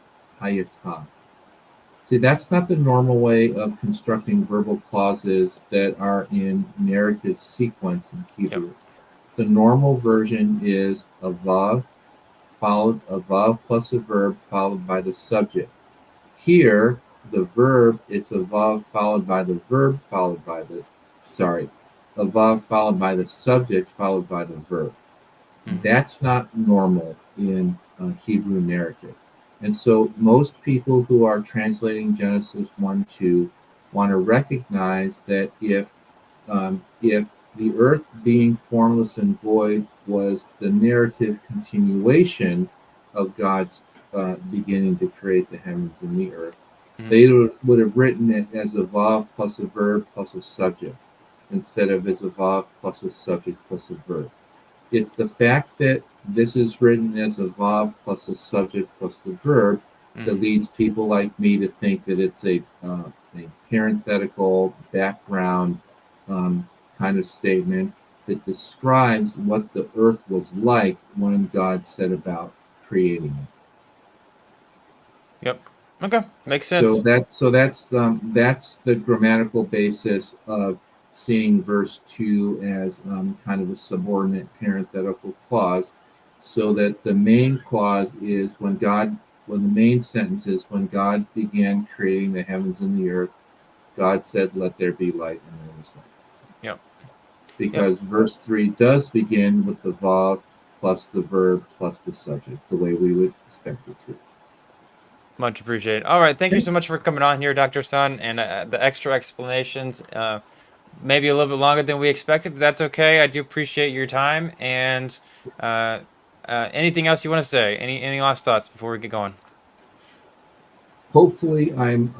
hayatah. See, that's not the normal way of constructing verbal clauses that are in narrative sequence in Yep. Hebrew. The normal version is a vav plus a verb followed by the subject. Here, the verb, it's a vav followed by the verb followed by the, sorry, a vav followed by the subject followed by the verb. Hmm. That's not normal in Hebrew narrative. And so most people who are translating Genesis 1 2 want to recognize that if the earth being formless and void was the narrative continuation of God's beginning to create the heavens and the earth, Hmm. they would have written it as a vav plus a verb plus a subject instead of as a vav plus a subject plus a verb. It's the fact that this is written as a vav plus a subject plus the verb that Hmm. leads people like me to think that it's a parenthetical background kind of statement that describes what the earth was like when God set about creating it. Yep. Okay, makes So sense. that's the grammatical basis of seeing verse 2 as kind of a subordinate parenthetical clause, so that the main clause is when the main sentence is when God began creating the heavens and the earth, God said, "Let there be light," and there was light. Yep. Yep. Because verse 3 does begin with the vav plus the verb plus the subject, the way we would expect it to. Much appreciated. All right, thank you Okay. so much for coming on here, Dr. Sun, and the extra explanations. Maybe a little bit longer than we expected, but that's okay. I do appreciate your time. And uh, anything else you want to say? Any last thoughts before we get going? Hopefully, I'm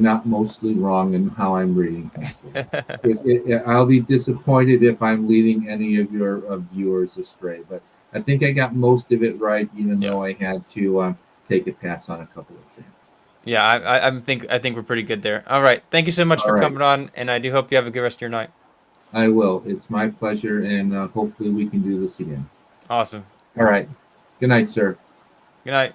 not mostly wrong in how I'm reading these things. I'll be disappointed if I'm leading any of your viewers astray, but I think I got most of it right, even Yeah. though I had to take a pass on a couple of things. Yeah, I think we're pretty good there. All right. Thank you so much All for right, coming on, and I do hope you have a good rest of your night. I will. It's my pleasure, and hopefully we can do this again. Awesome. All right. Good night, sir. Good night.